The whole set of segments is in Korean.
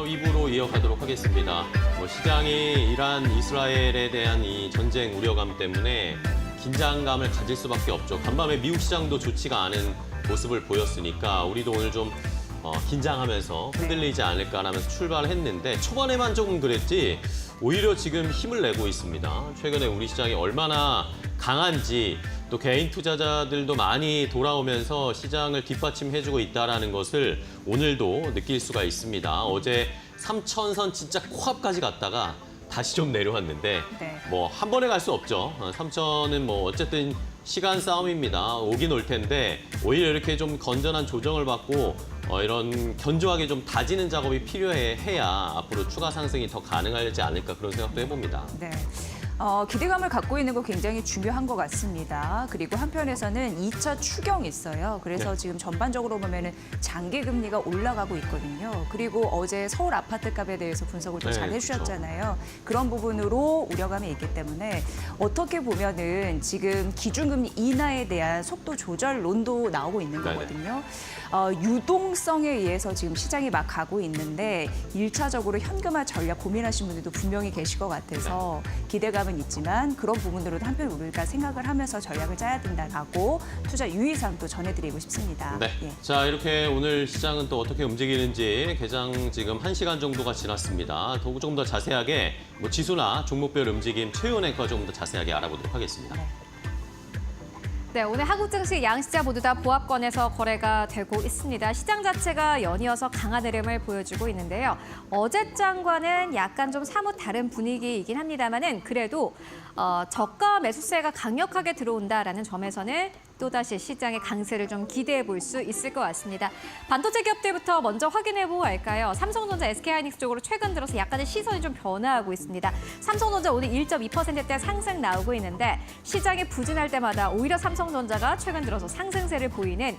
2부로 이어가도록 하겠습니다. 시장이 이란, 이스라엘에 대한 이 전쟁 우려감 때문에 긴장감을 가질 수밖에 없죠. 간밤에 미국 시장도 좋지가 않은 모습을 보였으니까 우리도 오늘 좀 긴장하면서 흔들리지 않을까라면서 출발을 했는데 초반에만 조금 그랬지 오히려 지금 힘을 내고 있습니다. 최근에 우리 시장이 얼마나 강한지 또 개인 투자자들도 많이 돌아오면서 시장을 뒷받침해주고 있다는 것을 오늘도 느낄 수가 있습니다. 어제 3,000선 진짜 코앞까지 갔다가 다시 좀 내려왔는데 뭐 한 번에 갈 수 없죠. 3,000은 뭐 어쨌든 시간 싸움입니다. 오긴 올 텐데 오히려 이렇게 좀 건전한 조정을 받고 이런 견조하게 좀 다지는 작업이 필요해야 앞으로 추가 상승이 더 가능하지 않을까 그런 생각도 해봅니다. 네. 기대감을 갖고 있는 거 굉장히 중요한 것 같습니다. 그리고 한편에서는 2차 추경이 있어요. 그래서 지금 전반적으로 보면은 장기 금리가 올라가고 있거든요. 그리고 어제 서울 아파트 값에 대해서 분석을 좀 잘 해주셨잖아요. 그런 부분으로 우려감이 있기 때문에 어떻게 보면은 지금 기준금리 인하에 대한 속도 조절론도 나오고 있는 거거든요. 유동성에 의해서 지금 시장이 막 가고 있는데 1차적으로 현금화 전략 고민하시는 분들도 분명히 계실 것 같아서 기대감은 있지만 그런 부분들로도 한편 우리가 생각을 하면서 전략을 짜야 된다라고 투자 유의사항도 전해드리고 싶습니다. 네. 예. 자, 이렇게 오늘 시장은 또 어떻게 움직이는지 개장 지금 1시간 정도가 지났습니다. 조금 더 자세하게 지수나 종목별 움직임 최윤 앵커 조금 더 자세하게 알아보도록 하겠습니다. 네, 오늘 한국 증시 양시장 모두 다 보합권에서 거래가 되고 있습니다. 시장 자체가 연이어서 강한 흐름을 보여주고 있는데요. 어제장과는 약간 좀 사뭇 다른 분위기이긴 합니다만은 그래도 저가 매수세가 강력하게 들어온다라는 점에서는 또다시 시장의 강세를 좀 기대해 볼 수 있을 것 같습니다. 반도체 기업들부터 먼저 확인해 보고 갈까요? 삼성전자, SK하이닉스 쪽으로 최근 들어서 약간의 시선이 좀 변화하고 있습니다. 삼성전자 오늘 1.2%대 상승 나오고 있는데 시장이 부진할 때마다 오히려 삼성전자가 최근 들어서 상승세를 보이는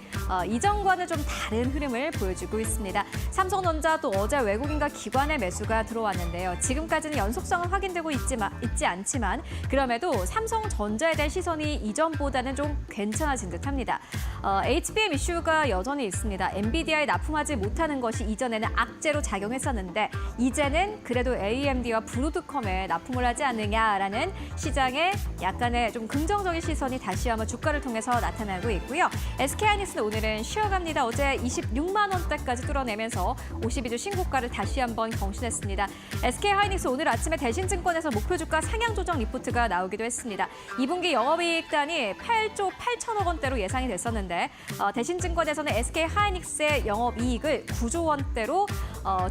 이전과는 좀 다른 흐름을 보여주고 있습니다. 삼성전자 또 어제 외국인과 기관의 매수가 들어왔는데요. 지금까지는 연속성은 확인되고 있지 않지만 그럼에도 삼성전자에 대한 시선이 이전보다는 좀 괜찮아진 듯합니다. HBM 이슈가 여전히 있습니다. 엔비디아에 납품하지 못하는 것이 이전에는 악재로 작용했었는데 이제는 그래도 AMD와 브로드컴에 납품을 하지 않느냐라는 시장의 약간의 좀 긍정적인 시선이 다시 한번 주가를 통해서 나타나고 있고요. SK하이닉스는 오늘은 쉬어갑니다. 어제 26만 원대까지 뚫어내면서 52주 신고가를 다시 한번 경신했습니다. SK하이닉스 오늘 아침에 대신증권에서 목표 주가 상향 조정 리포트가 나오기도 했습니다. 2분기 영업이익단이 8조 8천억 원대로 예상이 됐었는데 대신증권에서는 SK하이닉스의 영업이익을 9조 원대로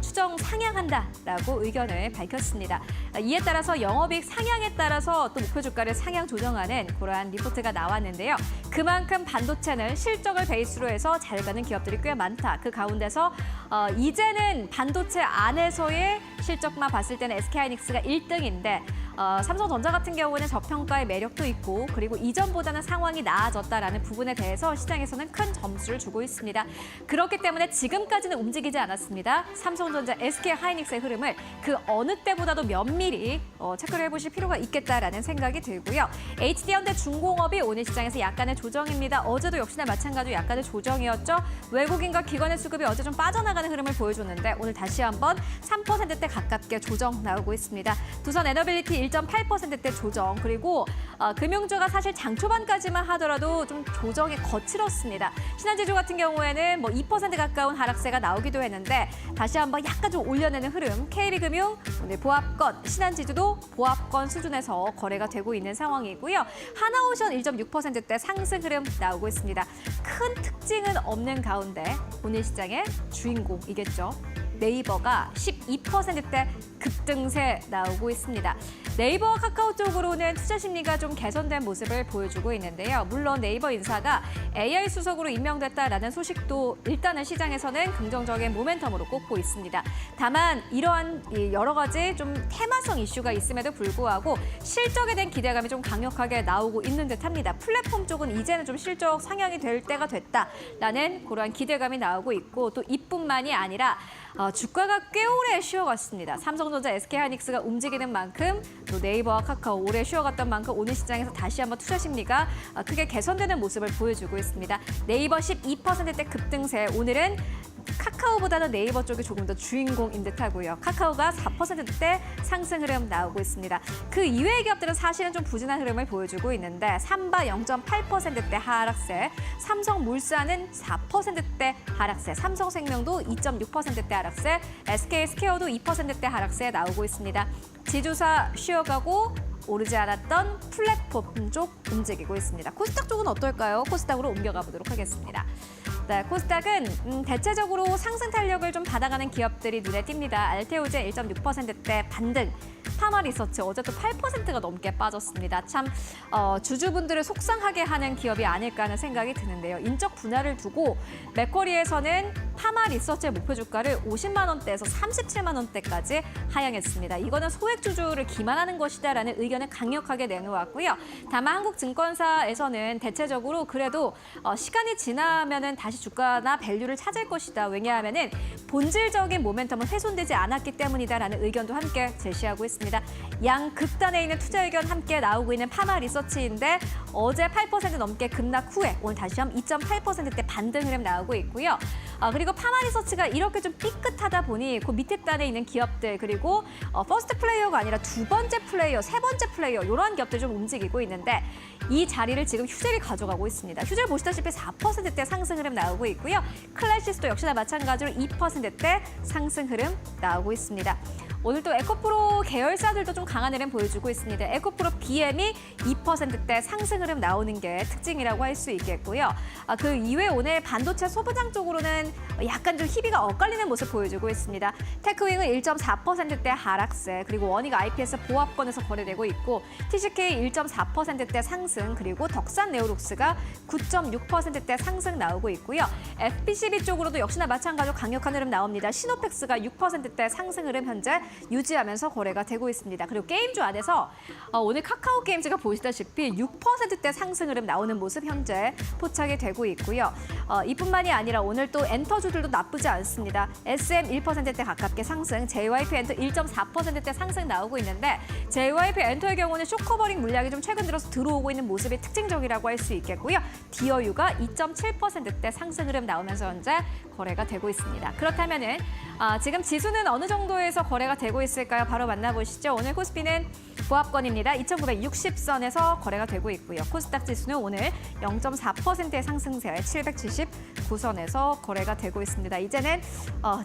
추정 상향한다라고 의견을 밝혔습니다. 이에 따라서 영업이익 상향에 따라서 또 목표 주가를 상향 조정하는 그러한 리포트가 나왔는데요. 그만큼 반도체는 실적을 베이스로 해서 잘 가는 기업들이 꽤 많다. 그 가운데서 이제는 반도체 안에서의 실적만 봤을 때는 SK하이닉스가 1등인데 삼성전자 같은 경우는 저평가의 매력도 있고 그리고 이전보다는 상황이 나아졌다라는 부분에 대해서 시장에서는 큰 점수를 주고 있습니다. 그렇기 때문에 지금까지는 움직이지 않았습니다. 삼성전자, SK하이닉스의 흐름을 그 어느 때보다도 면밀히 체크를 해보실 필요가 있겠다라는 생각이 들고요. HD현대중공업이 오늘 시장에서 약간의 조정입니다. 어제도 역시나 마찬가지로 약간의 조정이었죠. 외국인과 기관의 수급이 어제 좀 빠져나가는 흐름을 보여줬는데 오늘 다시 한번 3%대 가깝게 조정 나오고 있습니다. 두산에너빌리티 1.8%대 조정 그리고 금융주가 사실 장 초반까지만 하더라도 좀 조정이 거칠었습니다. 신한지주 같은 경우에는 뭐 2% 가까운 하락세가 나오기도 했는데 다시 한번 약간 좀 올려내는 흐름. KB금융 오늘 보합권, 신한지주도 보합권 수준에서 거래가 되고 있는 상황이고요. 하나오션 1.6%대 상승 흐름 나오고 있습니다. 큰 특징은 없는 가운데 오늘 시장의 주인공이겠죠. 네이버가 12%대 급등세 나오고 있습니다. 네이버와 카카오 쪽으로는 투자 심리가 좀 개선된 모습을 보여주고 있는데요. 물론 네이버 인사가 AI 수석으로 임명됐다라는 소식도 일단은 시장에서는 긍정적인 모멘텀으로 꼽고 있습니다. 다만 이러한 여러 가지 좀 테마성 이슈가 있음에도 불구하고 실적에 대한 기대감이 좀 강력하게 나오고 있는 듯합니다. 플랫폼 쪽은 이제는 좀 실적 상향이 될 때가 됐다라는 그러한 기대감이 나오고 있고 또 이뿐만이 아니라 주가가 꽤 오래 쉬어갔습니다. 삼성전자, SK하이닉스가 움직이는 만큼 또 네이버와 카카오 오래 쉬어갔던 만큼 오늘 시장에서 다시 한번 투자 심리가 크게 개선되는 모습을 보여주고 있습니다. 네이버 12%대 급등세 오늘은 카카오보다는 네이버 쪽이 조금 더 주인공인 듯하고요. 카카오가 4%대 상승 흐름 나오고 있습니다. 그 이외의 기업들은 사실은 좀 부진한 흐름을 보여주고 있는데 삼바 0.8%대 하락세, 삼성물산은 4%대 하락세, 삼성생명도 2.6%대 하락세, SK스퀘어도 2%대 하락세 나오고 있습니다. 지주사 쉬어가고 오르지 않았던 플랫폼 쪽 움직이고 있습니다. 코스닥 쪽은 어떨까요? 코스닥으로 옮겨가 보도록 하겠습니다. 네, 코스닥은 대체적으로 상승 탄력을 좀 받아가는 기업들이 눈에 띕니다. 알테오제 1.6%대 반등, 파마리서치 어제 또 8%가 넘게 빠졌습니다. 참 주주분들을 속상하게 하는 기업이 아닐까 하는 생각이 드는데요. 인적 분할을 두고 맥쿼리에서는 파마리서치의 목표 주가를 50만 원대에서 37만 원대까지 하향했습니다. 이거는 소액 주주를 기만하는 것이다라는 의견을 강력하게 내놓았고요. 다만 한국증권사에서는 대체적으로 그래도 시간이 지나면은 다시 주가나 밸류를 찾을 것이다. 왜냐하면은 본질적인 모멘텀은 훼손되지 않았기 때문이다라는 의견도 함께 제시하고 있습니다. 양 극단에 있는 투자 의견 함께 나오고 있는 파마리서치인데 어제 8% 넘게 급락 후에 오늘 다시 한번 2.8%대 반등 흐름 나오고 있고요. 그리고 파마리서치가 이렇게 좀 삐끗하다 보니 그 밑에 단에 있는 기업들 그리고 퍼스트 플레이어가 아니라 두 번째 플레이어, 세 번째 플레이어 이런 기업들 좀 움직이고 있는데 이 자리를 지금 휴젤이 가져가고 있습니다. 휴젤 보시다시피 4%대 상승 흐름 나오고 있고요. 클래시스도 역시나 마찬가지로 2%대 상승 흐름 나오고 있습니다. 오늘 또 에코프로 계열사들도 좀 강한 흐름 보여주고 있습니다. 에코프로 BM이 2%대 상승 흐름 나오는 게 특징이라고 할 수 있겠고요. 그 이외에 오늘 반도체 소부장 쪽으로는 약간 좀 희비가 엇갈리는 모습 보여주고 있습니다. 테크윙은 1.4%대 하락세, 그리고 원익 IPS 보합권에서 거래되고 있고 TCK 1.4%대 상승, 그리고 덕산 네오룩스가 9.6%대 상승 나오고 있고요. FPCB 쪽으로도 역시나 마찬가지로 강력한 흐름 나옵니다. 시노펙스가 6%대 상승 흐름 현재 유지하면서 거래가 되고 있습니다. 그리고 게임주 안에서 오늘 카카오 게임즈가 보시다시피 6%대 상승 흐름 나오는 모습 현재 포착이 되고 있고요. 이뿐만이 아니라 오늘 또 엔터주들도 나쁘지 않습니다. SM 1%대 가깝게 상승, JYP 엔터 1.4%대 상승 나오고 있는데 JYP 엔터의 경우는 쇼커버링 물량이 좀 최근 들어서 들어오고 있는 모습이 특징적이라고 할 수 있겠고요. 디어유가 2.7%대 상승 흐름 나오면서 현재 거래가 되고 있습니다. 그렇다면은 지금 지수는 어느 정도에서 거래가 되고 있을까요? 바로 만나보시죠. 오늘 코스피는 보합권입니다. 2,960선에서 거래가 되고 있고요. 코스닥 지수는 오늘 0.4%의 상승세에 779선에서 거래가 되고 있습니다. 이제는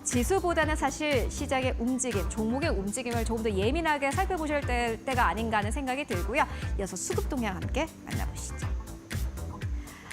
지수보다는 사실 시장의 움직임, 종목의 움직임을 조금 더 예민하게 살펴보실 때가 아닌가 하는 생각이 들고요. 이어서 수급 동향 함께 만나보시죠.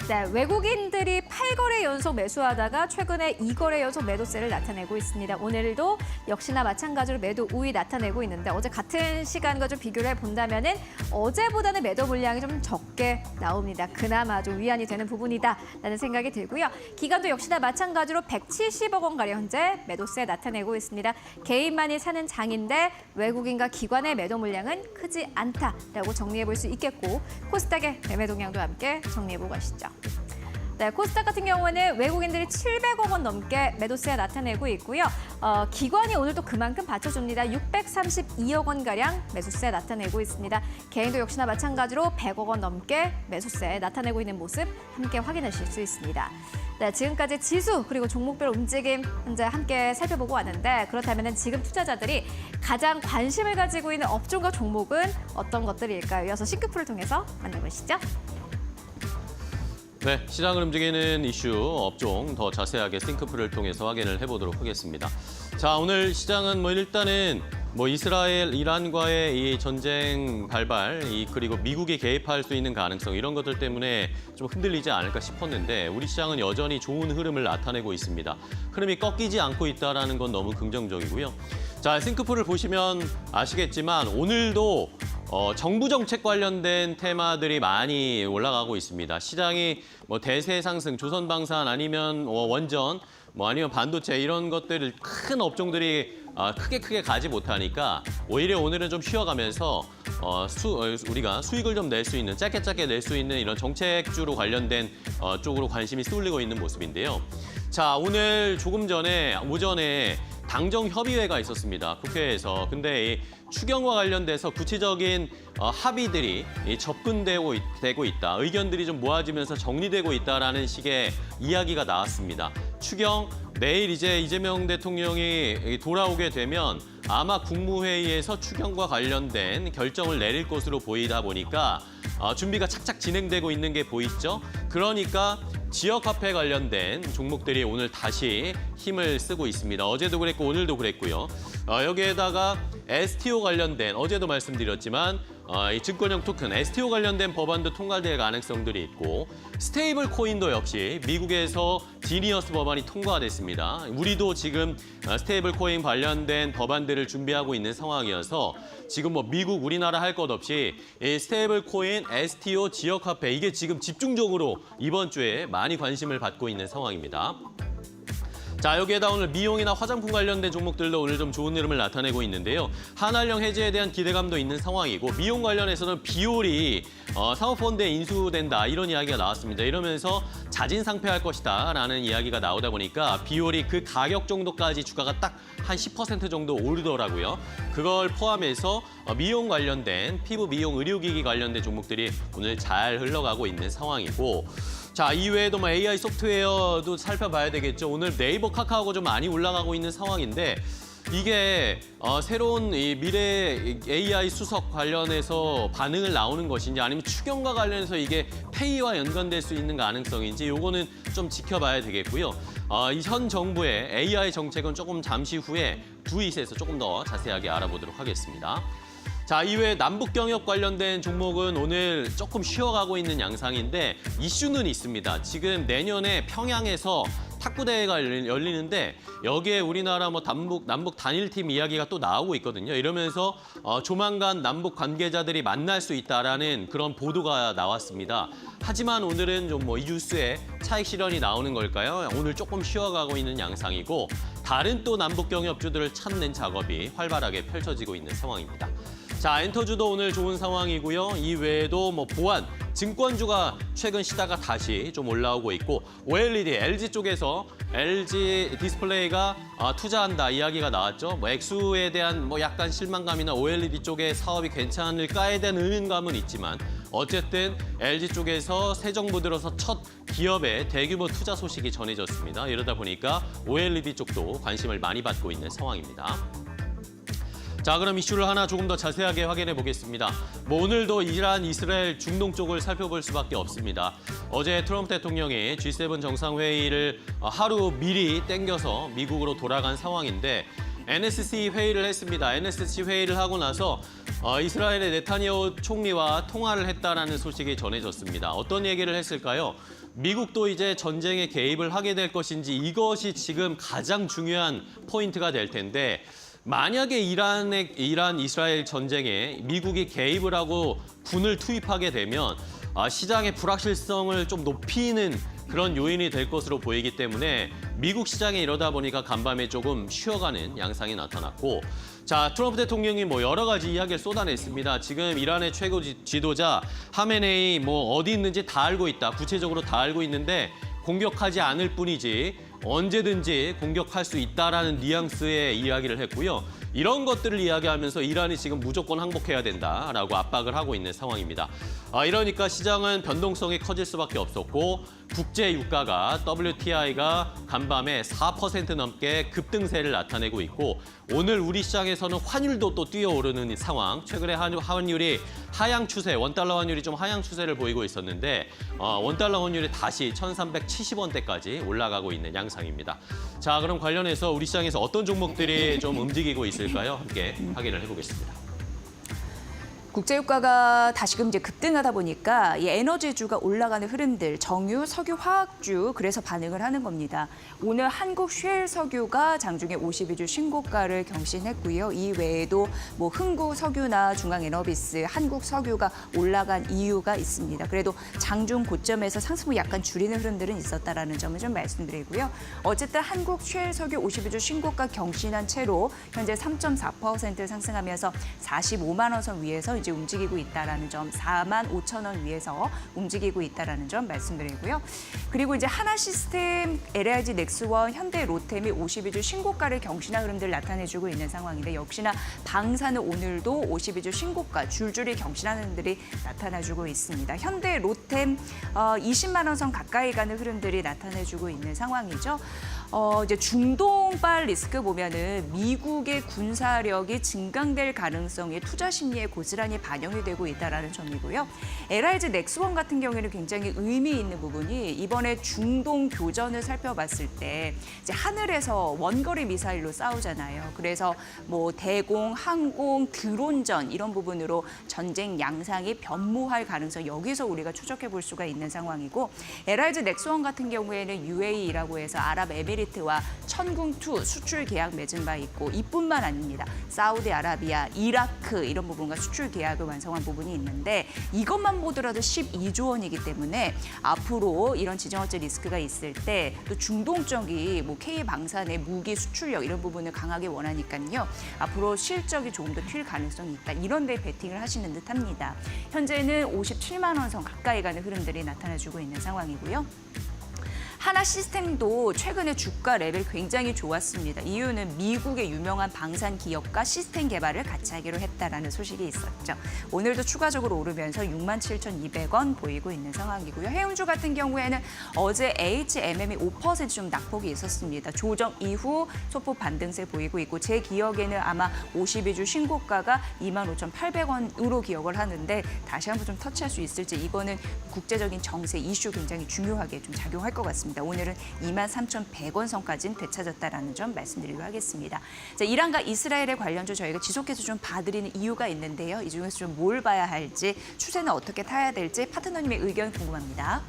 네, 외국인들이 8거래 연속 매수하다가 최근에 2거래 연속 매도세를 나타내고 있습니다. 오늘도 역시나 마찬가지로 매도 우위 나타내고 있는데 어제 같은 시간과 좀 비교를 해본다면은 어제보다는 매도 물량이 좀 적게 나옵니다. 그나마 좀 위안이 되는 부분이다라는 생각이 들고요. 기간도 역시나 마찬가지로 170억 원가량 현재 매도세 나타내고 있습니다. 개인만이 사는 장인데 외국인과 기관의 매도 물량은 크지 않다라고 정리해볼 수 있겠고 코스닥의 매매 동향도 함께 정리해보고 가시죠. 네, 코스닥 같은 경우에는 외국인들이 700억 원 넘게 매도세 나타내고 있고요. 기관이 오늘 또 그만큼 받쳐줍니다. 632억 원가량 매수세 나타내고 있습니다. 개인도 역시나 마찬가지로 100억 원 넘게 매수세 나타내고 있는 모습 함께 확인하실 수 있습니다. 네, 지금까지 지수 그리고 종목별 움직임 현재 함께 살펴보고 왔는데 그렇다면 지금 투자자들이 가장 관심을 가지고 있는 업종과 종목은 어떤 것들일까요? 이어서 싱크풀을 통해서 만나보시죠. 네, 시장을 움직이는 이슈, 업종 더 자세하게 싱크풀을 통해서 확인을 해보도록 하겠습니다. 자, 오늘 시장은 일단은 이스라엘, 이란과의 이 전쟁 발발, 그리고 미국이 개입할 수 있는 가능성 이런 것들 때문에 좀 흔들리지 않을까 싶었는데 우리 시장은 여전히 좋은 흐름을 나타내고 있습니다. 흐름이 꺾이지 않고 있다는 건 너무 긍정적이고요. 자, 싱크풀을 보시면 아시겠지만 오늘도 정부 정책 관련된 테마들이 많이 올라가고 있습니다. 시장이 대세 상승, 조선방산 아니면 원전, 아니면 반도체 이런 것들을 큰 업종들이 크게 가지 못하니까 오히려 오늘은 좀 쉬어가면서 우리가 수익을 좀 낼 수 있는, 짧게 낼 수 있는 이런 정책주로 관련된 쪽으로 관심이 쏠리고 있는 모습인데요. 자, 오늘 조금 전에 오전에 당정협의회가 있었습니다. 국회에서. 근데 이 추경과 관련돼서 구체적인 합의들이 접근되고 있다. 의견들이 좀 모아지면서 정리되고 있다라는 식의 이야기가 나왔습니다. 추경 내일 이제 이재명 대통령이 돌아오게 되면 아마 국무회의에서 추경과 관련된 결정을 내릴 것으로 보이다 보니까 준비가 착착 진행되고 있는 게 보이죠. 그러니까 지역화폐 관련된 종목들이 오늘 다시 힘을 쓰고 있습니다. 어제도 그랬고 오늘도 그랬고요. 여기에다가 STO 관련된 어제도 말씀드렸지만 이 증권형 토큰 STO 관련된 법안도 통과될 가능성들이 있고 스테이블 코인도 역시 미국에서 지니어스 법안이 통과가 됐습니다. 우리도 지금 스테이블 코인 관련된 법안들을 준비하고 있는 상황이어서 지금 뭐 미국, 우리나라 할 것 없이 이 스테이블 코인, STO, 지역화폐 이게 지금 집중적으로 이번 주에 많이 관심을 받고 있는 상황입니다. 자, 여기에다 오늘 미용이나 화장품 관련된 종목들도 오늘 좀 좋은 흐름을 나타내고 있는데요. 한알령 해지에 대한 기대감도 있는 상황이고 미용 관련해서는 비올이 사모펀드에 인수된다 이런 이야기가 나왔습니다. 이러면서 자진상폐할 것이다 라는 이야기가 나오다 보니까 비올이 그 가격 정도까지 주가가 딱 한 10% 정도 오르더라고요. 그걸 포함해서 미용 관련된 피부 미용 의료기기 관련된 종목들이 오늘 잘 흘러가고 있는 상황이고 자, 이외에도 뭐 AI 소프트웨어도 살펴봐야 되겠죠. 오늘 네이버 카카오가 좀 많이 올라가고 있는 상황인데 이게 새로운 이 미래 AI 수석 관련해서 반응을 나오는 것인지 아니면 추경과 관련해서 이게 페이와 연관될 수 있는 가능성인지 요거는 좀 지켜봐야 되겠고요. 이 현 정부의 AI 정책은 조금 잠시 후에 두잇에서 조금 더 자세하게 알아보도록 하겠습니다. 자, 이외에 남북 경협 관련된 종목은 오늘 조금 쉬어가고 있는 양상인데 이슈는 있습니다. 지금 내년에 평양에서 탁구대회가 열리는데 여기에 우리나라 뭐 남북 단일팀 이야기가 또 나오고 있거든요. 이러면서 조만간 남북 관계자들이 만날 수 있다라는 그런 보도가 나왔습니다. 하지만 오늘은 좀 뭐 이 뉴스에 차익 실현이 나오는 걸까요? 오늘 조금 쉬어가고 있는 양상이고 다른 또 남북 경협주들을 찾는 작업이 활발하게 펼쳐지고 있는 상황입니다. 자, 엔터주도 오늘 좋은 상황이고요. 이 외에도 뭐 보안, 증권주가 최근 시다가 다시 좀 올라오고 있고 OLED, LG 쪽에서 LG 디스플레이가 투자한다 이야기가 나왔죠. 뭐 액수에 대한 뭐 약간 실망감이나 OLED 쪽의 사업이 괜찮을까에 대한 의문감은 있지만 어쨌든 LG 쪽에서 새 정부 들어서 첫 기업의 대규모 투자 소식이 전해졌습니다. 이러다 보니까 OLED 쪽도 관심을 많이 받고 있는 상황입니다. 자, 그럼 이슈를 하나 조금 더 자세하게 확인해 보겠습니다. 뭐 오늘도 이란, 이스라엘, 중동 쪽을 살펴볼 수밖에 없습니다. 어제 트럼프 대통령이 G7 정상회의를 하루 미리 땡겨서 미국으로 돌아간 상황인데 NSC 회의를 했습니다. NSC 회의를 하고 나서 이스라엘의 네타냐후 총리와 통화를 했다라는 소식이 전해졌습니다. 어떤 얘기를 했을까요? 미국도 이제 전쟁에 개입을 하게 될 것인지 이것이 지금 가장 중요한 포인트가 될 텐데 만약에 이란 이스라엘 전쟁에 미국이 개입을 하고 군을 투입하게 되면 시장의 불확실성을 좀 높이는 그런 요인이 될 것으로 보이기 때문에 미국 시장에 이러다 보니까 간밤에 조금 쉬어가는 양상이 나타났고 자, 트럼프 대통령이 뭐 여러 가지 이야기를 쏟아냈습니다. 지금 이란의 최고 지도자 하메네이 뭐 어디 있는지 다 알고 있다. 구체적으로 다 알고 있는데 공격하지 않을 뿐이지 언제든지 공격할 수 있다라는 뉘앙스의 이야기를 했고요. 이런 것들을 이야기하면서 이란이 지금 무조건 항복해야 된다라고 압박을 하고 있는 상황입니다. 이러니까 시장은 변동성이 커질 수밖에 없었고 국제 유가가 WTI가 간밤에 4% 넘게 급등세를 나타내고 있고 오늘 우리 시장에서는 환율도 또 뛰어오르는 상황. 최근에 환율이 하향 추세, 원달러 환율이 좀 하향 추세를 보이고 있었는데 원달러 환율이 다시 1,370원대까지 올라가고 있는 양상입니다. 자, 그럼 관련해서 우리 시장에서 어떤 종목들이 좀 움직이고 있을까요? 함께 확인을 해보겠습니다. 국제유가가 다시금 이제 급등하다 보니까 이 에너지주가 올라가는 흐름들, 정유, 석유, 화학주 그래서 반응을 하는 겁니다. 오늘 한국 쉘 석유가 장중에 52주 신고가를 경신했고요. 이 외에도 뭐 흥구 석유나 중앙에너비스, 한국 석유가 올라간 이유가 있습니다. 그래도 장중 고점에서 상승을 약간 줄이는 흐름들은 있었다라는 점을 좀 말씀드리고요. 어쨌든 한국 쉘 석유 52주 신고가 경신한 채로 현재 3.4% 상승하면서 45만 원 선 위에서 이제 이제 움직이고 있다라는 점, 45,000원 위에서 움직이고 있다라는 점 말씀드리고요. 그리고 이제 하나시스템, LIG 넥스원, 현대 로템이 52주 신고가를 경신한 흐름들 나타내주고 있는 상황인데 역시나 방사는 오늘도 52주 신고가 줄줄이 경신하는 흐름들이 나타나주고 있습니다. 현대 로템 20만 원 선 가까이 가는 흐름들이 나타내주고 있는 상황이죠. 이제 중동발 리스크 보면은 미국의 군사력이 증강될 가능성이 투자 심리에 고스란히 반영이 되고 있다라는 점이고요. LIG 넥스원 같은 경우에는 굉장히 의미 있는 부분이 이번에 중동 교전을 살펴봤을 때 이제 하늘에서 원거리 미사일로 싸우잖아요. 그래서 뭐 대공, 항공, 드론전 이런 부분으로 전쟁 양상이 변모할 가능성 여기서 우리가 추적해 볼 수가 있는 상황이고 LIG 넥스원 같은 경우에는 UAE라고 해서 아랍에미리트와 천궁2 수출 계약 맺은 바 있고 이뿐만 아닙니다. 사우디아라비아, 이라크 이런 부분과 수출 계약을 완성한 부분이 있는데 이것만 보더라도 12조 원이기 때문에 앞으로 이런 지정학적 리스크가 있을 때 또 중동 쪽이 뭐 K방산의 무기 수출력 이런 부분을 강하게 원하니까요. 앞으로 실적이 조금 더 튈 가능성이 있다. 이런 데 베팅을 하시는 듯합니다. 현재는 57만 원 선 가까이 가는 흐름들이 나타나주고 있는 상황이고요. 하나시스템도 최근에 주가 레벨 굉장히 좋았습니다. 이유는 미국의 유명한 방산 기업과 시스템 개발을 같이 하기로 했다라는 소식이 있었죠. 오늘도 추가적으로 오르면서 67,200원 보이고 있는 상황이고요. 해운주 같은 경우에는 어제 HMM이 5% 좀 낙폭이 있었습니다. 조정 이후 소폭 반등세 보이고 있고 제 기억에는 아마 52주 신고가가 25,800원으로 기억을 하는데 다시 한번 좀 터치할 수 있을지 이거는 국제적인 정세 이슈 굉장히 중요하게 좀 작용할 것 같습니다. 오늘은 23,100원 선까지는 되찾았다라는 점 말씀드리도록 하겠습니다. 자, 이란과 이스라엘의 관련주 저희가 지속해서 좀 봐드리는 이유가 있는데요. 이 중에서 좀 뭘 봐야 할지, 추세는 어떻게 타야 될지 파트너님의 의견 궁금합니다.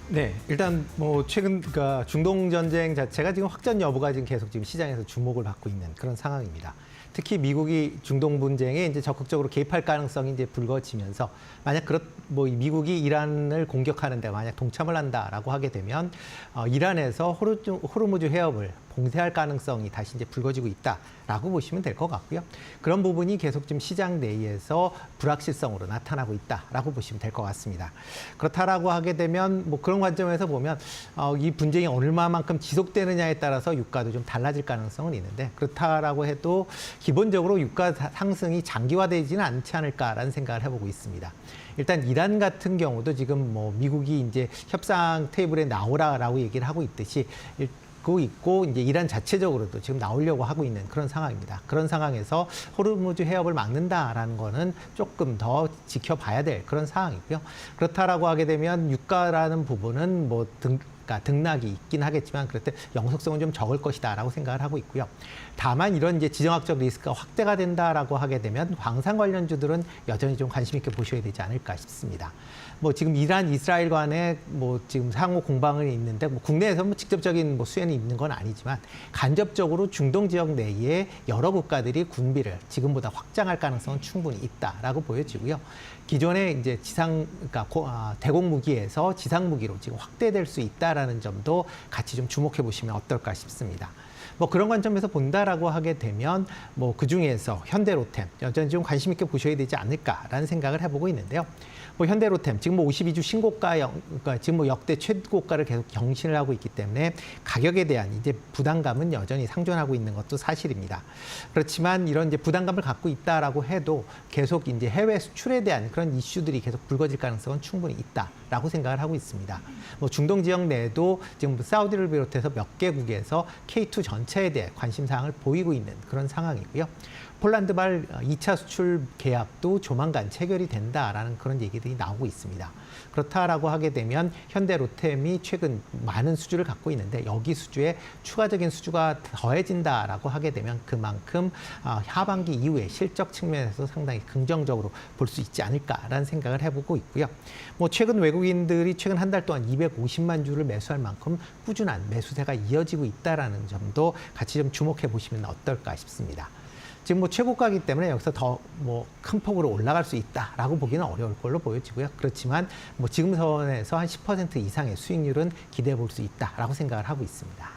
네, 일단 뭐 최근 그러니까 중동 전쟁 자체가 지금 확전 여부가 지금 계속 지금 시장에서 주목을 받고 있는 그런 상황입니다. 특히 미국이 중동 분쟁에 이제 적극적으로 개입할 가능성이 이제 불거지면서 만약 미국이 이란을 공격하는데 만약 동참을 한다라고 하게 되면 이란에서 호르무즈 해협을 봉쇄할 가능성이 다시 이제 불거지고 있다라고 보시면 될 것 같고요. 그런 부분이 계속 지금 시장 내에서 불확실성으로 나타나고 있다라고 보시면 될 것 같습니다. 그렇다라고 하게 되면 뭐 그런 관점에서 보면 이 분쟁이 얼마만큼 지속되느냐에 따라서 유가도 좀 달라질 가능성은 있는데 그렇다라고 해도 기본적으로 유가 상승이 장기화되지는 않지 않을까라는 생각을 해보고 있습니다. 일단 이란 같은 경우도 지금 뭐 미국이 이제 협상 테이블에 나오라라고 얘기를 하고 있듯이 있고 이제 이란 자체적으로도 지금 나오려고 하고 있는 그런 상황입니다. 그런 상황에서 호르무즈 해협을 막는다라는 거는 조금 더 지켜봐야 될 그런 상황이고요. 그렇다라고 하게 되면 유가라는 부분은 뭐 등락이 있긴 하겠지만 그럴 때 영속성은 좀 적을 것이다라고 생각을 하고 있고요. 다만 이런 이제 지정학적 리스크가 확대가 된다라고 하게 되면 광산 관련주들은 여전히 좀 관심 있게 보셔야 되지 않을까 싶습니다. 뭐 지금 이란, 이스라엘 간에 뭐 지금 상호 공방이 있는데 뭐 국내에서 뭐 직접적인 뭐 수혜는 있는 건 아니지만 간접적으로 중동 지역 내에 여러 국가들이 군비를 지금보다 확장할 가능성은 충분히 있다라고 보여지고요. 기존에 이제 대공 무기에서 지상 무기로 지금 확대될 수 있다라는 점도 같이 좀 주목해 보시면 어떨까 싶습니다. 뭐 그런 관점에서 본다라고 하게 되면 뭐 그 중에서 현대로템 여전히 좀 관심 있게 보셔야 되지 않을까라는 생각을 해보고 있는데요. 뭐 현대로템 지금 뭐 52주 신고가 그러니까 지금 뭐 역대 최고가를 계속 경신을 하고 있기 때문에 가격에 대한 이제 부담감은 여전히 상존하고 있는 것도 사실입니다. 그렇지만 이런 이제 부담감을 갖고 있다라고 해도 계속 이제 해외 수출에 대한 그런 이슈들이 계속 불거질 가능성은 충분히 있다라고 생각을 하고 있습니다. 뭐 중동 지역 내에도 지금 사우디를 비롯해서 몇 개국에서 K2 전체에 대해 관심 사항을 보이고 있는 그런 상황이고요. 폴란드발 2차 수출 계약도 조만간 체결이 된다라는 그런 얘기들이 나오고 있습니다. 그렇다라고 하게 되면 현대로템이 최근 많은 수주를 갖고 있는데 여기 수주에 추가적인 수주가 더해진다라고 하게 되면 그만큼 하반기 이후에 실적 측면에서 상당히 긍정적으로 볼 수 있지 않을까라는 생각을 해보고 있고요. 뭐 최근 외국인들이 최근 한 달 동안 250만 주를 매수할 만큼 꾸준한 매수세가 이어지고 있다라는 점도 같이 좀 주목해 보시면 어떨까 싶습니다. 지금 뭐 최고가이기 때문에 여기서 더 뭐 큰 폭으로 올라갈 수 있다라고 보기는 어려울 걸로 보여지고요. 그렇지만 뭐 지금 선에서 한 10% 이상의 수익률은 기대해 볼 수 있다라고 생각을 하고 있습니다.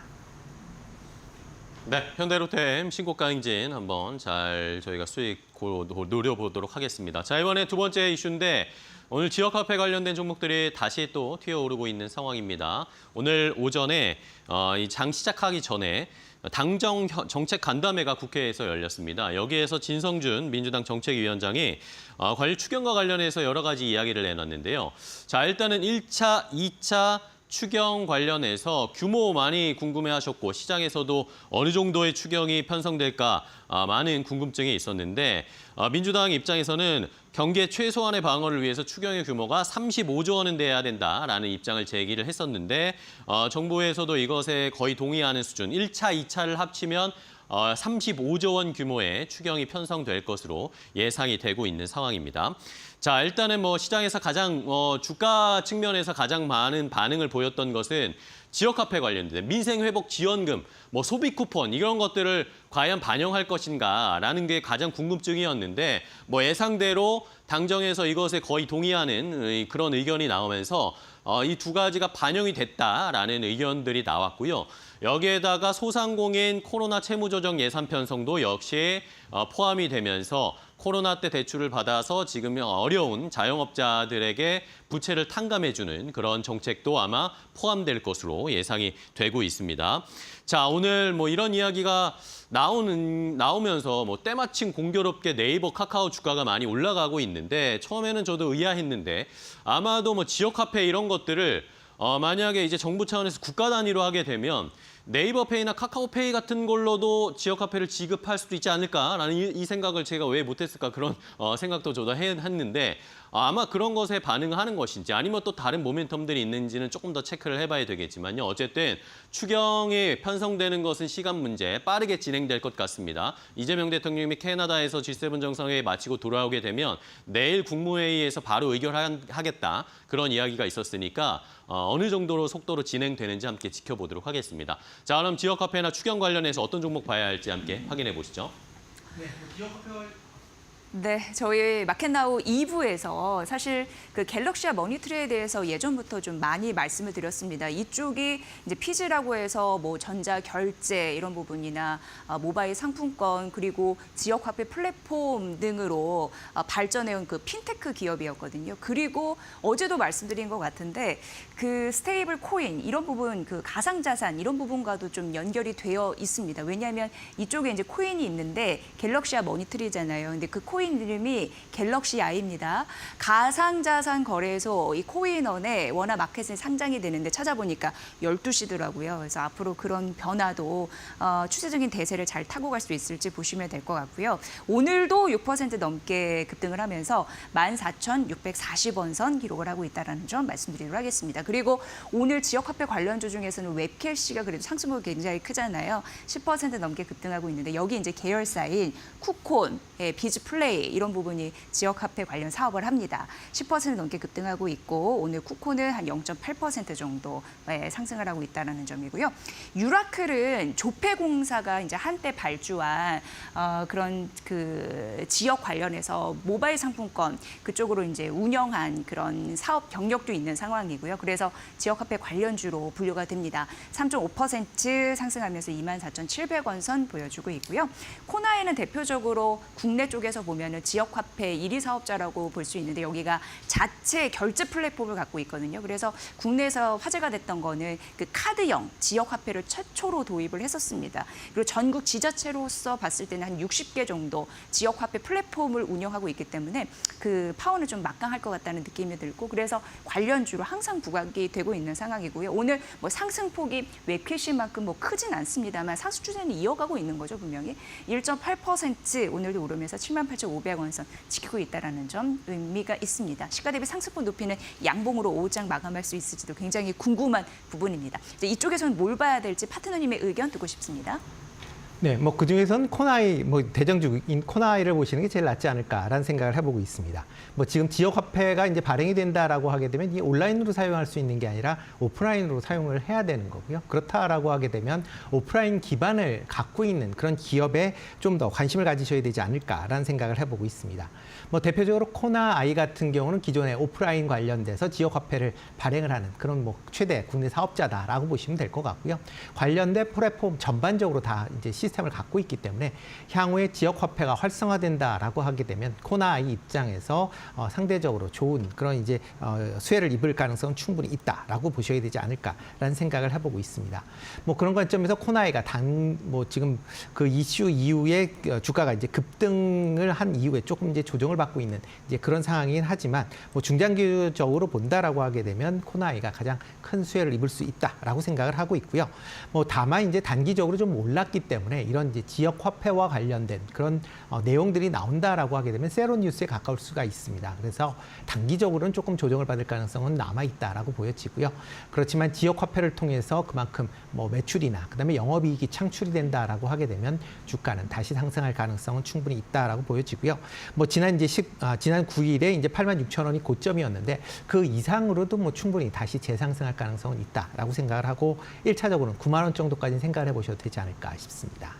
네, 현대로템 신고가 행진 한번 잘 저희가 수익 노려보도록 하겠습니다. 자, 이번에 두 번째 이슈인데 오늘 지역화폐 관련된 종목들이 다시 또 튀어오르고 있는 상황입니다. 오늘 오전에 이 장 시작하기 전에 당정 정책 간담회가 국회에서 열렸습니다. 여기에서 진성준 민주당 정책위원장이 관리 추경과 관련해서 여러 가지 이야기를 내놨는데요. 자, 일단은 1차, 2차 추경 관련해서 규모 많이 궁금해하셨고 시장에서도 어느 정도의 추경이 편성될까 많은 궁금증이 있었는데 민주당 입장에서는 경계 최소한의 방어를 위해서 추경의 규모가 35조 원은 돼야 된다라는 입장을 제기를 했었는데 정부에서도 이것에 거의 동의하는 수준 1차, 2차를 합치면 35조 원 규모의 추경이 편성될 것으로 예상이 되고 있는 상황입니다. 자, 일단은 시장에서 가장 주가 측면에서 가장 많은 반응을 보였던 것은 지역화폐 관련된 민생회복 지원금, 소비 쿠폰 이런 것들을 과연 반영할 것인가라는 게 가장 궁금증이었는데 예상대로 당정에서 이것에 거의 동의하는 그런 의견이 나오면서 이 두 가지가 반영이 됐다라는 의견들이 나왔고요. 여기에다가 소상공인 코로나 채무조정 예산 편성도 역시 포함이 되면서 코로나 때 대출을 받아서 지금 어려운 자영업자들에게 부채를 탕감해주는 그런 정책도 아마 포함될 것으로 예상이 되고 있습니다. 자, 오늘 이런 이야기가 나오면서 때마침 공교롭게 네이버, 카카오 주가가 많이 올라가고 있는데 처음에는 저도 의아했는데 아마도 지역화폐 이런 것들을 만약에 이제 정부 차원에서 국가 단위로 하게 되면 네이버페이나 카카오페이 같은 걸로도 지역화폐를 지급할 수도 있지 않을까라는 이 생각을 제가 왜 못했을까 그런 생각도 저도 했는데 아마 그런 것에 반응하는 것인지 아니면 또 다른 모멘텀들이 있는지는 조금 더 체크를 해봐야 되겠지만요. 어쨌든 추경이 편성되는 것은 시간 문제, 빠르게 진행될 것 같습니다. 이재명 대통령이 캐나다에서 G7 정상회의 마치고 돌아오게 되면 내일 국무회의에서 바로 의결하겠다 그런 이야기가 있었으니까 어느 정도로 속도로 진행되는지 함께 지켜보도록 하겠습니다. 자, 그럼 지역화폐나 추경 관련해서 어떤 종목 봐야 할지 함께 확인해 보시죠. 네, 지역화폐 네, 저희 마켓나우 2부에서 사실 그 갤럭시와 머니트리에 대해서 예전부터 좀 많이 말씀을 드렸습니다. 이쪽이 이제 피즈라고 해서 전자 결제 이런 부분이나 모바일 상품권 그리고 지역 화폐 플랫폼 등으로 발전해온 그 핀테크 기업이었거든요. 그리고 어제도 말씀드린 것 같은데 그 스테이블 코인 이런 부분 그 가상자산 이런 부분과도 좀 연결이 되어 있습니다. 왜냐하면 이쪽에 이제 코인이 있는데 갤럭시와 머니트리잖아요. 근데 그 코인 이름이 갤럭시 아이입니다. 가상자산 거래소 이 코인원에 워낙 마켓에 상장이 되는데 찾아보니까 12시더라고요. 그래서 앞으로 그런 변화도 추세적인 대세를 잘 타고 갈 수 있을지 보시면 될 것 같고요. 오늘도 6% 넘게 급등을 하면서 14,640원 선 기록을 하고 있다는 점 말씀드리도록 하겠습니다. 그리고 오늘 지역화폐 관련주 중에서는 웹캐시가 그래도 상승폭이 굉장히 크잖아요. 10% 넘게 급등하고 있는데 여기 이제 계열사인 쿠콘, 비즈플레이 이런 부분이 지역화폐 관련 사업을 합니다. 10% 넘게 급등하고 있고 오늘 쿠콘은 한 0.8% 정도 상승을 하고 있다는 점이고요. 유라클은 조폐공사가 이제 한때 발주한 그런 그 지역 관련해서 모바일 상품권 그쪽으로 이제 운영한 그런 사업 경력도 있는 상황이고요. 그래서 지역화폐 관련주로 분류가 됩니다. 3.5% 상승하면서 24,700원 선 보여주고 있고요. 코나에는 대표적으로 국내 쪽에서 보면은 지역화폐 1위 사업자라고 볼 수 있는데 여기가 자체 결제 플랫폼을 갖고 있거든요. 그래서 국내에서 화제가 됐던 거는 그 카드형 지역화폐를 최초로 도입을 했었습니다. 그리고 전국 지자체로서 봤을 때는 한 60개 정도 지역화폐 플랫폼을 운영하고 있기 때문에 그 파워는 좀 막강할 것 같다는 느낌이 들고 그래서 관련주로 항상 부각이 되고 있는 상황이고요. 오늘 상승폭이 웹캐시만큼 크진 않습니다만 상승 추세는 이어가고 있는 거죠, 분명히. 1.8% 오늘도 오르면서 78,500원 선 지키고 있다는 점 의미가 있습니다. 시가 대비 상승폭 높이는 양봉으로 5장 마감할 수 있을지도 굉장히 궁금한 부분입니다. 이쪽에서는 뭘 봐야 될지 파트너님의 의견 듣고 싶습니다. 네, 뭐 그중에선 코나이, 뭐 대장주인 코나이를 보시는 게 제일 낫지 않을까라는 생각을 해보고 있습니다. 뭐 지금 지역 화폐가 이제 발행이 된다라고 하게 되면 이 온라인으로 사용할 수 있는 게 아니라 오프라인으로 사용을 해야 되는 거고요. 그렇다라고 하게 되면 오프라인 기반을 갖고 있는 그런 기업에 좀 더 관심을 가지셔야 되지 않을까라는 생각을 해보고 있습니다. 뭐 대표적으로 코나이 같은 경우는 기존에 오프라인 관련돼서 지역 화폐를 발행을 하는 그런 뭐 최대 국내 사업자다라고 보시면 될 것 같고요. 관련된 플랫폼 전반적으로 다 이제 시스템을 갖고 있기 때문에 향후에 지역 화폐가 활성화된다라고 하게 되면 코나이 입장에서 상대적으로 좋은 그런 이제 수혜를 입을 가능성은 충분히 있다라고 보셔야 되지 않을까라는 생각을 해보고 있습니다. 뭐 그런 관점에서 코나이가 뭐 지금 그 이슈 이후에 주가가 이제 급등을 한 이후에 조금 이제 조정을 받고 있는 이제 그런 상황이긴 하지만 뭐 중장기적으로 본다라고 하게 되면 코나이가 가장 큰 수혜를 입을 수 있다라고 생각을 하고 있고요. 뭐 다만 이제 단기적으로 좀 올랐기 때문에 이런 이제 지역 화폐와 관련된 그런 내용들이 나온다라고 하게 되면 세로 뉴스에 가까울 수가 있습니다. 그래서 단기적으로는 조금 조정을 받을 가능성은 남아 있다라고 보여지고요. 그렇지만 지역 화폐를 통해서 그만큼 뭐 매출이나 그다음에 영업이익이 창출이 된다라고 하게 되면 주가는 다시 상승할 가능성은 충분히 있다라고 보여지고요. 뭐 지난 9일에 이제 86,000원이 고점이었는데 그 이상으로도 뭐 충분히 다시 재상승할 가능성은 있다라고 생각을 하고 1차적으로는 9만 원 정도까지는 생각을 해보셔도 되지 않을까 싶습니다.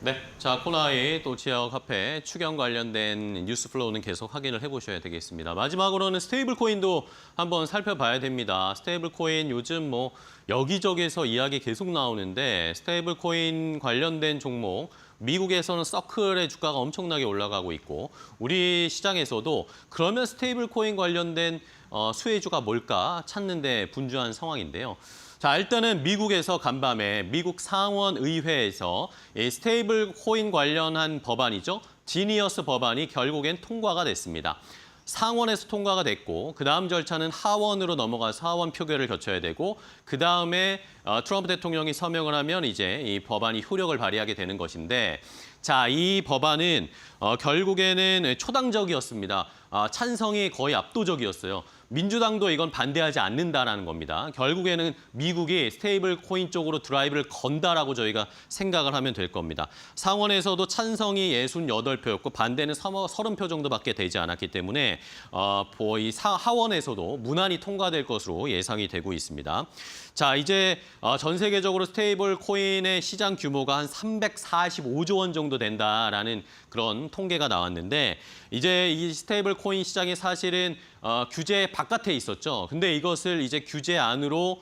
네, 자 코나이 또 지역 화폐 추경 관련된 뉴스 플로우는 계속 확인을 해보셔야 되겠습니다. 마지막으로는 스테이블 코인도 한번 살펴봐야 됩니다. 스테이블 코인 요즘 뭐 여기저기서 이야기 계속 나오는데 스테이블 코인 관련된 종목 미국에서는 서클의 주가가 엄청나게 올라가고 있고 우리 시장에서도 그러면 스테이블 코인 관련된 수혜주가 뭘까 찾는 데 분주한 상황인데요. 자, 일단은 미국에서 간밤에 미국 상원 의회에서 이 스테이블 코인 관련한 법안이죠. 지니어스 법안이 결국엔 통과가 됐습니다. 상원에서 통과가 됐고 그 다음 절차는 하원으로 넘어가서 하원 표결을 거쳐야 되고 그 다음에 트럼프 대통령이 서명을 하면 이제 이 법안이 효력을 발휘하게 되는 것인데 자, 이 법안은 결국에는 초당적이었습니다. 찬성이 거의 압도적이었어요. 민주당도 이건 반대하지 않는다라는 겁니다. 결국에는 미국이 스테이블 코인 쪽으로 드라이브를 건다라고 저희가 생각을 하면 될 겁니다. 상원에서도 찬성이 68표였고 반대는 30표 정도밖에 되지 않았기 때문에 이 하원에서도 무난히 통과될 것으로 예상이 되고 있습니다. 자, 이제 전 세계적으로 스테이블 코인의 시장 규모가 한 345조 원 정도 된다라는 그런 통계가 나왔는데 이제 이 스테이블 코인 시장이 사실은 규제 바깥에 있었죠. 근데 이것을 이제 규제 안으로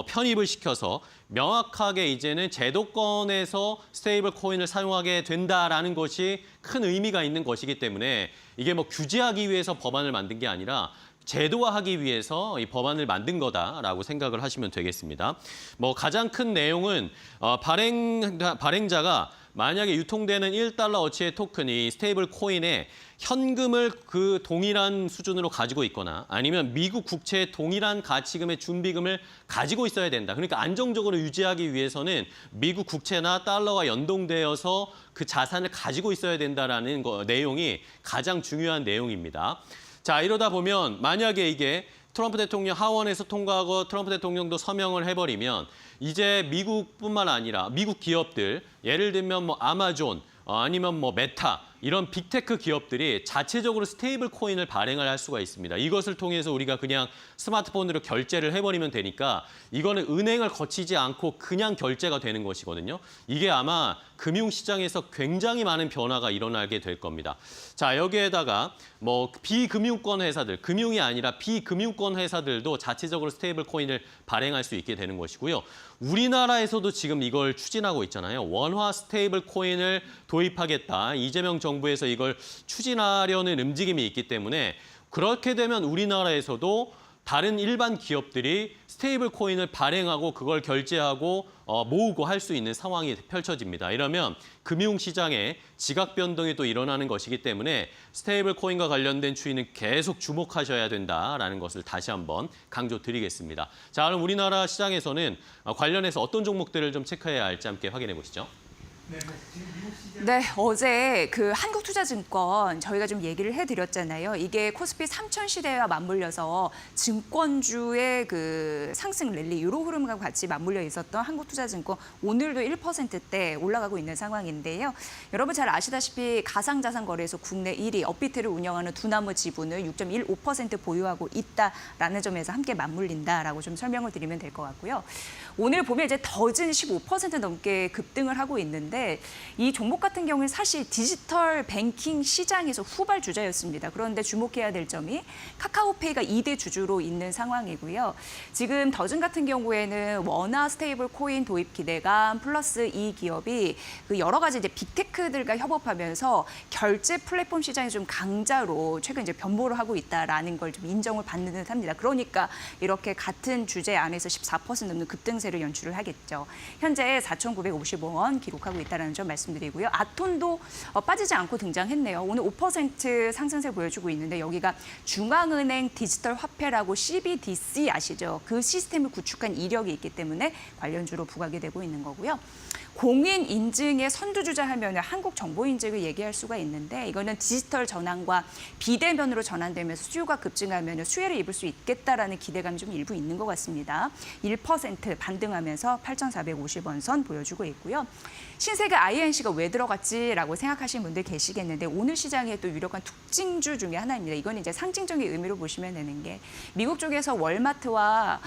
편입을 시켜서 명확하게 이제는 제도권에서 스테이블 코인을 사용하게 된다라는 것이 큰 의미가 있는 것이기 때문에 이게 뭐 규제하기 위해서 법안을 만든 게 아니라 제도화하기 위해서 이 법안을 만든 거다라고 생각을 하시면 되겠습니다. 뭐 가장 큰 내용은 발행자가 만약에 유통되는 1달러어치의 토큰이 스테이블 코인에 현금을 그 동일한 수준으로 가지고 있거나 아니면 미국 국채의 동일한 가치금의 준비금을 가지고 있어야 된다. 그러니까 안정적으로 유지하기 위해서는 미국 국채나 달러와 연동되어서 그 자산을 가지고 있어야 된다라는 내용이 가장 중요한 내용입니다. 자, 이러다 보면 만약에 이게 트럼프 대통령 하원에서 통과하고 트럼프 대통령도 서명을 해버리면 이제 미국뿐만 아니라 미국 기업들 예를 들면 뭐 아마존 아니면 뭐 메타 이런 빅테크 기업들이 자체적으로 스테이블 코인을 발행을 할 수가 있습니다. 이것을 통해서 우리가 그냥 스마트폰으로 결제를 해버리면 되니까 이거는 은행을 거치지 않고 그냥 결제가 되는 것이거든요. 이게 아마 금융시장에서 굉장히 많은 변화가 일어나게 될 겁니다. 자, 여기에다가 뭐 비금융권 회사들, 금융이 아니라 비금융권 회사들도 자체적으로 스테이블 코인을 발행할 수 있게 되는 것이고요. 우리나라에서도 지금 이걸 추진하고 있잖아요. 원화 스테이블 코인을 도입하겠다. 이재명 정부에서 이걸 추진하려는 움직임이 있기 때문에 그렇게 되면 우리나라에서도 다른 일반 기업들이 스테이블 코인을 발행하고 그걸 결제하고 모으고 할 수 있는 상황이 펼쳐집니다. 이러면 금융시장에 지각 변동이 또 일어나는 것이기 때문에 스테이블 코인과 관련된 추이는 계속 주목하셔야 된다라는 것을 다시 한번 강조드리겠습니다. 자, 그럼 우리나라 시장에서는 관련해서 어떤 종목들을 좀 체크해야 할지 함께 확인해 보시죠. 네, 어제 그 한국투자증권 저희가 좀 얘기를 해드렸잖아요. 이게 코스피 3000 시대와 맞물려서 증권주의 그 상승 랠리 이런 흐름과 같이 맞물려 있었던 한국투자증권 오늘도 1%대 올라가고 있는 상황인데요. 여러분 잘 아시다시피 가상자산거래소 국내 1위 업비트를 운영하는 두나무 지분을 6.15% 보유하고 있다라는 점에서 함께 맞물린다라고 좀 설명을 드리면 될 것 같고요. 오늘 보면 이제 더진 15% 넘게 급등을 하고 있는데 이 종목 같은 경우는 사실 디지털 뱅킹 시장에서 후발 주자였습니다. 그런데 주목해야 될 점이 카카오페이가 2대 주주로 있는 상황이고요. 지금 더진 같은 경우에는 원화 스테이블 코인 도입 기대감 플러스 이 기업이 그 여러 가지 이제 빅테크들과 협업하면서 결제 플랫폼 시장이 좀 강자로 최근 이제 변모를 하고 있다라는 걸 좀 인정을 받는 듯합니다. 그러니까 이렇게 같은 주제 안에서 14% 넘는 급등세를 연출을 하겠죠. 현재 4,955원 기록하고 있다는 점 말씀드리고요. 아톤도 빠지지 않고 등장했네요. 오늘 5% 상승세 보여주고 있는데 여기가 중앙은행 디지털 화폐라고 CBDC 아시죠? 그 시스템을 구축한 이력이 있기 때문에 관련주로 부각이 되고 있는 거고요. 공인 인증의 선두주자 하면 한국정보인증을 얘기할 수가 있는데 이거는 디지털 전환과 비대면으로 전환되면서 수요가 급증하면 수혜를 입을 수 있겠다라는 기대감이 좀 일부 있는 것 같습니다. 1% 반등하면서 8,450원 선 보여주고 있고요. 신세계 INC가 왜 들어갔지라고 생각하시는 분들 계시겠는데 오늘 시장에 또 유력한 특징주 중에 하나입니다. 이건 이제 상징적인 의미로 보시면 되는 게 미국 쪽에서 월마트와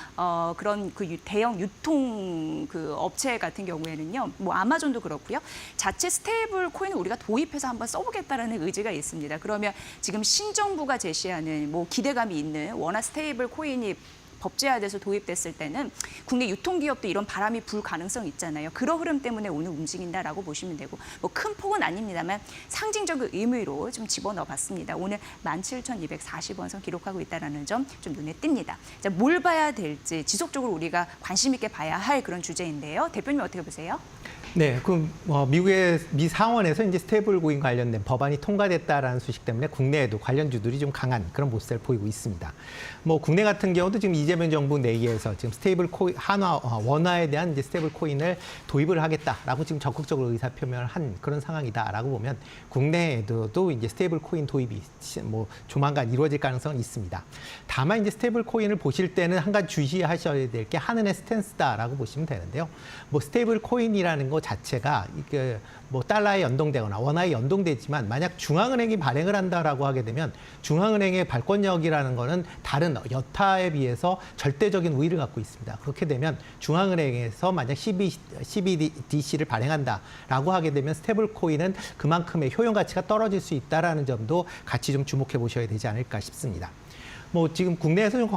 그런 그 대형 유통 그 업체 같은 경우에는요. 뭐 아마존도 그렇고요. 자체 스테이블 코인을 우리가 도입해서 한번 써보겠다라는 의지가 있습니다. 그러면 지금 신정부가 제시하는 뭐 기대감이 있는 원화 스테이블 코인이 법제화돼서 도입됐을 때는 국내 유통기업도 이런 바람이 불 가능성이 있잖아요. 그런 흐름 때문에 오늘 움직인다라고 보시면 되고 뭐 큰 폭은 아닙니다만 상징적인 의미로 좀 집어넣어 봤습니다. 오늘 17,240원 선 기록하고 있다는 점 좀 눈에 띕니다. 자, 뭘 봐야 될지 지속적으로 우리가 관심 있게 봐야 할 그런 주제인데요. 대표님 어떻게 보세요? 네, 그럼 미국의 미 상원에서 이제 스테이블코인 관련된 법안이 통과됐다라는 소식 때문에 국내에도 관련주들이 좀 강한 그런 모습을 보이고 있습니다. 뭐 국내 같은 경우도 지금 이재명 정부 내에서 지금 스테이블코인 원화에 대한 이제 스테이블코인을 도입을 하겠다라고 지금 적극적으로 의사 표명을 한 그런 상황이다라고 보면 국내에도 이제 스테이블코인 도입이 뭐 조만간 이루어질 가능성은 있습니다. 다만 이제 스테이블코인을 보실 때는 한 가지 주시하셔야 될 게 한은의 스탠스다라고 보시면 되는데요. 뭐 스테이블코인이라는 것 자체가 이게 뭐 달러에 연동되거나 원화에 연동되지만 만약 중앙은행이 발행을 한다라고 하게 되면 중앙은행의 발권력이라는 거는 다른 여타에 비해서 절대적인 우위를 갖고 있습니다. 그렇게 되면 중앙은행에서 만약 CBDC를 발행한다라고 하게 되면 스테이블코인은 그만큼의 효용 가치가 떨어질 수 있다라는 점도 같이 좀 주목해 보셔야 되지 않을까 싶습니다. 뭐 지금 국내에서 좀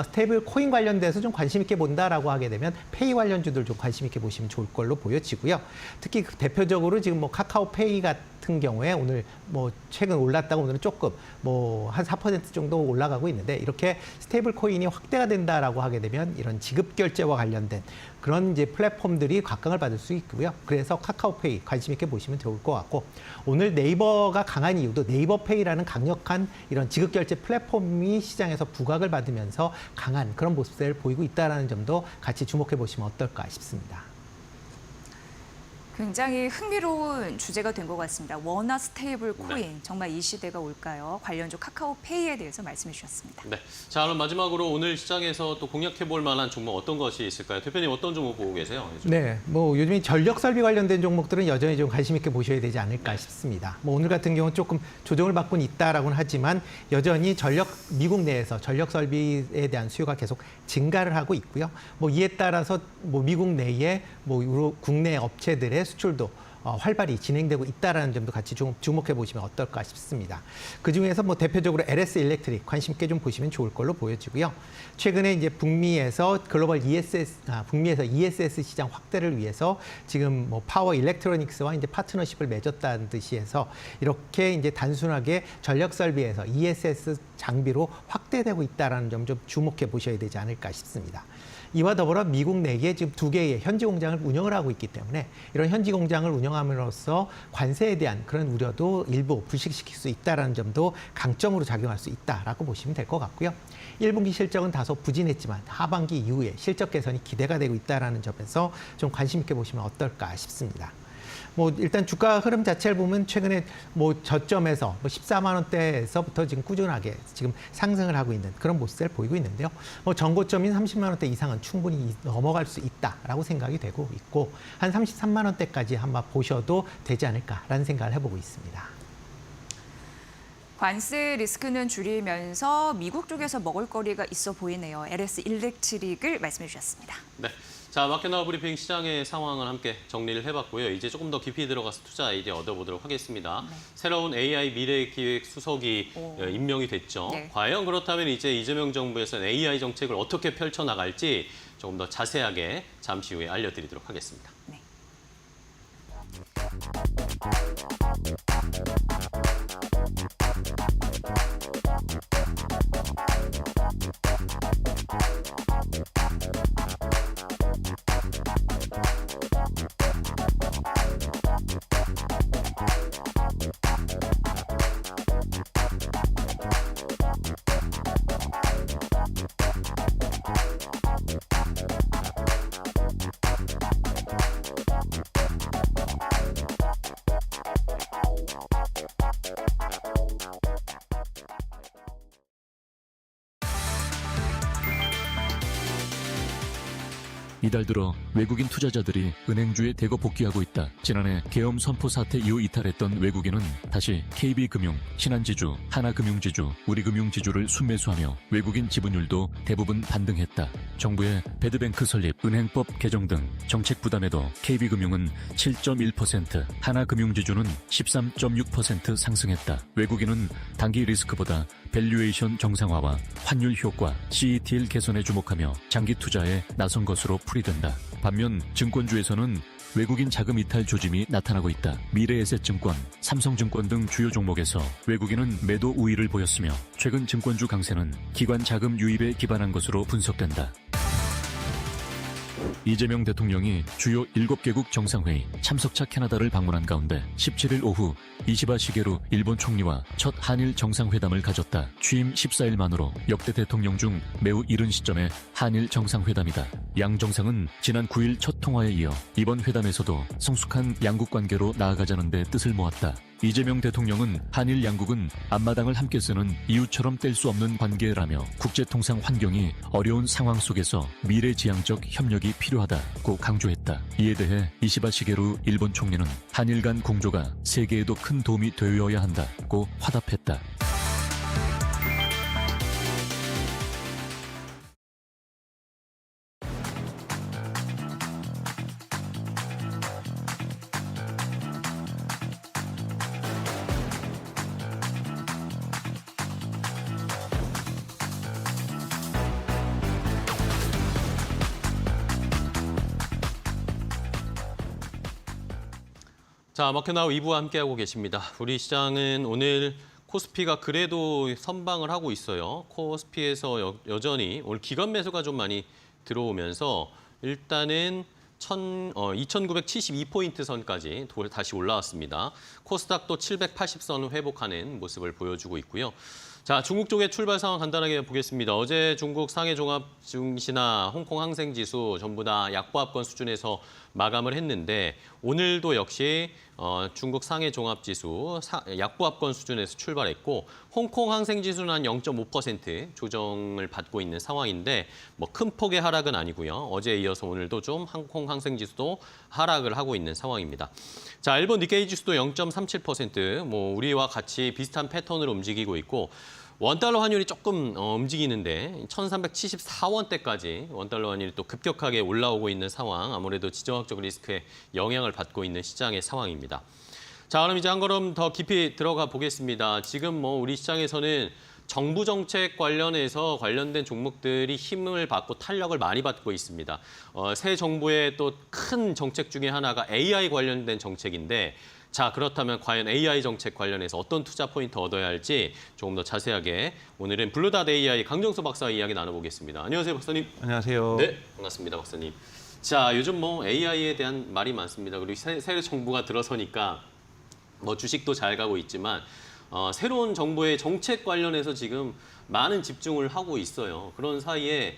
스테이블 코인 관련돼서 좀 관심 있게 본다라고 하게 되면 페이 관련주들 좀 관심 있게 보시면 좋을 걸로 보여지고요. 특히 대표적으로 지금 뭐 카카오페이 같은 경우에 오늘 뭐 최근 올랐다가 오늘은 조금 뭐 한 4% 정도 올라가고 있는데 이렇게 스테이블 코인이 확대가 된다라고 하게 되면 이런 지급 결제와 관련된 그런 이제 플랫폼들이 각광을 받을 수 있고요. 그래서 카카오페이 관심 있게 보시면 좋을 것 같고 오늘 네이버가 강한 이유도 네이버페이라는 강력한 이런 지급 결제 플랫폼이 시장에서 부각을 받으면서 강한 그런 모습을 보이고 있다는 점도 같이 주목해 보시면 어떨까 싶습니다. 굉장히 흥미로운 주제가 된 것 같습니다. 원화 스테이블 코인, 정말 이 시대가 올까요? 관련주 카카오페이에 대해서 말씀해 주셨습니다. 네. 자, 그럼 마지막으로 오늘 시장에서 또 공략해 볼 만한 종목 어떤 것이 있을까요? 대표님 어떤 종목 보고 계세요? 요즘? 네, 뭐 요즘 전력 설비 관련된 종목들은 여전히 좀 관심 있게 보셔야 되지 않을까 싶습니다. 뭐 오늘 같은 경우는 조금 조정을 받고는 있다라고는 하지만 여전히 미국 내에서 전력 설비에 대한 수요가 계속 증가를 하고 있고요. 뭐 이에 따라서 뭐 미국 내에 뭐 국내 업체들의 수출도 활발히 진행되고 있다는 점도 같이 좀 주목해 보시면 어떨까 싶습니다. 그중에서 뭐 대표적으로 LS 일렉트릭 관심 있게 좀 보시면 좋을 걸로 보여지고요. 최근에 이제 북미에서 북미에서 ESS 시장 확대를 위해서 지금 뭐 파워 일렉트로닉스와 이제 파트너십을 맺었다는 듯이 해서 이렇게 이제 단순하게 전력 설비에서 ESS 장비로 확대되고 있다는 점 좀 주목해 보셔야 되지 않을까 싶습니다. 이와 더불어 미국 내에 지금 2개의 현지 공장을 운영을 하고 있기 때문에 이런 현지 공장을 운영함으로써 관세에 대한 그런 우려도 일부 불식시킬 수 있다는 점도 강점으로 작용할 수 있다라고 보시면 될 것 같고요. 1분기 실적은 다소 부진했지만 하반기 이후에 실적 개선이 기대가 되고 있다는 점에서 좀 관심 있게 보시면 어떨까 싶습니다. 뭐 일단 주가 흐름 자체를 보면 최근에 뭐 저점에서 뭐 14만 원대에서부터 지금 꾸준하게 지금 상승을 하고 있는 그런 모습을 보이고 있는데요. 뭐 전고점인 30만 원대 이상은 충분히 넘어갈 수 있다라고 생각이 되고 있고 한 33만 원대까지 한번 보셔도 되지 않을까라는 생각을 해보고 있습니다. 관세 리스크는 줄이면서 미국 쪽에서 먹을거리가 있어 보이네요. LS 일렉트릭을 말씀해 주셨습니다. 네. 자, 마켓나우 브리핑 시장의 상황을 함께 정리를 해봤고요. 이제 조금 더 깊이 들어가서 투자 아이디어 얻어보도록 하겠습니다. 네. 새로운 AI 미래기획 수석이 임명이 됐죠. 네. 과연 그렇다면 이제 이재명 정부에서는 AI 정책을 어떻게 펼쳐나갈지 조금 더 자세하게 잠시 후에 알려드리도록 하겠습니다. 네. 이달 들어 외국인 투자자들이 은행주에 대거 복귀하고 있다. 지난해 계엄 선포 사태 이후 이탈했던 외국인은 다시 KB금융, 신한지주, 하나금융지주, 우리금융지주를 순매수하며 외국인 지분율도 대부분 반등했다. 정부의 배드뱅크 설립, 은행법 개정 등 정책 부담에도 KB금융은 7.1%, 하나금융지주는 13.6% 상승했다. 외국인은 단기 리스크보다 밸류에이션 정상화와 환율 효과, CETL 개선에 주목하며 장기 투자에 나선 것으로 풀이된다. 반면 증권주에서는 외국인 자금 이탈 조짐이 나타나고 있다. 미래에셋증권, 삼성증권 등 주요 종목에서 외국인은 매도 우위를 보였으며 최근 증권주 강세는 기관 자금 유입에 기반한 것으로 분석된다. 이재명 대통령이 주요 7개국 정상회의 참석차 캐나다를 방문한 가운데 17일 오후 이시바 시게루 일본 총리와 첫 한일 정상회담을 가졌다. 취임 14일 만으로 역대 대통령 중 매우 이른 시점의 한일 정상회담이다. 양 정상은 지난 9일 첫 통화에 이어 이번 회담에서도 성숙한 양국 관계로 나아가자는 데 뜻을 모았다. 이재명 대통령은 한일 양국은 앞마당을 함께 쓰는 이웃처럼 뗄 수 없는 관계라며 국제통상 환경이 어려운 상황 속에서 미래지향적 협력이 필요하다고 강조했다. 이에 대해 이시바 시게루 일본 총리는 한일 간 공조가 세계에도 큰 도움이 되어야 한다고 화답했다. 자, 마켓나우 2부와 함께하고 계십니다. 우리 시장은 오늘 코스피가 그래도 선방을 하고 있어요. 코스피에서 여전히 오늘 기관 매수가 좀 많이 들어오면서 일단은 2,972포인트 선까지 다시 올라왔습니다. 코스닥도 780선 회복하는 모습을 보여주고 있고요. 자, 중국 쪽의 출발 상황 간단하게 보겠습니다. 어제 중국 상해 종합 증시나 홍콩 항생 지수 전부 다 약보합권 수준에서 마감을 했는데 오늘도 역시 중국 상해 종합 지수 약보합권 수준에서 출발했고 홍콩 항생 지수는 한 0.5% 조정을 받고 있는 상황인데 뭐 큰 폭의 하락은 아니고요. 어제에 이어서 오늘도 좀 홍콩 항생 지수도 하락을 하고 있는 상황입니다. 자, 일본 니케이 지수도 0.37%, 뭐 우리와 같이 비슷한 패턴으로 움직이고 있고 원달러 환율이 조금 움직이는데 1,374원대까지 원달러 환율이 또 급격하게 올라오고 있는 상황, 아무래도 지정학적 리스크에 영향을 받고 있는 시장의 상황입니다. 자, 그럼 이제 한 걸음 더 깊이 들어가 보겠습니다. 지금 뭐 우리 시장에서는 정부 정책 관련해서 관련된 종목들이 힘을 받고 탄력을 많이 받고 있습니다. 새 정부의 또 큰 정책 중에 하나가 AI 관련된 정책인데 자, 그렇다면 과연 AI 정책 관련해서 어떤 투자 포인트 얻어야 할지 조금 더 자세하게 오늘은 블루닷 AI 강정수 박사와 이야기 나눠보겠습니다. 안녕하세요, 박사님. 안녕하세요. 네, 반갑습니다, 박사님. 자, 요즘 뭐 AI에 대한 말이 많습니다. 그리고 새 정부가 들어서니까 뭐 주식도 잘 가고 있지만 새로운 정부의 정책 관련해서 지금 많은 집중을 하고 있어요. 그런 사이에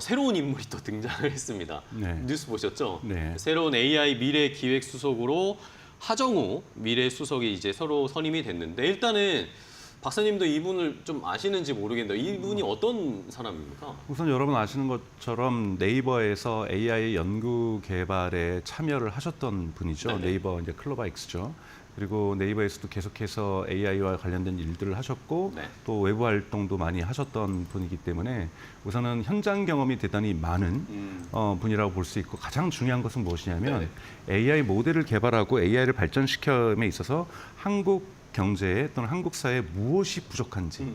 새로운 인물이 또 등장을 했습니다. 네. 뉴스 보셨죠? 네. 새로운 AI 미래 기획 수석으로 하정우 미래수석이 이제 서로 선임이 됐는데 일단은 박사님도 이분을 좀 아시는지 모르겠는데 이분이 어떤 사람입니까? 우선 여러분 아시는 것처럼 네이버에서 AI 연구 개발에 참여를 하셨던 분이죠. 네네. 네이버 이제 클로바엑스죠. 그리고 네이버에서도 계속해서 AI와 관련된 일들을 하셨고 네. 또 외부 활동도 많이 하셨던 분이기 때문에 우선은 현장 경험이 대단히 많은 분이라고 볼 수 있고 가장 중요한 것은 무엇이냐면 AI 모델을 개발하고 AI를 발전시킴에 있어서 한국 경제에 또는 한국 사회에 무엇이 부족한지,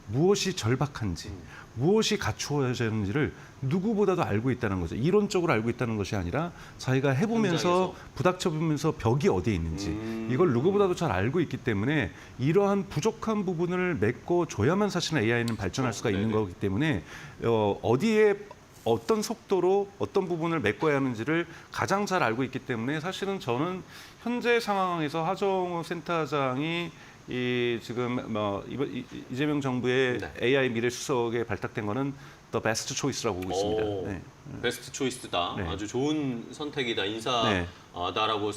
무엇이 절박한지, 무엇이 갖추어져야 하는지를 누구보다도 알고 있다는 거죠. 이론적으로 알고 있다는 것이 아니라 자기가 해보면서 현장에서. 부닥쳐보면서 벽이 어디에 있는지 이걸 누구보다도 잘 알고 있기 때문에 이러한 부족한 부분을 메꿔줘야만 사실은 AI는 발전할 수가 있는 네네. 거기 때문에 어디에 어떤 속도로 어떤 부분을 메꿔야 하는지를 가장 잘 알고 있기 때문에 사실은 저는 현재 상황에서 하정우 센터장이 지금 이재명 정부의 네. AI 미래 수석에 발탁된 거는 the best choice라고 보고 있습니다. 오, 네. 베스트 초이스다. 네. 아주 좋은 선택이다. 네. 인사다라고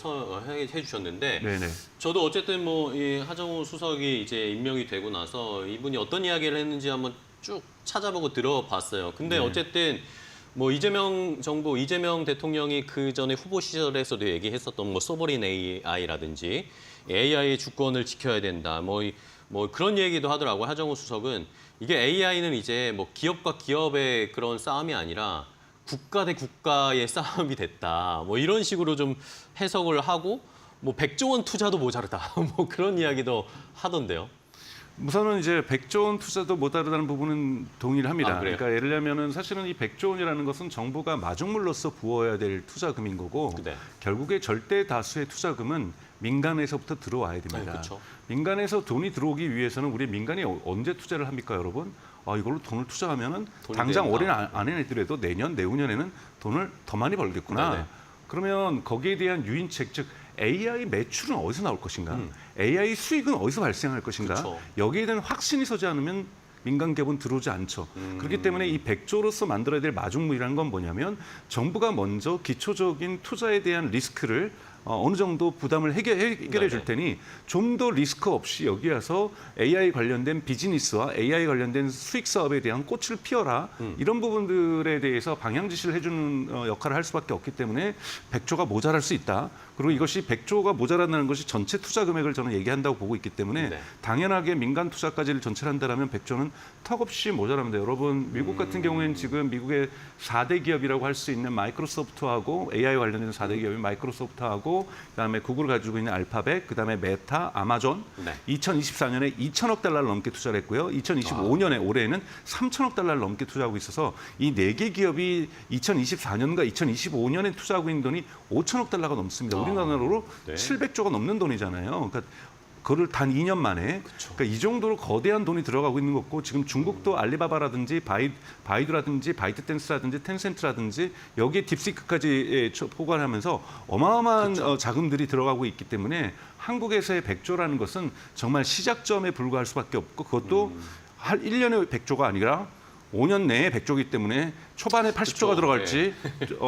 해주셨는데 네네. 저도 어쨌든 뭐 이 하정우 수석이 이제 임명이 되고 나서 이분이 어떤 이야기를 했는지 한번 쭉 찾아보고 들어봤어요. 근데 네. 어쨌든 뭐 이재명 정부, 이재명 대통령이 그 전에 후보 시절에서도 얘기했었던 뭐 소버린 AI라든지 AI의 주권을 지켜야 된다. 뭐 그런 얘기도 하더라고요. 하정우 수석은 이게 AI는 이제 뭐 기업과 기업의 그런 싸움이 아니라 국가 대 국가의 싸움이 됐다. 뭐 이런 식으로 좀 해석을 하고 뭐 100조 원 투자도 모자르다. 뭐 그런 이야기도 하던데요. 우선은 이제 100조 원 투자도 못하다는 부분은 동의를 합니다. 아, 그래요? 그러니까 예를 들면은 사실은 이 100조 원이라는 것은 정부가 마중물로서 부어야 될 투자금인 거고 네. 결국에 절대 다수의 투자금은 민간에서부터 들어와야 됩니다. 그렇죠. 민간에서 돈이 들어오기 위해서는 우리 민간이 언제 투자를 합니까, 여러분? 이걸로 돈을 투자하면은 돈이 당장 된다. 올해 안에 내더라도 내년, 내후년에는 돈을 더 많이 벌겠구나. 네네. 그러면 거기에 대한 유인책, 즉 AI 매출은 어디서 나올 것인가? AI 수익은 어디서 발생할 것인가? 그쵸. 여기에 대한 확신이 서지 않으면 민간 기업은 들어오지 않죠. 그렇기 때문에 이 100조로서 만들어야 될 마중물이라는 건 뭐냐면 정부가 먼저 기초적인 투자에 대한 리스크를 어느 정도 부담을 해결해 줄 테니 좀 더 리스크 없이 여기 와서 AI 관련된 비즈니스와 AI 관련된 수익 사업에 대한 꽃을 피워라. 이런 부분들에 대해서 방향 지시를 해주는 역할을 할 수밖에 없기 때문에 100조가 모자랄 수 있다. 그리고 이것이 100조가 모자란다는 것이 전체 투자 금액을 저는 얘기한다고 보고 있기 때문에 네. 당연하게 민간 투자까지를 전체를 한다면 100조는 턱없이 모자랍니다. 여러분 미국 같은 경우에는 지금 미국의 4대 기업이라고 할 수 있는 마이크로소프트하고 AI 관련된 4대 기업이 마이크로소프트하고 그다음에 구글 가지고 있는 알파벳, 그다음에 메타, 아마존. 네. 2024년에 2천억 달러를 넘게 투자를 했고요. 2025년에 올해에는 3천억 달러를 넘게 투자하고 있어서 이 4개 기업이 2024년과 2025년에 투자하고 있는 돈이 5천억 달러가 넘습니다. 우리나라로 네. 700조가 넘는 돈이잖아요. 그러니까 그거를 단 2년 만에 그러니까 이 정도로 거대한 돈이 들어가고 있는 거고 지금 중국도 알리바바라든지 바이두라든지 바이트댄스라든지 텐센트라든지 여기에 딥시크까지 포괄하면서 어마어마한 자금들이 들어가고 있기 때문에 한국에서의 100조라는 것은 정말 시작점에 불과할 수밖에 없고 그것도 할 1년에 100조가 아니라 5년 내에 100조이기 때문에 초반에 80조가 그쵸, 들어갈지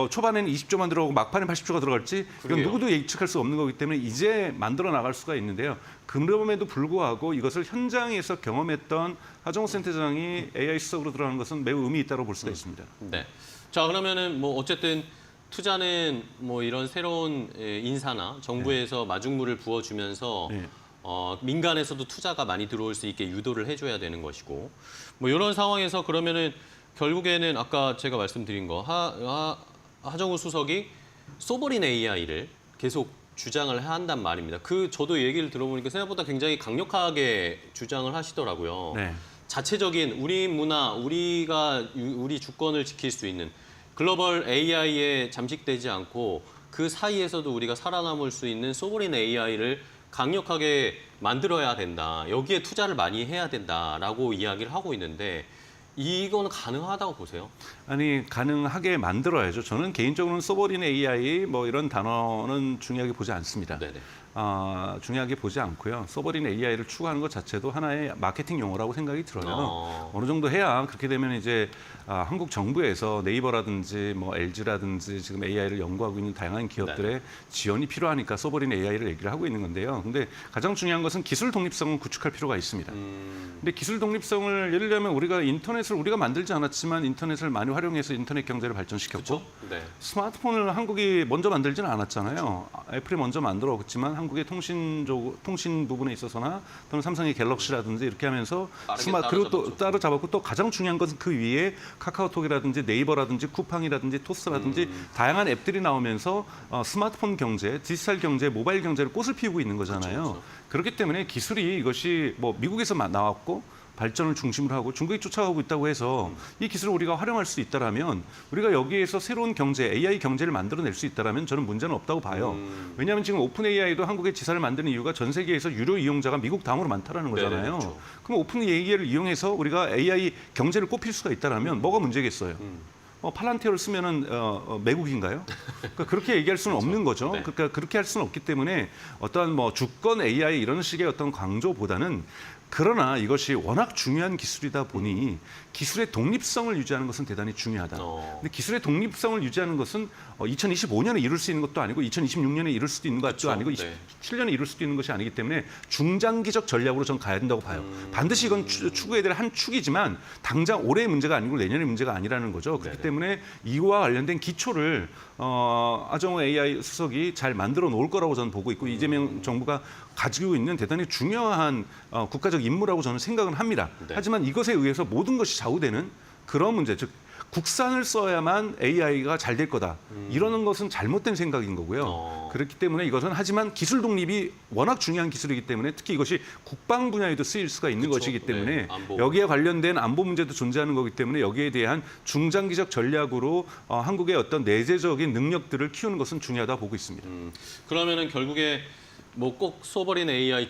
초반에는 20조만 들어가고 막판에 80조가 들어갈지 이건 그러게요. 누구도 예측할 수 없는 거기 때문에 이제 만들어 나갈 수가 있는데요. 그럼에도 불구하고 이것을 현장에서 경험했던 하정우 센터장이 AI 수석으로 들어가는 것은 매우 의미 있다고 볼 수가 있습니다. 네. 자, 그러면은 뭐 어쨌든 투자는 뭐 이런 새로운 인사나 정부에서 마중물을 부어주면서 네. 민간에서도 투자가 많이 들어올 수 있게 유도를 해줘야 되는 것이고 뭐 이런 상황에서 그러면은 결국에는 아까 제가 말씀드린 거 하정우 수석이 소버린 AI를 계속 주장을 한단 말입니다. 저도 얘기를 들어보니까 생각보다 굉장히 강력하게 주장을 하시더라고요. 네. 자체적인 우리 문화, 우리 주권을 지킬 수 있는 글로벌 AI에 잠식되지 않고 그 사이에서도 우리가 살아남을 수 있는 소버린 AI를 강력하게 만들어야 된다. 여기에 투자를 많이 해야 된다라고 이야기를 하고 있는데 이건 가능하다고 보세요? 아니 가능하게 만들어야죠. 저는 개인적으로는 소버린 AI 뭐 이런 단어는 중요하게 보지 않습니다. 네네. 중요하게 보지 않고요. 서버린 AI를 추구하는 것 자체도 하나의 마케팅 용어라고 생각이 들어요. 어느 정도 해야 그렇게 되면 이제 한국 정부에서 네이버라든지 뭐 LG라든지 지금 AI를 연구하고 있는 다양한 기업들의 지원이 필요하니까 서버린 AI를 얘기를 하고 있는 건데요. 근데 가장 중요한 것은 기술 독립성을 구축할 필요가 있습니다. 근데 기술 독립성을 예를 들면 우리가 인터넷을 우리가 만들지 않았지만 인터넷을 많이 활용해서 인터넷 경제를 발전시켰고 네. 스마트폰을 한국이 먼저 만들지는 않았잖아요. 애플이 먼저 만들었지만 한국의 통신 부분에 있어서나 또는 삼성의 갤럭시라든지 이렇게 하면서 그리고 또 따라잡았고 또 가장 중요한 것은 그 위에 카카오톡이라든지 네이버라든지 쿠팡이라든지 토스라든지 다양한 앱들이 나오면서 스마트폰 경제, 디지털 경제, 모바일 경제를 꽃을 피우고 있는 거잖아요. 그렇기 때문에 기술이 이것이 뭐 미국에서 나왔고 발전을 중심으로 하고 중국이 쫓아가고 있다고 해서 이 기술을 우리가 활용할 수 있다라면 우리가 여기에서 새로운 경제, AI 경제를 만들어낼 수 있다라면 저는 문제는 없다고 봐요. 왜냐하면 지금 오픈 AI도 한국의 지사를 만드는 이유가 전 세계에서 유료 이용자가 미국 다음으로 많다라는 거잖아요. 네네, 그렇죠. 그럼 오픈 AI를 이용해서 우리가 AI 경제를 꼽힐 수가 있다라면 뭐가 문제겠어요? 팔란티어를 쓰면은 매국인가요? 그러니까 그렇게 얘기할 수는 없는 거죠. 네. 그러니까 그렇게 할 수는 없기 때문에 어떠한 뭐 주권 AI 이런 식의 어떤 강조보다는 그러나 이것이 워낙 중요한 기술이다 보니 기술의 독립성을 유지하는 것은 대단히 중요하다. 근데 기술의 독립성을 유지하는 것은 2025년에 이룰 수 있는 것도 아니고 2026년에 이룰 수도 있는 것도 그렇죠. 아니고 네. 27년에 이룰 수도 있는 것이 아니기 때문에 중장기적 전략으로 전 가야 된다고 봐요. 반드시 이건 추구해야 될 한 축이지만 당장 올해의 문제가 아니고 내년의 문제가 아니라는 거죠. 그렇기 때문에 이와 관련된 기초를 아정호 AI 수석이 잘 만들어 놓을 거라고 저는 보고 있고 이재명 정부가 가지고 있는 대단히 중요한 국가적 임무라고 저는 생각은 합니다. 네. 하지만 이것에 의해서 모든 것이 좌우되는 그런 문제, 즉 국산을 써야만 AI가 잘 될 거다. 이러는 것은 잘못된 생각인 거고요. 그렇기 때문에 이것은 하지만 기술 독립이 워낙 중요한 기술이기 때문에 특히 이것이 국방 분야에도 쓰일 수가 있는 그쵸. 것이기 때문에 네, 안보. 여기에 관련된 안보 문제도 존재하는 거기 때문에 여기에 대한 중장기적 전략으로 한국의 어떤 내재적인 능력들을 키우는 것은 중요하다 보고 있습니다. 그러면은 결국에 뭐 꼭 소버린 AI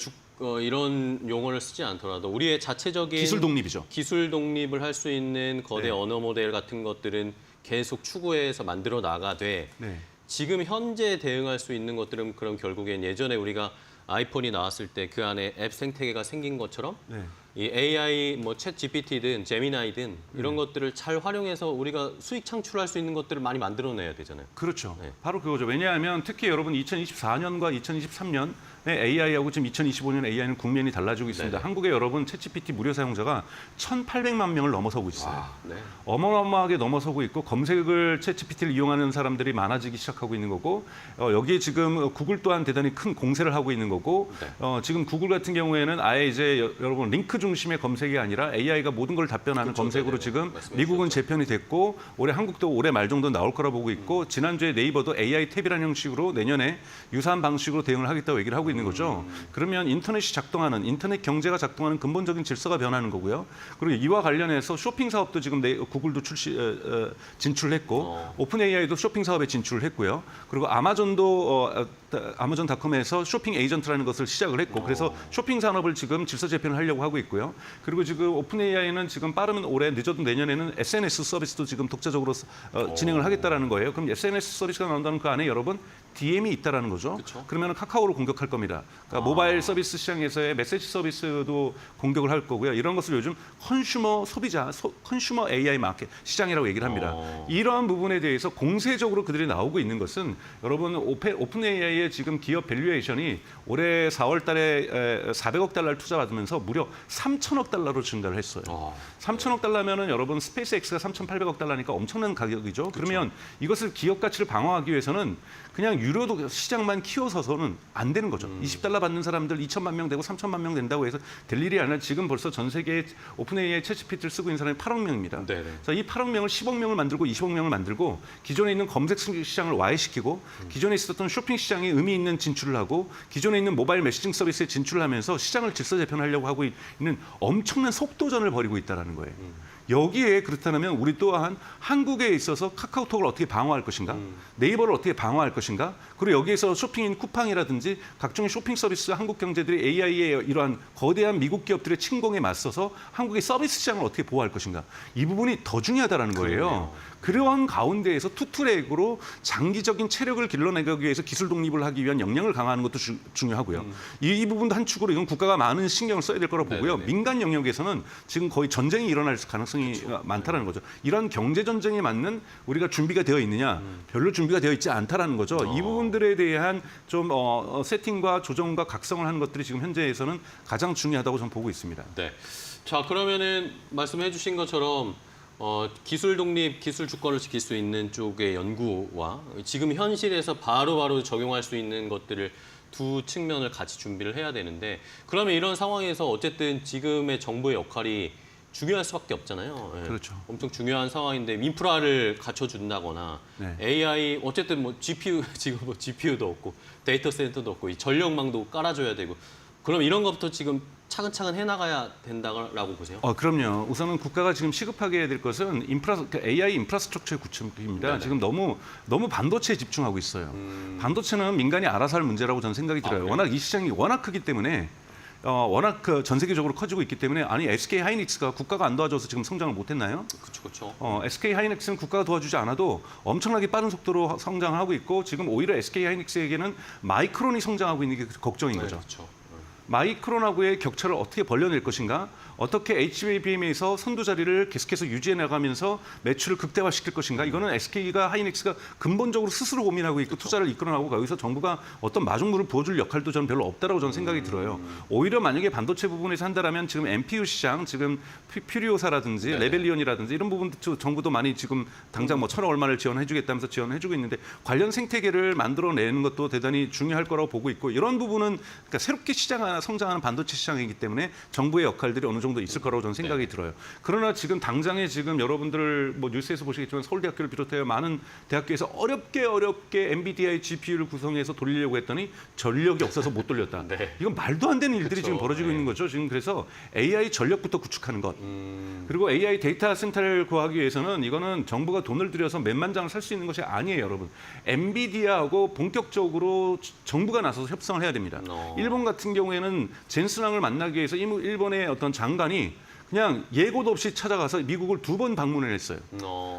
이런 용어를 쓰지 않더라도 우리의 자체적인 기술 독립이죠. 기술 독립을 할 수 있는 거대 네. 언어 모델 같은 것들은 계속 추구해서 만들어 나가되 네. 지금 현재 대응할 수 있는 것들은 그럼 결국엔 예전에 우리가 아이폰이 나왔을 때 그 안에 앱 생태계가 생긴 것처럼 네. 이 AI 뭐 챗 GPT든 제미나이든 이런 것들을 잘 활용해서 우리가 수익 창출할 수 있는 것들을 많이 만들어내야 되잖아요. 그렇죠. 네. 바로 그거죠. 왜냐하면 특히 여러분 2024년과 2023년에 AI하고 지금 2025년 AI는 국면이 달라지고 있습니다. 네네. 한국의 여러분 챗GPT 무료 사용자가 1,800만 명을 넘어서고 있어요. 와, 네. 어마어마하게 넘어서고 있고 검색을 챗GPT를 이용하는 사람들이 많아지기 시작하고 있는 거고 여기에 지금 구글 또한 대단히 큰 공세를 하고 있는 거고 네. 지금 구글 같은 경우에는 아예 이제 여러분 링크 중심의 검색이 아니라 AI가 모든 걸 답변하는 그렇죠. 검색으로 네네. 지금 말씀해 미국은 주셨죠. 재편이 됐고 올해 한국도 올해 말 정도 나올 거라 보고 있고 지난주에 네이버도 AI 탭이라는 형식으로 내년에 유사한 방식으로 대응을 하겠다고 얘기를 하고 있는 거죠. 그러면 인터넷이 작동하는 인터넷 경제가 작동하는 근본적인 질서가 변하는 거고요. 그리고 이와 관련해서 쇼핑 사업도 지금 구글도 진출했고 오픈 AI도 쇼핑 사업에 진출을 했고요. 그리고 아마존도 아마존닷컴에서 쇼핑 에이전트라는 것을 시작을 했고 그래서 쇼핑 산업을 지금 질서 재편을 하려고 하고 있고요. 그리고 지금 오픈 AI는 지금 빠르면 올해 늦어도 내년에는 SNS 서비스도 지금 독자적으로 진행을 하겠다라는 거예요. 그럼 SNS 서비스가 나온다는 그 안에 여러분 DM이 있다라는 거죠. 그쵸. 그러면 카카오를 공격할 겁니다. 그러니까 모바일 서비스 시장에서의 메시지 서비스도 공격을 할 거고요. 이런 것을 요즘 컨슈머 소비자, 컨슈머 AI 마켓 시장이라고 얘기를 합니다. 이러한 부분에 대해서 공세적으로 그들이 나오고 있는 것은 여러분 오픈 AI의 지금 기업 밸류에이션이 올해 4월 달에 400억 달러를 투자받으면서 무려 3천억 달러로 증가를 했어요. 3천억 달러면은 여러분 스페이스X가 3,800억 달러니까 엄청난 가격이죠. 그러면 이것을 기업 가치를 방어하기 위해서는 그냥 유료 시장만 키워서는 안 되는 거죠. 20달러 받는 사람들 2천만 명 되고 3천만 명 된다고 해서 될 일이 아니라 지금 벌써 전 세계에 오픈 AI 챗GPT를 쓰고 있는 사람이 8억 명입니다. 네네. 그래서 이 8억 명을 10억 명을 만들고 20억 명을 만들고 기존에 있는 검색 시장을 와해시키고 기존에 있었던 쇼핑 시장에 의미 있는 진출을 하고 기존에 있는 모바일 메시징 서비스에 진출을 하면서 시장을 질서 재편하려고 하고 있는 엄청난 속도전을 벌이고 있다는 거예요. 여기에 그렇다면 우리 또한 한국에 있어서 카카오톡을 어떻게 방어할 것인가, 네이버를 어떻게 방어할 것인가, 그리고 여기에서 쇼핑인 쿠팡이라든지 각종의 쇼핑 서비스 한국 경제들이 AI의 이러한 거대한 미국 기업들의 침공에 맞서서 한국의 서비스 시장을 어떻게 보호할 것인가, 이 부분이 더 중요하다는 거예요. 그런 가운데에서 투트랙으로 장기적인 체력을 길러내기 위해서 기술 독립을 하기 위한 역량을 강화하는 것도 중요하고요. 이 부분도 한 축으로 이건 국가가 많은 신경을 써야 될 거라고 보고요. 네네네. 민간 영역에서는 지금 거의 전쟁이 일어날 가능성이 많다는 거죠. 이런 경제 전쟁에 맞는 우리가 준비가 되어 있느냐, 별로 준비가 되어 있지 않다라는 거죠. 이 부분들에 대한 좀 세팅과 조정과 각성을 하는 것들이 지금 현재에서는 가장 중요하다고 저는 보고 있습니다. 네. 자, 그러면은 말씀해 주신 것처럼 기술 독립, 기술 주권을 지킬 수 있는 쪽의 연구와 지금 현실에서 바로바로 적용할 수 있는 것들을 두 측면을 같이 준비를 해야 되는데, 그러면 이런 상황에서 어쨌든 지금의 정부의 역할이 중요할 수밖에 없잖아요. 예. 그렇죠. 엄청 중요한 상황인데 인프라를 갖춰준다거나 네. AI 어쨌든 뭐 GPU 지금 뭐 GPU도 없고 데이터 센터도 없고 이 전력망도 깔아줘야 되고, 그럼 이런 것부터 지금 차근차근 해나가야 된다고 보세요? 그럼요. 우선은 국가가 지금 시급하게 해야 될 것은 AI 인프라스트럭처의 구축입니다. 네네. 지금 너무 반도체에 집중하고 있어요. 반도체는 민간이 알아서 할 문제라고 저는 생각이 들어요. 그래요? 워낙 이 시장이 워낙 크기 때문에 워낙 전 세계적으로 커지고 있기 때문에, 아니 SK 하이닉스가 국가가 안 도와줘서 지금 성장을 못했나요? 그렇죠. SK 하이닉스는 국가가 도와주지 않아도 엄청나게 빠른 속도로 성장하고 있고, 지금 오히려 SK 하이닉스에게는 마이크론이 성장하고 있는 게 걱정인 거죠. 그렇죠. 마이크론하고의 격차를 어떻게 벌려낼 것인가, 어떻게 HBM에서 선두 자리를 계속해서 유지해 나가면서 매출을 극대화시킬 것인가, 이거는 SK가 하이닉스가 근본적으로 스스로 고민하고 있고 투자를 이끌어나가고, 여기서 정부가 어떤 마중물을 부어줄 역할도 저는 별로 없다라고 저는 생각이 들어요. 오히려 만약에 반도체 부분에서 한다라면 지금 NPU 시장, 지금 퓨리오사라든지 네. 레벨리온이라든지 이런 부분도 정부도 많이 지금 당장 뭐 1,000억 얼마를 지원해주겠다면서 지원해주고 있는데, 관련 생태계를 만들어내는 것도 대단히 중요할 거라고 보고 있고, 이런 부분은 그러니까 새롭게 성장하는 반도체 시장이기 때문에 정부의 역할들이 어느 정도 있을 거라고 저는 생각이 들어요. 그러나 지금 당장에 지금 여러분들 뭐 뉴스에서 보시겠지만 서울대학교를 비롯해서 많은 대학교에서 어렵게 NVIDIA GPU를 구성해서 돌리려고 했더니 전력이 없어서 못 돌렸다. 네. 이건 말도 안 되는 일들이 그쵸. 지금 벌어지고 네. 있는 거죠. 지금 그래서 AI 전력부터 구축하는 것. 그리고 AI 데이터 센터를 구하기 위해서는 이거는 정부가 돈을 들여서 몇만 장을 살 수 있는 것이 아니에요, 여러분. 엔비디아하고 본격적으로 정부가 나서서 협상을 해야 됩니다. 일본 같은 경우에는 젠슨왕을 만나기 위해서 일본의 어떤 장관이 그냥 예고도 없이 찾아가서 미국을 2번 방문을 했어요.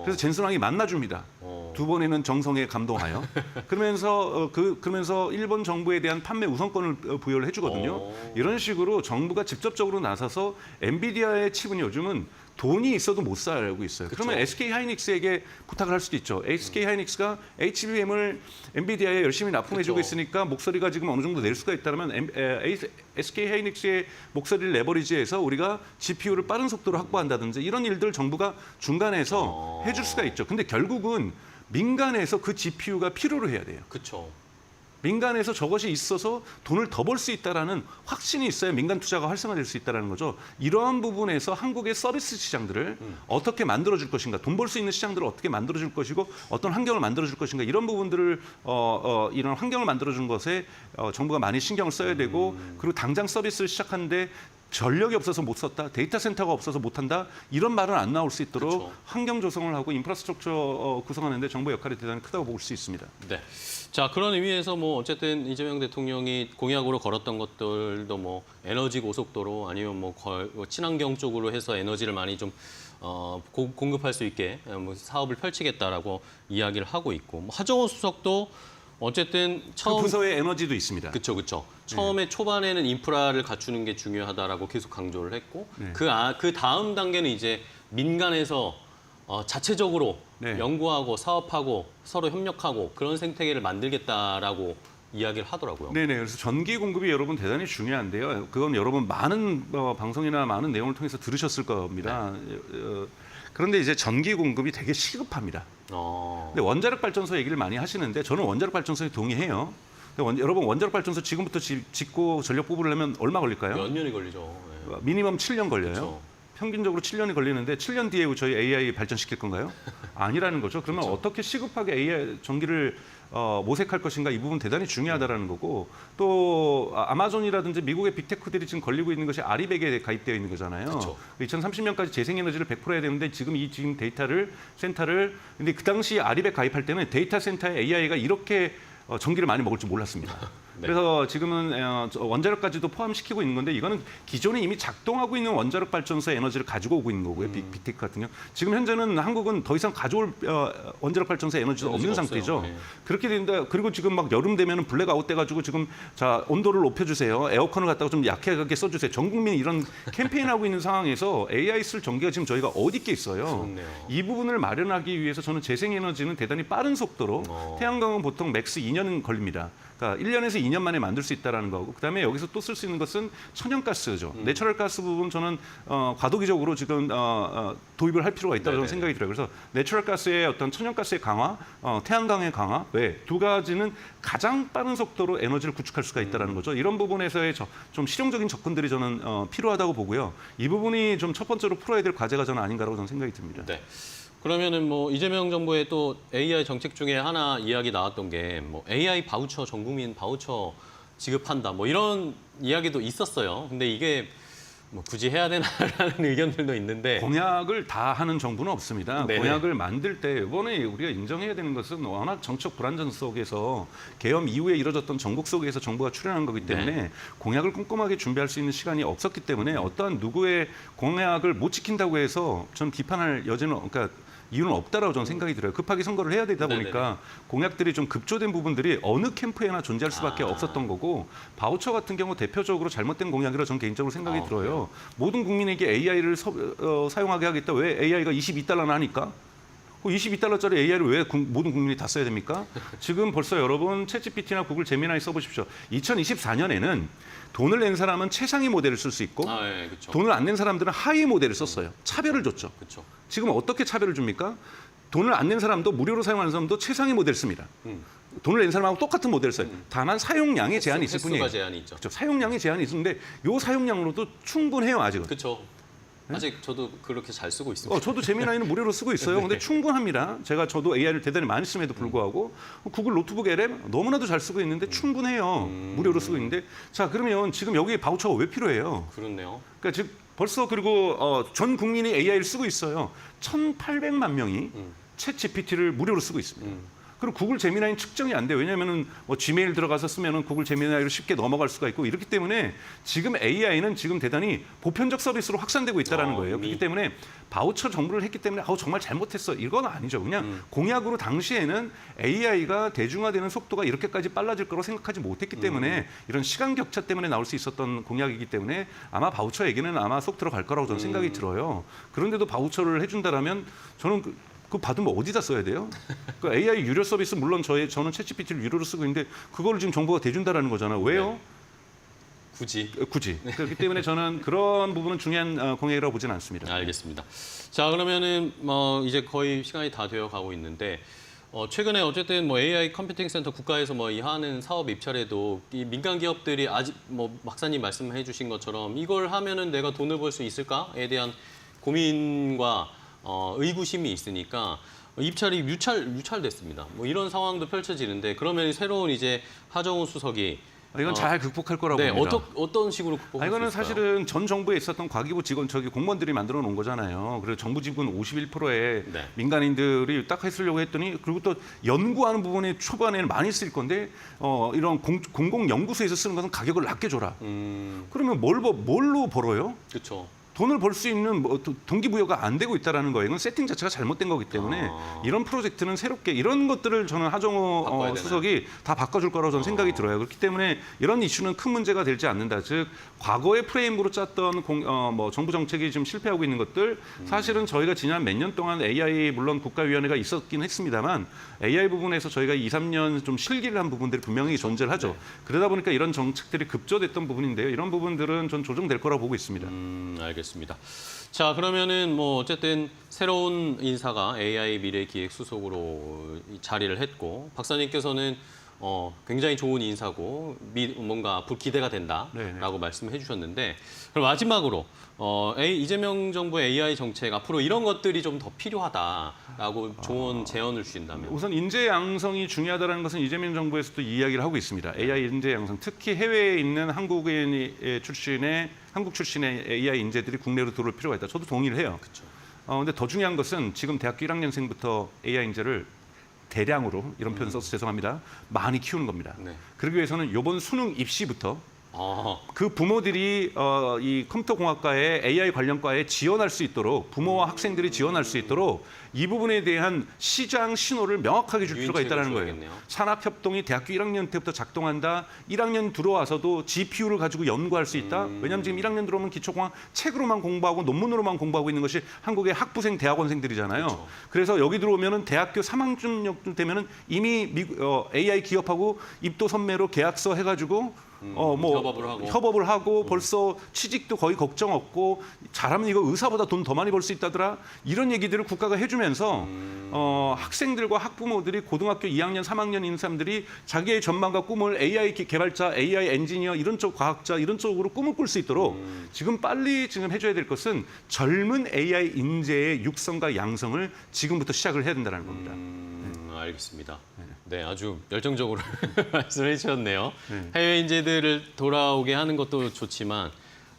그래서 젠슨왕이 만나줍니다. 2번에는 정성에 감동하여. 그러면서 일본 정부에 대한 판매 우선권을 부여를 해주거든요. 이런 식으로 정부가 직접적으로 나서서 엔비디아의 칩은 요즘은 돈이 있어도 못 살고 있어요. 그러면 SK 하이닉스에게 부탁을 할 수도 있죠. SK 하이닉스가 HBM을 엔비디아에 열심히 납품해주고 있으니까 목소리가 지금 어느 정도 낼 수가 있다면 SK 하이닉스의 목소리를 레버리지해서 우리가 GPU를 빠른 속도로 확보한다든지 이런 일들 정부가 중간에서 해줄 수가 있죠. 근데 결국은 민간에서 그 GPU가 필요로 해야 돼요. 그렇죠. 민간에서 저것이 있어서 돈을 더 벌 수 있다라는 확신이 있어야 민간 투자가 활성화될 수 있다는 거죠. 이러한 부분에서 한국의 서비스 시장들을 어떻게 만들어줄 것인가, 돈 벌 수 있는 시장들을 어떻게 만들어줄 것이고 어떤 환경을 만들어줄 것인가, 이런 부분들을 이런 환경을 만들어준 것에 정부가 많이 신경을 써야 되고, 그리고 당장 서비스를 시작하는데 전력이 없어서 못 썼다, 데이터 센터가 없어서 못한다, 이런 말은 안 나올 수 있도록 그렇죠. 환경 조성을 하고 인프라스트럭처 구성하는 데 정부의 역할이 대단히 크다고 볼 수 있습니다. 네. 자, 그런 의미에서 뭐 어쨌든 이재명 대통령이 공약으로 걸었던 것들도 뭐 에너지 고속도로 아니면 뭐 친환경 쪽으로 해서 에너지를 많이 좀 공급할 수 있게 뭐 사업을 펼치겠다라고 이야기를 하고 있고, 뭐 하정우 수석도 어쨌든 그 부서의 에너지도 있습니다. 그렇죠. 처음에 초반에는 인프라를 갖추는 게 중요하다라고 계속 강조를 했고, 네. 그 다음 단계는 이제 민간에서 자체적으로 네. 연구하고 사업하고 서로 협력하고 그런 생태계를 만들겠다라고 이야기를 하더라고요. 네네. 그래서 전기 공급이 여러분 대단히 중요한데요. 그건 여러분 많은 방송이나 많은 내용을 통해서 들으셨을 겁니다. 그런데 이제 전기 공급이 되게 시급합니다. 근데 원자력 발전소 얘기를 많이 하시는데 저는 원자력 발전소에 동의해요. 근데 여러분 원자력 발전소 지금부터 짓고 전력 뽑으려면 얼마 걸릴까요? 몇 년이 걸리죠. 네. 미니멈 7년 걸려요. 그렇죠. 평균적으로 7년이 걸리는데 7년 뒤에 저희 AI 발전시킬 건가요? 아니라는 거죠. 그러면 그렇죠. 어떻게 시급하게 AI 전기를 모색할 것인가 이 부분 대단히 중요하다라는 거고 또 아마존이라든지 미국의 빅테크들이 지금 걸리고 있는 것이 아리백에 가입되어 있는 거잖아요. 그렇죠. 2030년까지 재생에너지를 100% 해야 되는데 지금 데이터를 센터를 근데 그 당시 아리백 가입할 때는 데이터 센터에 AI가 이렇게 전기를 많이 먹을 줄 몰랐습니다. 네. 그래서 지금은 원자력까지도 포함시키고 있는 건데 이거는 기존에 이미 작동하고 있는 원자력 발전소의 에너지를 가지고 오고 있는 거고요. 빅테크 같은 경우. 지금 현재는 한국은 더 이상 가져올 원자력 발전소 에너지가 없는 에너지가 상태죠. 없어요. 네. 그렇게 된다. 그리고 지금 막 여름 되면은 블랙아웃 돼가지고 지금 자 온도를 높여주세요. 에어컨을 갖다가 좀 약하게 써주세요. 전 국민이 이런 캠페인하고 있는 상황에서 AI 쓸 전기가 지금 저희가 어디 있게 있어요. 그렇네요. 이 부분을 마련하기 위해서 저는 재생에너지는 대단히 빠른 속도로 태양광은 보통 맥스 2년 걸립니다. 그러니까 1년에서 2년 만에 만들 수 있다는 거고 그다음에 여기서 또 쓸 수 있는 것은 천연가스죠. 내추럴 가스 부분 저는 과도기적으로 지금 도입을 할 필요가 있다고 저는 생각이 들어요. 그래서 내추럴 가스의 어떤 천연가스의 강화, 태양광의 강화, 왜 두 가지는 가장 빠른 속도로 에너지를 구축할 수가 있다는 거죠. 이런 부분에서의 좀 실용적인 접근들이 저는 필요하다고 보고요. 이 부분이 좀 첫 번째로 풀어야 될 과제가 저는 아닌가라고 저는 생각이 듭니다. 네. 그러면은 뭐 이재명 정부의 또 AI 정책 중에 하나 이야기 나왔던 게 뭐 AI 바우처, 전 국민 바우처 지급한다 뭐 이런 이야기도 있었어요. 근데 이게 뭐 굳이 해야 되나라는 의견들도 있는데 공약을 다 하는 정부는 없습니다. 네네. 공약을 만들 때 이번에 우리가 인정해야 되는 것은 워낙 정책 불안정 속에서 계엄 이후에 이뤄졌던 전국 속에서 정부가 출연한 거기 때문에 공약을 꼼꼼하게 준비할 수 있는 시간이 없었기 때문에 어떠한 누구의 공약을 못 지킨다고 해서 전 비판할 여지는 그러니까 이유는 없다라고 저는 생각이 들어요. 급하게 선거를 해야 되다 보니까 공약들이 좀 급조된 부분들이 어느 캠프에나 존재할 수밖에 없었던 거고 바우처 같은 경우 대표적으로 잘못된 공약이라 저는 개인적으로 생각이 들어요. 모든 국민에게 AI를 사용하게 하겠다. 왜 AI가 22달러나 하니까? 22달러짜리 AI를 왜 모든 국민이 다 써야 됩니까? 지금 벌써 여러분 챗GPT나 구글 제미나이 써보십시오. 2024년에는 돈을 낸 사람은 최상위 모델을 쓸 수 있고 예, 그렇죠. 돈을 안 낸 사람들은 하위 모델을 썼어요. 차별을 줬죠. 그렇죠. 지금 어떻게 차별을 줍니까? 돈을 안 낸 사람도 무료로 사용하는 사람도 최상위 모델을 씁니다. 돈을 낸 사람하고 똑같은 모델을 써요. 다만 사용량의 제한이 있을 뿐이에요. 횟수가 제한이 있죠. 그렇죠. 사용량의 제한이 있는데 이 사용량으로도 충분해요 아직은. 그렇죠. 아직 저도 그렇게 잘 쓰고 있습니다. 저도 제미나이는 무료로 쓰고 있어요. 근데 충분합니다. 저도 AI를 대단히 많이 씀에도 불구하고 구글 노트북 LM 너무나도 잘 쓰고 있는데 충분해요. 무료로 쓰고 있는데 자 그러면 지금 여기 바우처가 왜 필요해요? 그렇네요. 그러니까 즉 벌써 그리고 전 국민이 AI를 쓰고 있어요. 1,800만 명이 챗 GPT를 무료로 쓰고 있습니다. 그리고 구글 제미나이는 측정이 안 돼요. 왜냐하면 뭐 지메일 들어가서 쓰면은 구글 제미나이로 쉽게 넘어갈 수가 있고 이렇기 때문에 지금 AI는 지금 대단히 보편적 서비스로 확산되고 있다라는 거예요. 그렇기 때문에 바우처 정부를 했기 때문에 정말 잘못했어 이건 아니죠. 그냥 공약으로 당시에는 AI가 대중화되는 속도가 이렇게까지 빨라질 거라고 생각하지 못했기 때문에 이런 시간 격차 때문에 나올 수 있었던 공약이기 때문에 아마 바우처 얘기는 아마 쏙 들어갈 거라고 저는 생각이 들어요. 그런데도 바우처를 해준다라면 저는 그거 받으면 어디다 써야 돼요? 그 AI 유료 서비스 물론 저는 챗GPT를 유료로 쓰고 있는데 그거를 지금 정부가 대준다라는 거잖아요. 왜요? 굳이. 굳이. 그렇기 때문에 저는 그런 부분은 중요한 공약이라고 보지는 않습니다. 알겠습니다. 자 그러면은 뭐 이제 거의 시간이 다 되어 가고 있는데 최근에 어쨌든 뭐 AI 컴퓨팅 센터 국가에서 뭐 이 하는 사업 입찰에도 이 민간 기업들이 아직 뭐 박사님 말씀해 주신 것처럼 이걸 하면은 내가 돈을 벌 수 있을까에 대한 고민과 의구심이 있으니까 입찰이 유찰됐습니다. 뭐 이런 상황도 펼쳐지는데 그러면 새로운 이제 하정우 수석이 이건 잘 극복할 거라고 네, 봅니다. 어떤 식으로 극복할 수 이거는 있을까요? 사실은 전 정부에 있었던 과기부 직원 공무원들이 만들어 놓은 거잖아요. 그래서 정부 지분 51%의 네. 민간인들이 딱 했으려고 했더니 그리고 또 연구하는 부분이 초반에는 많이 쓸 건데 이런 공공 연구소에서 쓰는 것은 가격을 낮게 줘라. 그러면 뭘로 벌어요? 그렇죠. 돈을 벌 수 있는 동기부여가 안 되고 있다는 거예요. 이건 세팅 자체가 잘못된 거기 때문에 이런 프로젝트는 새롭게 이런 것들을 저는 하정우 바꿔야 수석이 다 바꿔줄 거라고 저는 생각이 들어요. 그렇기 때문에 이런 이슈는 큰 문제가 되지 않는다. 즉 과거의 프레임으로 짰던 정부 정책이 지금 실패하고 있는 것들 사실은 저희가 지난 몇 년 동안 AI 물론 국가위원회가 있었긴 했습니다만 AI 부분에서 저희가 2, 3년 좀 실기를 한 부분들이 분명히 존재를 하죠. 그러다 보니까 이런 정책들이 급조됐던 부분인데요. 이런 부분들은 전 조정될 거라고 보고 있습니다. 알겠습니다. 자 그러면은 뭐 어쨌든 새로운 인사가 AI 미래기획수석으로 자리를 했고 박사님께서는 굉장히 좋은 인사고 뭔가 앞으로 기대가 된다라고 네네. 말씀해 주셨는데 그럼 마지막으로 이재명 정부의 AI 정책 앞으로 이런 것들이 좀 더 필요하다라고 좋은 제언을 주신다면 우선 인재 양성이 중요하다는 것은 이재명 정부에서도 이야기를 하고 있습니다. AI 인재 양성, 특히 해외에 있는 한국 출신의 AI 인재들이 국내로 들어올 필요가 있다. 저도 동의를 해요. 그렇죠. 근데 더 중요한 것은 지금 대학교 1학년생부터 AI 인재를 대량으로 이런 표현 써서 죄송합니다. 많이 키우는 겁니다. 네. 그러기 위해서는 이번 수능 입시부터 아, 그 부모들이 이 컴퓨터공학과에 AI 관련과에 지원할 수 있도록 부모와 학생들이 지원할 수 있도록 이 부분에 대한 시장 신호를 명확하게 줄 필요가 유인책을 있다는 거예요. 줘야겠네요. 산학협동이 대학교 1학년 때부터 작동한다. 1학년 들어와서도 GPU를 가지고 연구할 수 있다. 왜냐하면 지금 1학년 들어오면 기초공학 책으로만 공부하고 논문으로만 공부하고 있는 것이 한국의 학부생 대학원생들이잖아요. 그렇죠. 그래서 여기 들어오면은 대학교 3학년 되면은 이미 AI 기업하고 입도 선매로 계약서 해가지고 협업을 하고 벌써 취직도 거의 걱정 없고 잘하면 이거 의사보다 돈 더 많이 벌 수 있다더라 이런 얘기들을 국가가 해주면서 학생들과 학부모들이 고등학교 2학년, 3학년인 사람들이 자기의 전망과 꿈을 AI 개발자, AI 엔지니어 이런 쪽 과학자 이런 쪽으로 꿈을 꿀 수 있도록 지금 해줘야 될 것은 젊은 AI 인재의 육성과 양성을 지금부터 시작을 해야 된다는 겁니다. 알겠습니다. 네, 아주 열정적으로 말씀해 주셨네요. 네. 해외 인재들을 돌아오게 하는 것도 좋지만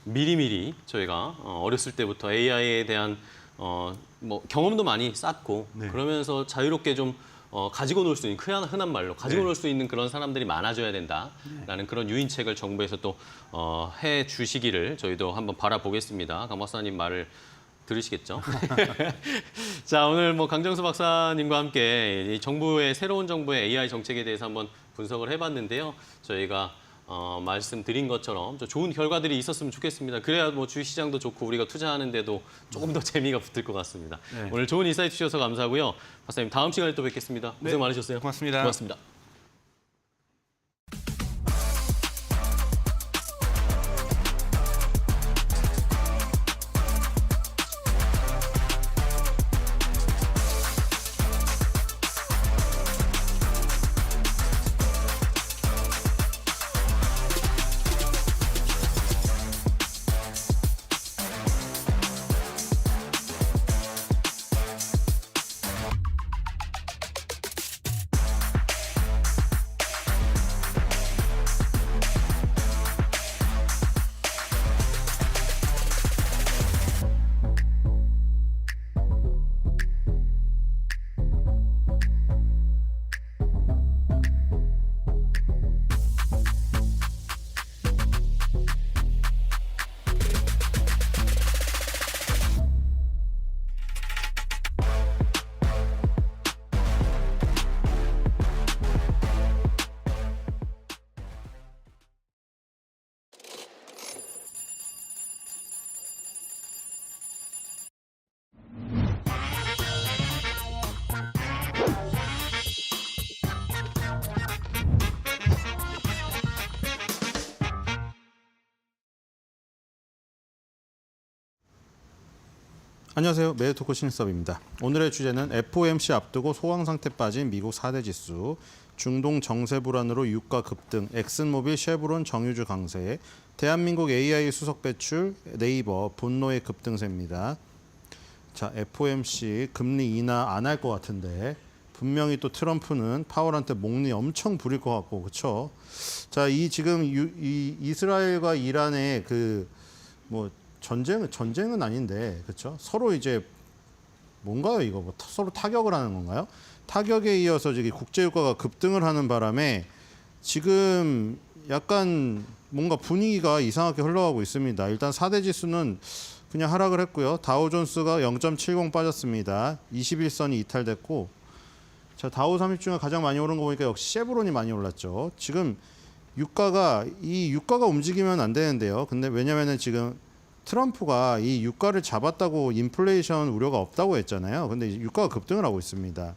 미리미리 저희가 어렸을 때부터 AI에 대한 경험도 많이 쌓고 네. 그러면서 자유롭게 좀 가지고 놀 수 있는 흔한 말로 가지고 놀 수 있는 그런 사람들이 많아져야 된다라는 그런 유인책을 정부에서 또 해 주시기를 저희도 한번 바라보겠습니다. 강 박사님 말을 들으시겠죠? 자, 오늘 강정수 박사님과 함께 이 새로운 정부의 AI 정책에 대해서 한번 분석을 해봤는데요. 저희가 말씀드린 것처럼 좀 좋은 결과들이 있었으면 좋겠습니다. 그래야 주식시장도 좋고 우리가 투자하는데도 조금 더 재미가 붙을 것 같습니다. 네. 오늘 좋은 인사이트 주셔서 감사하고요. 박사님 다음 시간에 또 뵙겠습니다. 고생 네. 많으셨어요. 고맙습니다. 고맙습니다. 안녕하세요. 매일토크 신일섭입니다. 오늘의 주제는 FOMC 앞두고 소강 상태 빠진 미국 4대 지수, 중동 정세 불안으로 유가 급등, 엑슨모빌, 쉐브론 정유주 강세, 대한민국 AI 수석 배출, 네이버 분노의 급등세입니다. 자, FOMC 금리 인하 안 할 것 같은데 분명히 또 트럼프는 파월한테 목리 엄청 부릴 것 같고 그렇죠? 자, 지금 이스라엘과 이란의 전쟁은 아닌데 그렇죠? 서로 이제 뭔가요 이거 서로 타격을 하는 건가요? 타격에 이어서 국제유가가 급등을 하는 바람에 지금 약간 뭔가 분위기가 이상하게 흘러가고 있습니다. 일단 4대 지수는 그냥 하락을 했고요. 다우존스가 0.70 빠졌습니다. 21선이 이탈됐고 자, 다우 30 중에 가장 많이 오른 거 보니까 역시 쉐브론이 많이 올랐죠. 지금 유가가 움직이면 안 되는데요. 근데 왜냐면은 지금 트럼프가 이 유가를 잡았다고 인플레이션 우려가 없다고 했잖아요. 근데 유가가 급등을 하고 있습니다.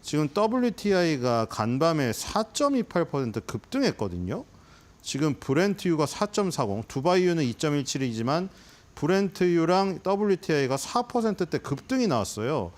지금 WTI가 간밤에 4.28% 급등했거든요. 지금 브렌트유가 4.40, 두바이유는 2.17이지만 브렌트유랑 WTI가 4%대 급등이 나왔어요.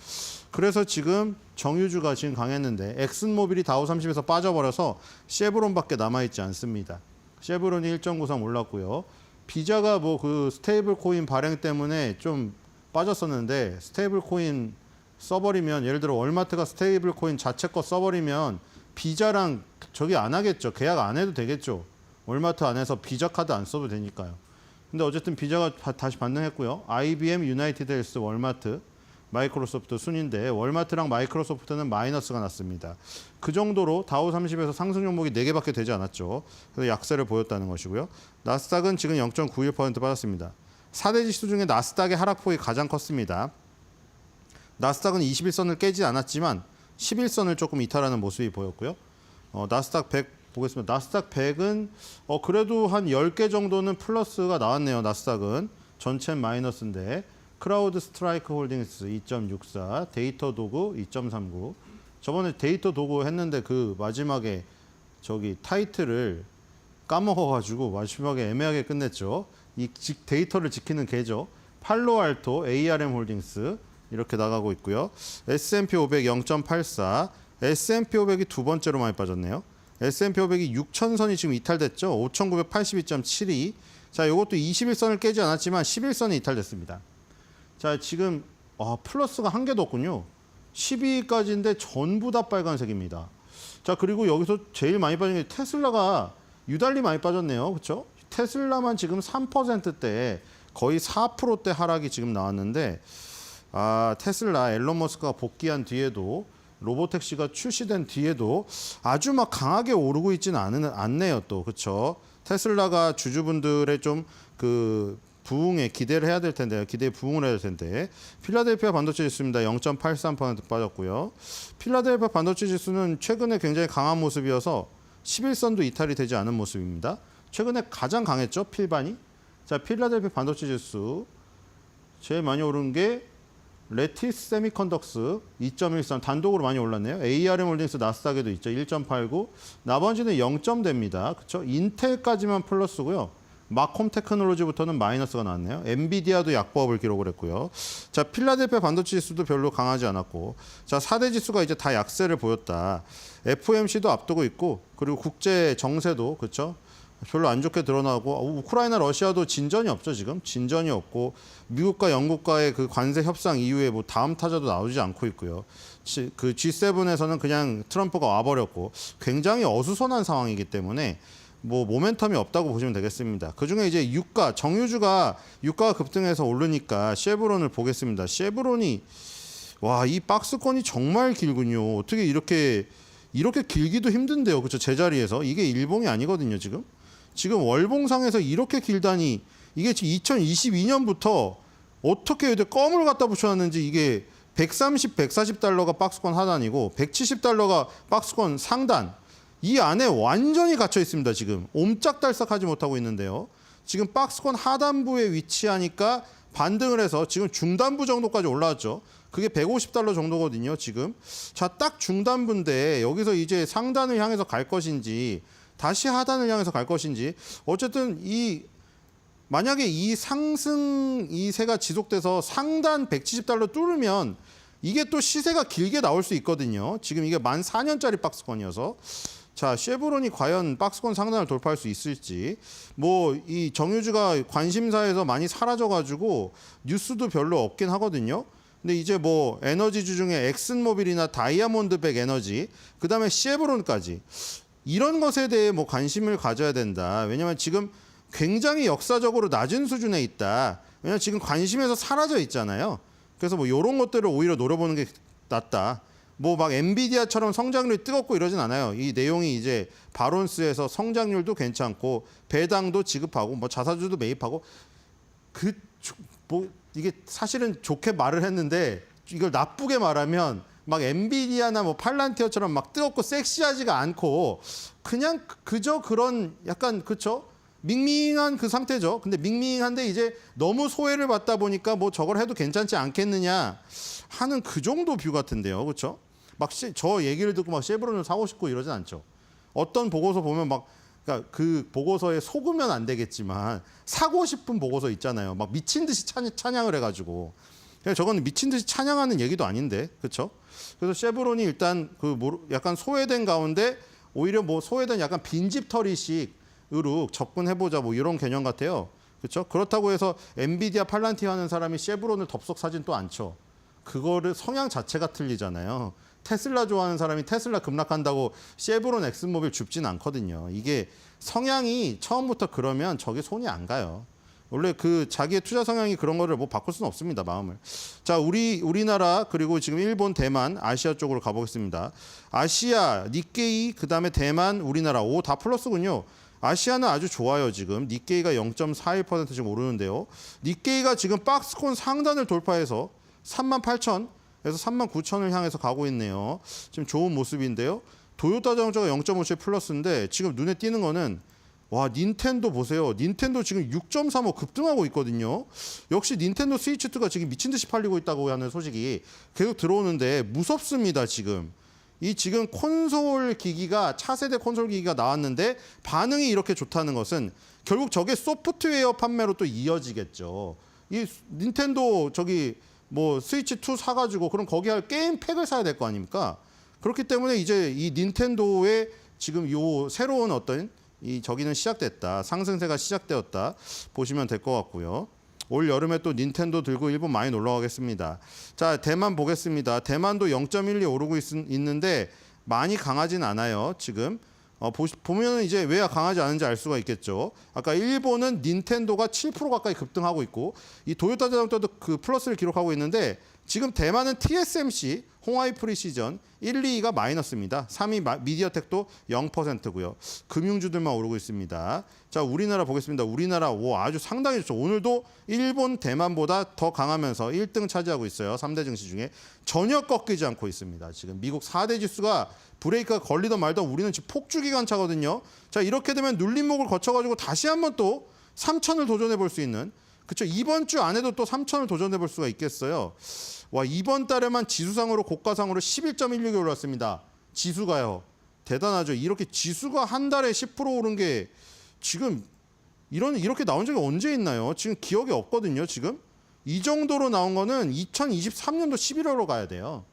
그래서 지금 정유주가 지금 강했는데 엑슨모빌이 다우30에서 빠져버려서 쉐브론밖에 남아있지 않습니다. 쉐브론이 1.93 올랐고요. 비자가 뭐 그 스테이블 코인 발행 때문에 좀 빠졌었는데 스테이블 코인 써버리면 예를 들어 월마트가 스테이블 코인 자체 거 써버리면 비자랑 저기 안 하겠죠. 계약 안 해도 되겠죠. 월마트 안에서 비자 카드 안 써도 되니까요. 근데 어쨌든 비자가 다시 반등했고요. IBM, 유나이티드 헬스, 월마트, 마이크로소프트 순인데 월마트랑 마이크로소프트는 마이너스가 났습니다. 그 정도로 다우30에서 상승 종목이 4개밖에 되지 않았죠. 그래서 약세를 보였다는 것이고요. 나스닥은 지금 0.91% 빠졌습니다. 4대 지수 중에 나스닥의 하락폭이 가장 컸습니다. 나스닥은 21선을 깨지 않았지만 11선을 조금 이탈하는 모습이 보였고요. 나스닥 100 보겠습니다. 나스닥 100은 그래도 한 10개 정도는 플러스가 나왔네요. 나스닥은 전체는 마이너스인데 크라우드 스트라이크 홀딩스 2.64, 데이터 도구 2.39. 저번에 데이터 도구 했는데 그 마지막에 저기 타이틀을 까먹어가지고 마지막에 애매하게 끝냈죠. 이 데이터를 지키는 개죠. 팔로알토, ARM 홀딩스 이렇게 나가고 있고요. S&P 500 0.84, S&P 500이 두 번째로 많이 빠졌네요. S&P 500이 6,000선이 지금 이탈됐죠. 5,982.72. 자, 이것도 21선을 깨지 않았지만 11선이 이탈됐습니다. 자, 지금 플러스가 한 개도 없군요. 12위까지인데 전부 다 빨간색입니다. 자, 그리고 여기서 제일 많이 빠진 게 테슬라가 유달리 많이 빠졌네요. 그렇죠? 테슬라만 지금 3%대 거의 4%대 하락이 지금 나왔는데 테슬라 앨런 머스크가 복귀한 뒤에도 로보택시가 출시된 뒤에도 아주 막 강하게 오르고 있지는 않네요. 또 그렇죠? 테슬라가 주주분들의 좀 그 부응에 기대를 해야 될 텐데요. 기대에 부응을 해야 될 텐데 필라델피아 반도체 지수입니다. 0.83% 빠졌고요. 필라델피아 반도체 지수는 최근에 굉장히 강한 모습이어서 11선도 이탈이 되지 않은 모습입니다. 최근에 가장 강했죠. 필반이. 자, 필라델피아 반도체 지수 제일 많이 오른 게 레티스 세미컨덕스 2.13 단독으로 많이 올랐네요. ARM 홀딩스 나스닥에도 있죠. 1.89. 나머지는 0점대입니다. 그렇죠? 인텔까지만 플러스고요. 마콤 테크놀로지부터는 마이너스가 나왔네요. 엔비디아도 약보합을 기록을 했고요. 자, 필라델피아 반도체 지수도 별로 강하지 않았고, 자, 4대 지수가 이제 다 약세를 보였다. FOMC도 앞두고 있고, 그리고 국제 정세도 그렇죠? 별로 안 좋게 드러나고, 우크라이나 러시아도 진전이 없죠. 지금 진전이 없고, 미국과 영국과의 그 관세 협상 이후에 뭐 다음 타자도 나오지 않고 있고요. 그 G7에서는 그냥 트럼프가 와버렸고, 굉장히 어수선한 상황이기 때문에. 뭐 모멘텀이 없다고 보시면 되겠습니다. 그중에 이제 정유주가 유가가 급등해서 오르니까 쉐브론을 보겠습니다. 쉐브론이 이 박스권이 정말 길군요. 어떻게 이렇게 길기도 힘든데요. 그렇죠? 제자리에서 이게 일봉이 아니거든요. 지금 월봉상에서 이렇게 길다니 이게 2022년부터 어떻게 이렇게 껌을 갖다 붙여놨는지 이게 130, 140달러가 박스권 하단이고 170달러가 박스권 상단. 이 안에 완전히 갇혀 있습니다. 지금 옴짝달싹하지 못하고 있는데요. 지금 박스권 하단부에 위치하니까 반등을 해서 지금 중단부 정도까지 올라왔죠. 그게 150달러 정도거든요. 지금 딱 중단부인데 여기서 이제 상단을 향해서 갈 것인지 다시 하단을 향해서 갈 것인지 어쨌든 만약에 이 상승 이세가 지속돼서 상단 170달러 뚫으면 이게 또 시세가 길게 나올 수 있거든요. 지금 이게 만 4년짜리 박스권이어서. 자, 쉐브론이 과연 박스권 상단을 돌파할 수 있을지. 이 정유주가 관심사에서 많이 사라져가지고 뉴스도 별로 없긴 하거든요. 근데 이제 에너지주 중에 엑슨모빌이나 다이아몬드백 에너지, 그 다음에 쉐브론까지 이런 것에 대해 관심을 가져야 된다. 왜냐하면 지금 굉장히 역사적으로 낮은 수준에 있다. 왜냐하면 지금 관심에서 사라져 있잖아요. 그래서 이런 것들을 오히려 노려보는 게 낫다. 엔비디아처럼 성장률이 뜨겁고 이러진 않아요. 이 내용이 이제 바론스에서 성장률도 괜찮고 배당도 지급하고 자사주도 매입하고 이게 사실은 좋게 말을 했는데 이걸 나쁘게 말하면 엔비디아나 팔란티어처럼 뜨겁고 섹시하지가 않고 그냥 그저 그런 약간 그쵸? 밍밍한 그 상태죠. 근데 밍밍한데 이제 너무 소외를 받다 보니까 저걸 해도 괜찮지 않겠느냐 하는 그 정도 뷰 같은데요. 그렇죠? 저 얘기를 듣고 쉐브론을 사고 싶고 이러진 않죠. 어떤 보고서 보면 그러니까 그 보고서에 속으면 안 되겠지만 사고 싶은 보고서 있잖아요. 미친 듯이 찬양을 해가지고 그냥 저건 미친 듯이 찬양하는 얘기도 아닌데, 그렇죠? 그래서 쉐브론이 일단 약간 소외된 가운데 오히려 뭐 소외된 약간 빈집털이식으로 접근해보자 뭐 이런 개념 같아요. 그렇죠? 그렇다고 해서 엔비디아 팔란티 하는 사람이 쉐브론을 덥석 사진 또 않죠. 그거를 성향 자체가 틀리잖아요. 테슬라 좋아하는 사람이 테슬라 급락한다고 쉐브론 엑스모빌 줍진 않거든요. 이게 성향이 처음부터 그러면 저게 손이 안 가요. 원래 그 자기의 투자 성향이 그런 거를 뭐 바꿀 수는 없습니다. 마음을. 자, 우리나라 그리고 지금 일본, 대만, 아시아 쪽으로 가보겠습니다. 아시아, 니케이, 그다음에 대만, 우리나라 오 다 플러스군요. 아시아는 아주 좋아요. 지금 니케이가 0.41% 지금 오르는데요. 니케이가 지금 박스권 상단을 돌파해서 38,000에서 39,000을 향해서 가고 있네요. 지금 좋은 모습인데요. 도요타 자동차가 0.57 플러스인데 지금 눈에 띄는 거는 와, 닌텐도 보세요. 닌텐도 지금 6.35 급등하고 있거든요. 역시 닌텐도 스위치2가 지금 미친 듯이 팔리고 있다고 하는 소식이 계속 들어오는데 무섭습니다, 지금. 이 지금 콘솔 기기가 차세대 콘솔 기기가 나왔는데 반응이 이렇게 좋다는 것은 결국 저게 소프트웨어 판매로 또 이어지겠죠. 이 닌텐도 저기 뭐 스위치2 사가지고 그럼 거기 할 게임 팩을 사야 될 거 아닙니까? 그렇기 때문에 이제 이 닌텐도의 지금 요 새로운 어떤 이 저기는 시작됐다. 상승세가 시작되었다. 보시면 될 것 같고요. 올 여름에 또 닌텐도 들고 일본 많이 놀러 가겠습니다. 자, 대만 보겠습니다. 대만도 0.12 오르고 있는데 많이 강하진 않아요. 지금 보면 이제 왜 강하지 않은지 알 수가 있겠죠. 아까 일본은 닌텐도가 7% 가까이 급등하고 있고 이 도요타 자동차도 그 플러스를 기록하고 있는데 지금 대만은 TSMC, 홍하이 프리시전 1, 2위가 마이너스입니다. 3위 미디어텍도 0%고요. 금융주들만 오르고 있습니다. 자, 우리나라 보겠습니다. 우리나라 아주 상당히 좋죠. 오늘도 일본, 대만보다 더 강하면서 1등 차지하고 있어요. 3대 증시 중에 전혀 꺾이지 않고 있습니다. 지금 미국 4대 지수가 브레이크가 걸리던 말던 우리는 지금 폭주 기관차거든요. 자, 이렇게 되면 눌림목을 거쳐가지고 다시 한번 또 3,000을 도전해 볼 수 있는 그렇죠. 이번 주 안에도 또 3,000을 도전해 볼 수가 있겠어요. 와, 이번 달에만 지수상으로 고가상으로 11.16이 올랐습니다. 지수가요. 대단하죠. 이렇게 지수가 한 달에 10% 오른 게 지금 이렇게 나온 적이 언제 있나요? 지금 기억이 없거든요. 지금 이 정도로 나온 거는 2023년도 11월로 가야 돼요.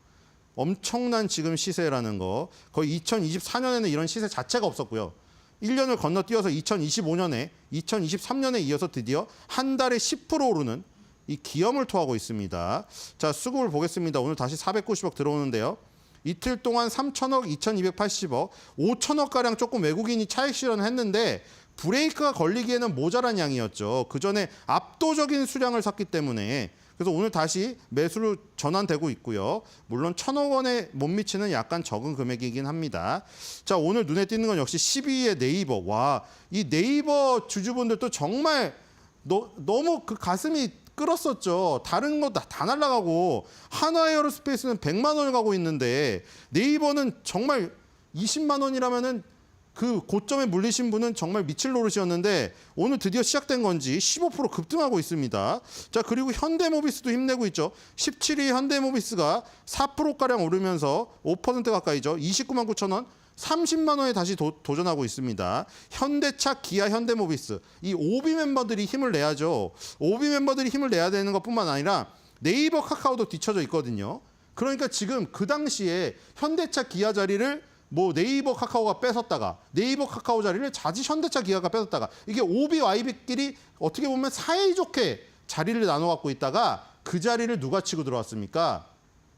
엄청난 지금 시세라는 거. 거의 2024년에는 이런 시세 자체가 없었고요. 1년을 건너뛰어서 2025년에 2023년에 이어서 드디어 한 달에 10% 오르는 이 기염을 토하고 있습니다. 자, 수급을 보겠습니다. 오늘 다시 490억 들어오는데요. 이틀 동안 3천억, 2,280억, 5천억가량 조금 외국인이 차익 실현을 했는데 브레이크가 걸리기에는 모자란 양이었죠. 그전에 압도적인 수량을 샀기 때문에 그래서 오늘 다시 매수로 전환되고 있고요. 물론 1,000억 원에 못 미치는 약간 적은 금액이긴 합니다. 자, 오늘 눈에 띄는 건 역시 12위의 네이버. 와, 이 네이버 주주분들도 정말 너무 그 가슴이 끌었었죠. 다른 거 다 날아가고 한화에어로스페이스는 100만 원을 가고 있는데 네이버는 정말 20만 원이라면은 그 고점에 물리신 분은 정말 미칠 노릇이었는데 오늘 드디어 시작된 건지 15% 급등하고 있습니다. 자, 그리고 현대모비스도 힘내고 있죠. 17위 현대모비스가 4%가량 오르면서 5% 가까이죠. 29만 9천 원. 30만 원에 다시 도전하고 있습니다. 현대차, 기아, 현대모비스. 이 오비 멤버들이 힘을 내야죠. 오비 멤버들이 힘을 내야 되는 것뿐만 아니라 네이버, 카카오도 뒤쳐져 있거든요. 그러니까 지금 그 당시에 현대차, 기아 자리를 뭐 네이버, 카카오가 뺏었다가 네이버, 카카오 자리를 자지 현대차, 기아가 뺏었다가 이게 오비, YB끼리 어떻게 보면 사이좋게 자리를 나눠 갖고 있다가 그 자리를 누가 치고 들어왔습니까?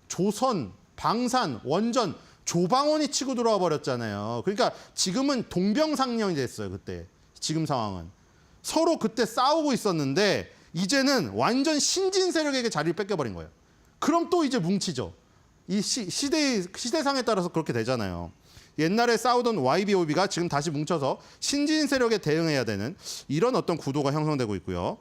조선, 방산, 원전, 조방원이 치고 들어와 버렸잖아요. 그러니까 지금은 동병상련이 됐어요. 그때 지금 상황은 서로 그때 싸우고 있었는데 이제는 완전 신진 세력에게 자리를 뺏겨버린 거예요. 그럼 또 이제 뭉치죠. 이 시대상에 따라서 그렇게 되잖아요. 옛날에 싸우던 YBOB가 지금 다시 뭉쳐서 신진 세력에 대응해야 되는 이런 어떤 구도가 형성되고 있고요.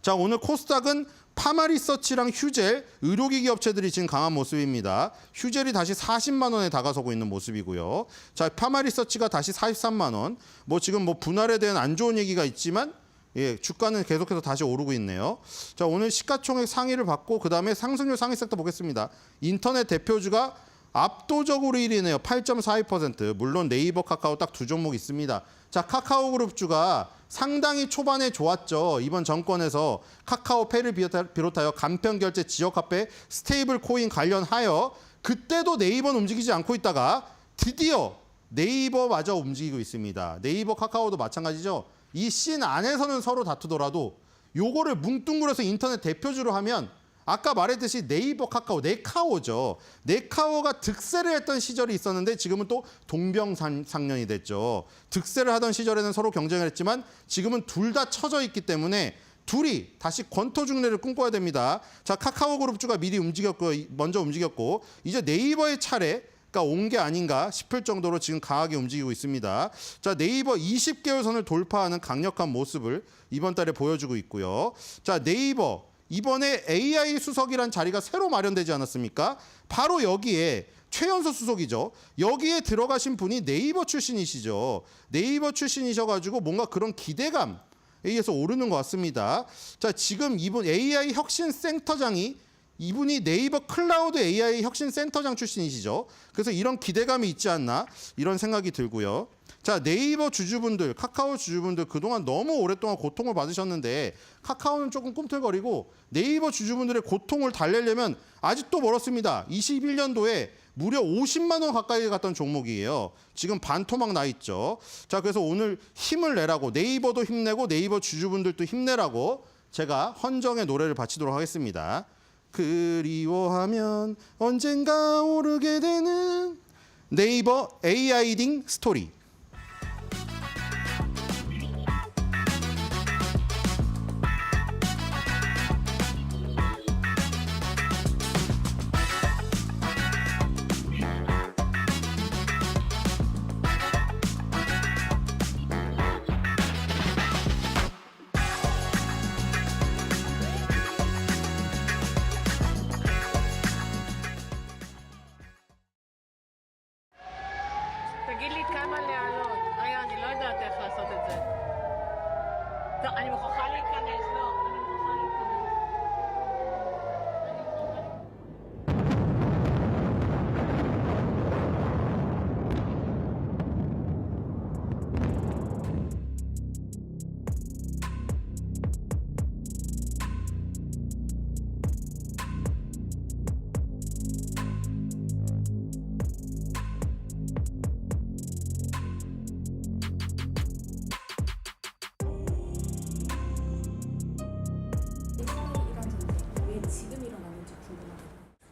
자, 오늘 코스닥은 파마리서치랑 휴젤, 의료기기 업체들이 지금 강한 모습입니다. 휴젤이 다시 40만 원에 다가서고 있는 모습이고요. 자, 파마리서치가 다시 43만 원. 뭐 지금 뭐 분할에 대한 안 좋은 얘기가 있지만 예, 주가는 계속해서 다시 오르고 있네요. 자, 오늘 시가총액 상위를 받고 그다음에 상승률 상위 섹터 보겠습니다. 인터넷 대표주가 압도적으로 1위네요. 8.42%. 물론 네이버, 카카오 딱 두 종목 있습니다. 자, 카카오 그룹주가 상당히 초반에 좋았죠. 이번 정권에서 카카오페이를 비롯하여 간편결제, 지역화폐, 스테이블 코인 관련하여 그때도 네이버는 움직이지 않고 있다가 드디어 네이버마저 움직이고 있습니다. 네이버, 카카오도 마찬가지죠. 이 씬 안에서는 서로 다투더라도 요거를 뭉뚱그려서 인터넷 대표주로 하면 아까 말했듯이 네이버, 카카오, 네카오죠. 네카오가 득세를 했던 시절이 있었는데 지금은 또 동병상련이 됐죠. 득세를 하던 시절에는 서로 경쟁을 했지만 지금은 둘 다 처져 있기 때문에 둘이 다시 권토중래를 꿈꿔야 됩니다. 자, 카카오 그룹주가 미리 먼저 움직였고 이제 네이버의 차례가 온 게 아닌가 싶을 정도로 지금 강하게 움직이고 있습니다. 자, 네이버 20개월 선을 돌파하는 강력한 모습을 이번 달에 보여주고 있고요. 자, 네이버 이번에 AI 수석이란 자리가 새로 마련되지 않았습니까? 바로 여기에 최연소 수석이죠. 여기에 들어가신 분이 네이버 출신이시죠. 네이버 출신이셔가지고 뭔가 그런 기대감에 의해서 오르는 것 같습니다. 자, 지금 이분 AI 혁신센터장이 이분이 네이버 클라우드 AI 혁신센터장 출신이시죠. 그래서 이런 기대감이 있지 않나 이런 생각이 들고요. 자, 네이버 주주분들, 카카오 주주분들 그동안 너무 오랫동안 고통을 받으셨는데 카카오는 조금 꿈틀거리고 네이버 주주분들의 고통을 달래려면 아직도 멀었습니다. 21년도에 무려 50만 원 가까이 갔던 종목이에요. 지금 반토막 나 있죠. 자, 그래서 오늘 힘을 내라고 네이버도 힘내고 네이버 주주분들도 힘내라고 제가 헌정의 노래를 바치도록 하겠습니다. 그리워하면 언젠가 오르게 되는 네이버 AI딩 스토리. תגיד לי כמה להעלות. רגע, אני לא יודעת איך לעשות את זה. טוב, אני מוכרחה להיכנס, לא. אני מוכרחה להיכנס.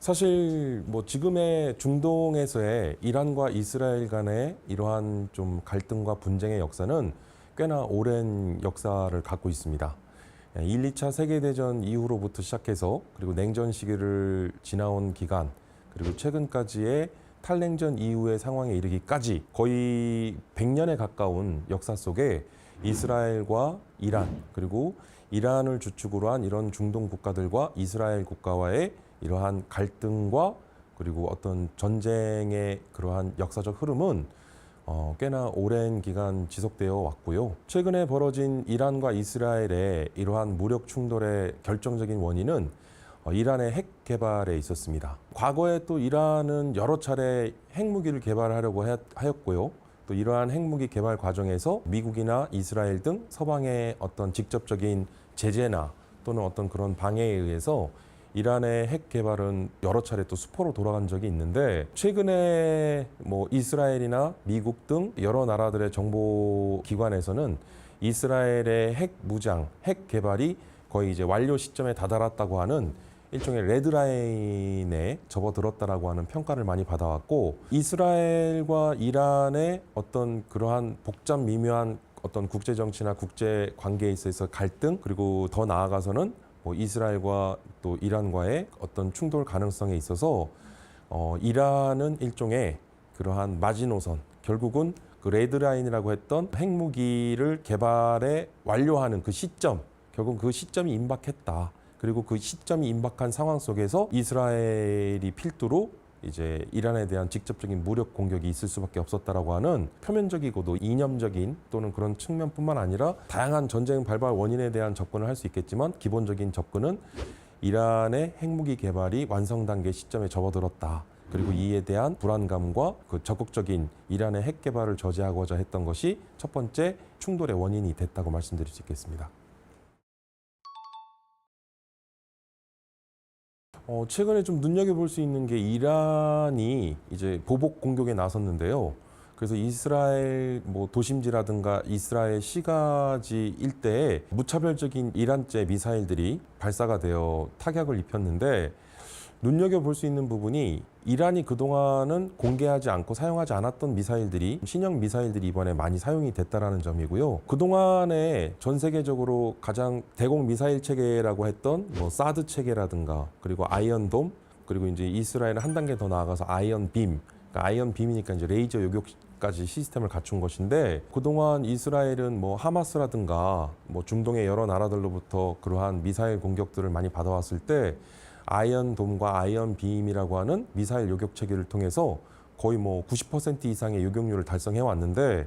사실 뭐 지금의 중동에서의 이란과 이스라엘 간의 이러한 좀 갈등과 분쟁의 역사는 꽤나 오랜 역사를 갖고 있습니다. 1, 2차 세계대전 이후로부터 시작해서 그리고 냉전 시기를 지나온 기간 그리고 최근까지의 탈냉전 이후의 상황에 이르기까지 거의 100년에 가까운 역사 속에 이스라엘과 이란 그리고 이란을 주축으로 한 이런 중동 국가들과 이스라엘 국가와의 이러한 갈등과 그리고 어떤 전쟁의 그러한 역사적 흐름은 꽤나 오랜 기간 지속되어 왔고요. 최근에 벌어진 이란과 이스라엘의 이러한 무력 충돌의 결정적인 원인은 이란의 핵 개발에 있었습니다. 과거에 또 이란은 여러 차례 핵무기를 개발하려고 하였고요. 또 이러한 핵무기 개발 과정에서 미국이나 이스라엘 등 서방의 어떤 직접적인 제재나 또는 어떤 그런 방해에 의해서 이란의 핵 개발은 여러 차례 또 수포로 돌아간 적이 있는데 최근에 뭐 이스라엘이나 미국 등 여러 나라들의 정보기관에서는 이스라엘의 핵 무장, 핵 개발이 거의 이제 완료 시점에 다다랐다고 하는 일종의 레드라인에 접어들었다라고 하는 평가를 많이 받아왔고 이스라엘과 이란의 어떤 그러한 복잡 미묘한 어떤 국제 정치나 국제 관계에 있어서 갈등 그리고 더 나아가서는 뭐 이스라엘과 또 이란과의 어떤 충돌 가능성에 있어서 이란은 일종의 그러한 마지노선 결국은 그 레드라인이라고 했던 핵무기를 개발에 완료하는 그 시점 결국 그 시점이 임박했다. 그리고 그 시점이 임박한 상황 속에서 이스라엘이 필두로 이제 이란에 대한 직접적인 무력 공격이 있을 수밖에 없었다라고 하는 표면적이고도 이념적인 또는 그런 측면뿐만 아니라 다양한 전쟁 발발 원인에 대한 접근을 할 수 있겠지만 기본적인 접근은 이란의 핵무기 개발이 완성 단계 시점에 접어들었다. 그리고 이에 대한 불안감과 그 적극적인 이란의 핵 개발을 저지하고자 했던 것이 첫 번째 충돌의 원인이 됐다고 말씀드릴 수 있겠습니다. 최근에 좀 눈여겨볼 수 있는 게 이란이 이제 보복 공격에 나섰는데요. 그래서 이스라엘 도심지라든가 이스라엘 시가지 일대에 무차별적인 이란제 미사일들이 발사가 되어 타격을 입혔는데 눈여겨볼 수 있는 부분이 이란이 그동안은 공개하지 않고 사용하지 않았던 미사일들이 신형 미사일들이 이번에 많이 사용이 됐다라는 점이고요. 그동안에 전 세계적으로 가장 대공 미사일 체계라고 했던 사드 체계라든가 그리고 아이언돔 그리고 이제 이스라엘은 한 단계 더 나아가서 아이언 빔 그러니까 아이언 빔이니까 이제 레이저 요격까지 시스템을 갖춘 것인데 그동안 이스라엘은 하마스라든가 중동의 여러 나라들로부터 그러한 미사일 공격들을 많이 받아왔을 때 아이언돔과 아이언 빔이라고 하는 미사일 요격 체계를 통해서 거의 90% 이상의 요격률을 달성해 왔는데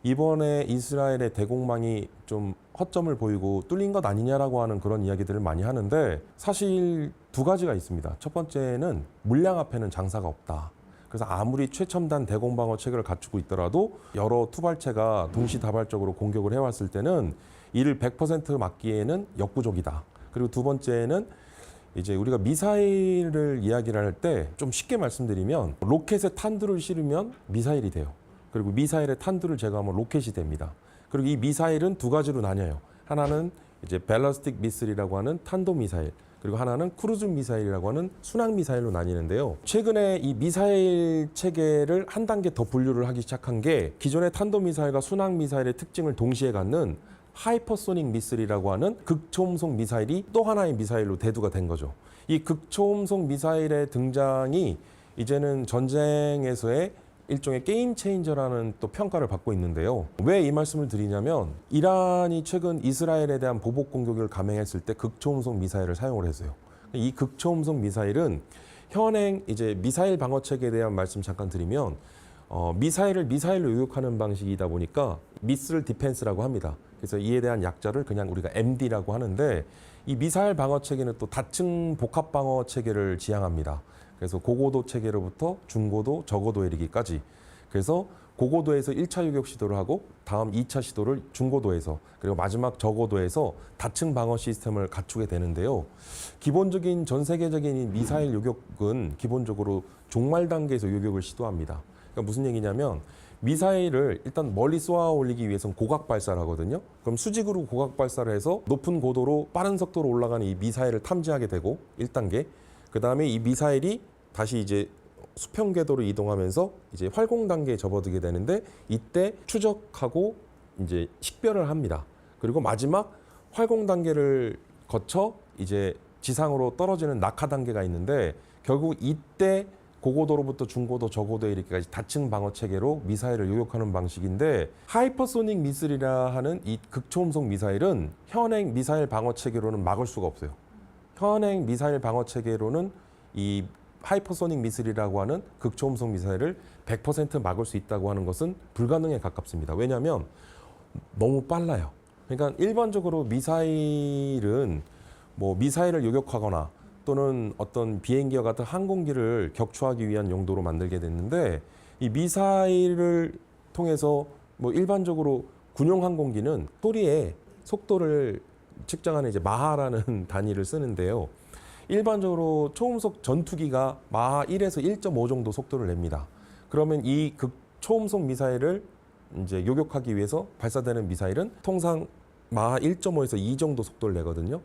이번에 이스라엘의 대공망이 좀 허점을 보이고 뚫린 것 아니냐라고 하는 그런 이야기들을 많이 하는데 사실 두 가지가 있습니다. 첫 번째는 물량 앞에는 장사가 없다. 그래서 아무리 최첨단 대공방어 체계를 갖추고 있더라도 여러 투발체가 동시다발적으로 공격을 해왔을 때는 이를 100% 막기에는 역부족이다. 그리고 두 번째는 이제 우리가 미사일을 이야기를 할 때 좀 쉽게 말씀드리면 로켓에 탄두를 실으면 미사일이 돼요. 그리고 미사일에 탄두를 제거하면 로켓이 됩니다. 그리고 이 미사일은 두 가지로 나뉘어요. 하나는 이제 밸러스틱 미슬이라고 하는 탄도 미사일, 그리고 하나는 크루즈 미사일이라고 하는 순항 미사일로 나뉘는데요. 최근에 이 미사일 체계를 한 단계 더 분류를 하기 시작한 게 기존의 탄도 미사일과 순항 미사일의 특징을 동시에 갖는 하이퍼소닉 미슬이라고 하는 극초음속 미사일이 또 하나의 미사일로 대두가 된 거죠. 이 극초음속 미사일의 등장이 이제는 전쟁에서의 일종의 게임 체인저라는 또 평가를 받고 있는데요. 왜 이 말씀을 드리냐면 이란이 최근 이스라엘에 대한 보복 공격을 감행했을 때 극초음속 미사일을 사용을 했어요. 이 극초음속 미사일은 현행 이제 미사일 방어 체계에 대한 말씀 잠깐 드리면 미사일을 미사일로 요격하는 방식이다 보니까 미슬 디펜스라고 합니다. 그래서 이에 대한 약자를 그냥 우리가 MD라고 하는데 이 미사일 방어 체계는 또 다층 복합 방어 체계를 지향합니다. 그래서 고고도 체계로부터 중고도, 저고도에 이르기까지. 그래서 고고도에서 1차 요격 시도를 하고 다음 2차 시도를 중고도에서 그리고 마지막 저고도에서 다층 방어 시스템을 갖추게 되는데요. 기본적인 전 세계적인 이 미사일 요격은 기본적으로 종말 단계에서 요격을 시도합니다. 그러니까 무슨 얘기냐면 미사일을 일단 멀리 쏘아 올리기 위해서는 고각 발사를 하거든요. 그럼 수직으로 고각 발사를 해서 높은 고도로 빠른 속도로 올라가는 이 미사일을 탐지하게 되고 1단계. 그다음에 이 미사일이 다시 이제 수평 궤도로 이동하면서 이제 활공 단계에 접어들게 되는데 이때 추적하고 이제 식별을 합니다. 그리고 마지막 활공 단계를 거쳐 이제 지상으로 떨어지는 낙하 단계가 있는데 결국 이때 고고도로부터 중고도, 저고도에 이르기까지 다층 방어 체계로 미사일을 요격하는 방식인데 하이퍼소닉 미슬이라 하는 이 극초음속 미사일은 현행 미사일 방어 체계로는 막을 수가 없어요. 현행 미사일 방어 체계로는 이 하이퍼소닉 미슬이라고 하는 극초음속 미사일을 100% 막을 수 있다고 하는 것은 불가능에 가깝습니다. 왜냐하면 너무 빨라요. 그러니까 일반적으로 미사일은 미사일을 요격하거나 또는 어떤 비행기와 같은 항공기를 격추하기 위한 용도로 만들게 됐는데 이 미사일을 통해서 일반적으로 군용 항공기는 소리의 속도를 측정하는 이제 마하라는 단위를 쓰는데요. 일반적으로 초음속 전투기가 마하 1에서 1.5 정도 속도를 냅니다. 그러면 이 초음속 미사일을 이제 요격하기 위해서 발사되는 미사일은 통상 마하 1.5에서 2 정도 속도를 내거든요.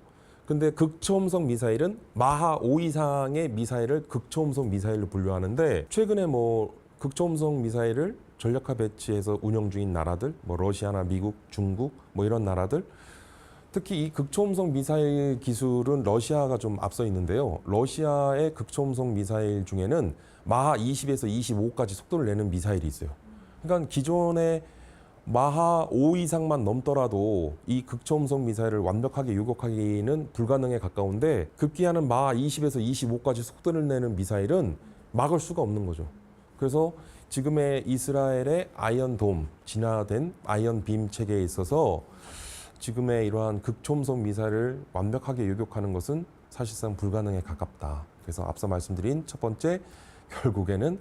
근데 극초음속 미사일은 마하 5 이상의 미사일을 극초음속 미사일로 분류하는데 최근에 극초음속 미사일을 전략화 배치해서 운영 중인 나라들, 러시아나 미국, 중국 이런 나라들 특히 이 극초음속 미사일 기술은 러시아가 좀 앞서 있는데요. 러시아의 극초음속 미사일 중에는 마하 20에서 25까지 속도를 내는 미사일이 있어요. 그러니까 기존의 마하 5 이상만 넘더라도 이 극초음속 미사일을 완벽하게 요격하기는 불가능에 가까운데 급기야는 마하 20에서 25까지 속도를 내는 미사일은 막을 수가 없는 거죠. 그래서 지금의 이스라엘의 아이언돔, 진화된 아이언 빔 체계에 있어서 지금의 이러한 극초음속 미사일을 완벽하게 요격하는 것은 사실상 불가능에 가깝다. 그래서 앞서 말씀드린 첫 번째 결국에는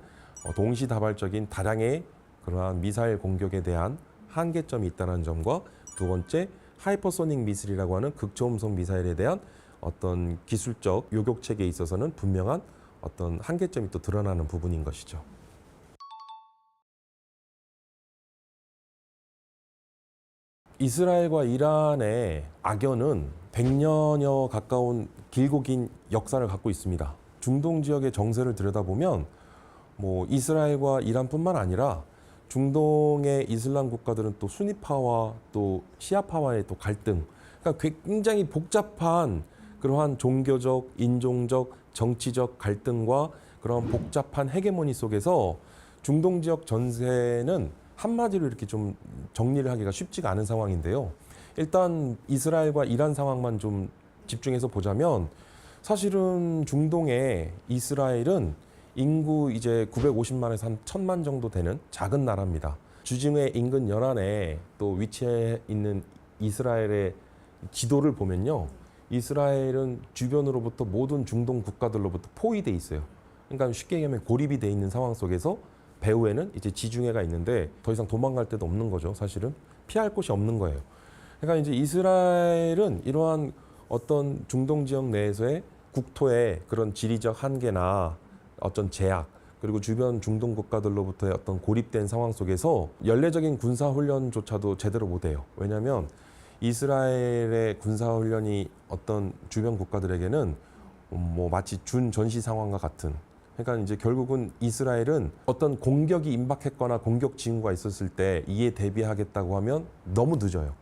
동시다발적인 다량의 그러한 미사일 공격에 대한 한계점이 있다는 점과 두 번째 하이퍼소닉 미술이라고 하는 극초음속 미사일에 대한 어떤 기술적 요격책에 있어서는 분명한 어떤 한계점이 또 드러나는 부분인 것이죠. 이스라엘과 이란의 악연은 100년여 가까운 길고 긴 역사를 갖고 있습니다. 중동 지역의 정세를 들여다보면 뭐 이스라엘과 이란뿐만 아니라 중동의 이슬람 국가들은 또 수니파와 또 시아파와의 또 갈등, 그러니까 굉장히 복잡한 그러한 종교적, 인종적, 정치적 갈등과 그런 복잡한 헤게모니 속에서 중동 지역 전세는 한마디로 이렇게 좀 정리를 하기가 쉽지가 않은 상황인데요. 일단 이스라엘과 이란 상황만 좀 집중해서 보자면 사실은 중동의 이스라엘은 인구 이제 950만에서 한 1000만 정도 되는 작은 나라입니다. 주중의 인근 연안에 또 위치해 있는 이스라엘의 지도를 보면요. 이스라엘은 주변으로부터 모든 중동 국가들로부터 포위돼 있어요. 그러니까 쉽게 얘기하면 고립이 돼 있는 상황 속에서 배후에는 이제 지중해가 있는데 더 이상 도망갈 데도 없는 거죠. 사실은 피할 곳이 없는 거예요. 그러니까 이제 이스라엘은 이러한 어떤 중동 지역 내에서의 국토의 그런 지리적 한계나 어떤 제약 그리고 주변 중동 국가들로부터의 어떤 고립된 상황 속에서 연례적인 군사 훈련조차도 제대로 못해요. 왜냐하면 이스라엘의 군사 훈련이 어떤 주변 국가들에게는 뭐 마치 준 전시 상황과 같은. 그러니까 이제 결국은 이스라엘은 어떤 공격이 임박했거나 공격 징후가 있었을 때 이에 대비하겠다고 하면 너무 늦어요.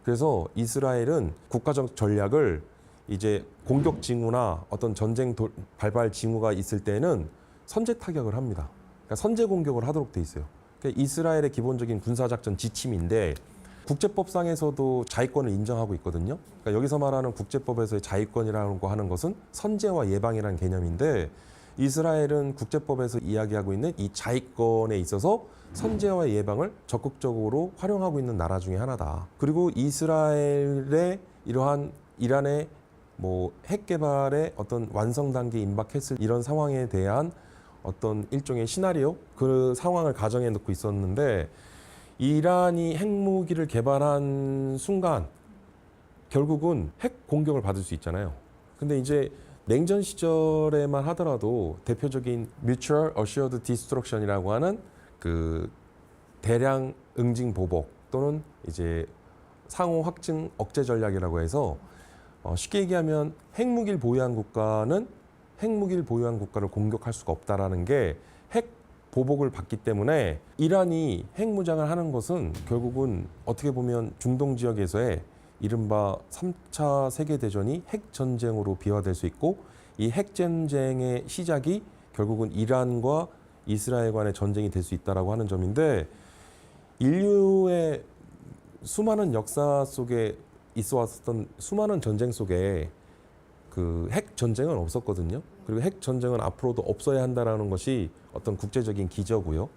그래서 이스라엘은 국가적 전략을 이제 공격 징후나 어떤 전쟁 발발 징후가 있을 때는 선제 타격을 합니다. 그러니까 선제 공격을 하도록 돼 있어요. 그러니까 이스라엘의 기본적인 군사작전 지침인데 국제법상에서도 자위권을 인정하고 있거든요. 그러니까 여기서 말하는 국제법에서의 자위권이라고 하는 것은 선제와 예방이라는 개념인데 이스라엘은 국제법에서 이야기하고 있는 이 자위권에 있어서 선제와 예방을 적극적으로 활용하고 있는 나라 중에 하나다. 그리고 이스라엘의 이러한 이란의 뭐 핵 개발의 어떤 완성 단계에 임박했을 이런 상황에 대한 어떤 일종의 시나리오 그 상황을 가정해 놓고 있었는데 이란이 핵무기를 개발한 순간 결국은 핵 공격을 받을 수 있잖아요. 근데 이제 냉전 시절에만 하더라도 대표적인 Mutual Assured Destruction이라고 하는 그 대량 응징 보복 또는 이제 상호 확증 억제 전략이라고 해서 쉽게 얘기하면 핵무기를 보유한 국가는 핵무기를 보유한 국가를 공격할 수가 없다라는 게 핵 보복을 받기 때문에 이란이 핵무장을 하는 것은 결국은 어떻게 보면 중동 지역에서의 이른바 3차 세계대전이 핵전쟁으로 비화될 수 있고 이 핵전쟁의 시작이 결국은 이란과 이스라엘 간의 전쟁이 될 수 있다라고 하는 점인데 인류의 수많은 역사 속에 있어 왔었던 수많은 전쟁 속에 그 핵 전쟁은 없었거든요. 그리고 핵 전쟁은 앞으로도 없어야 한다라는 것이 어떤 국제적인 기저고요.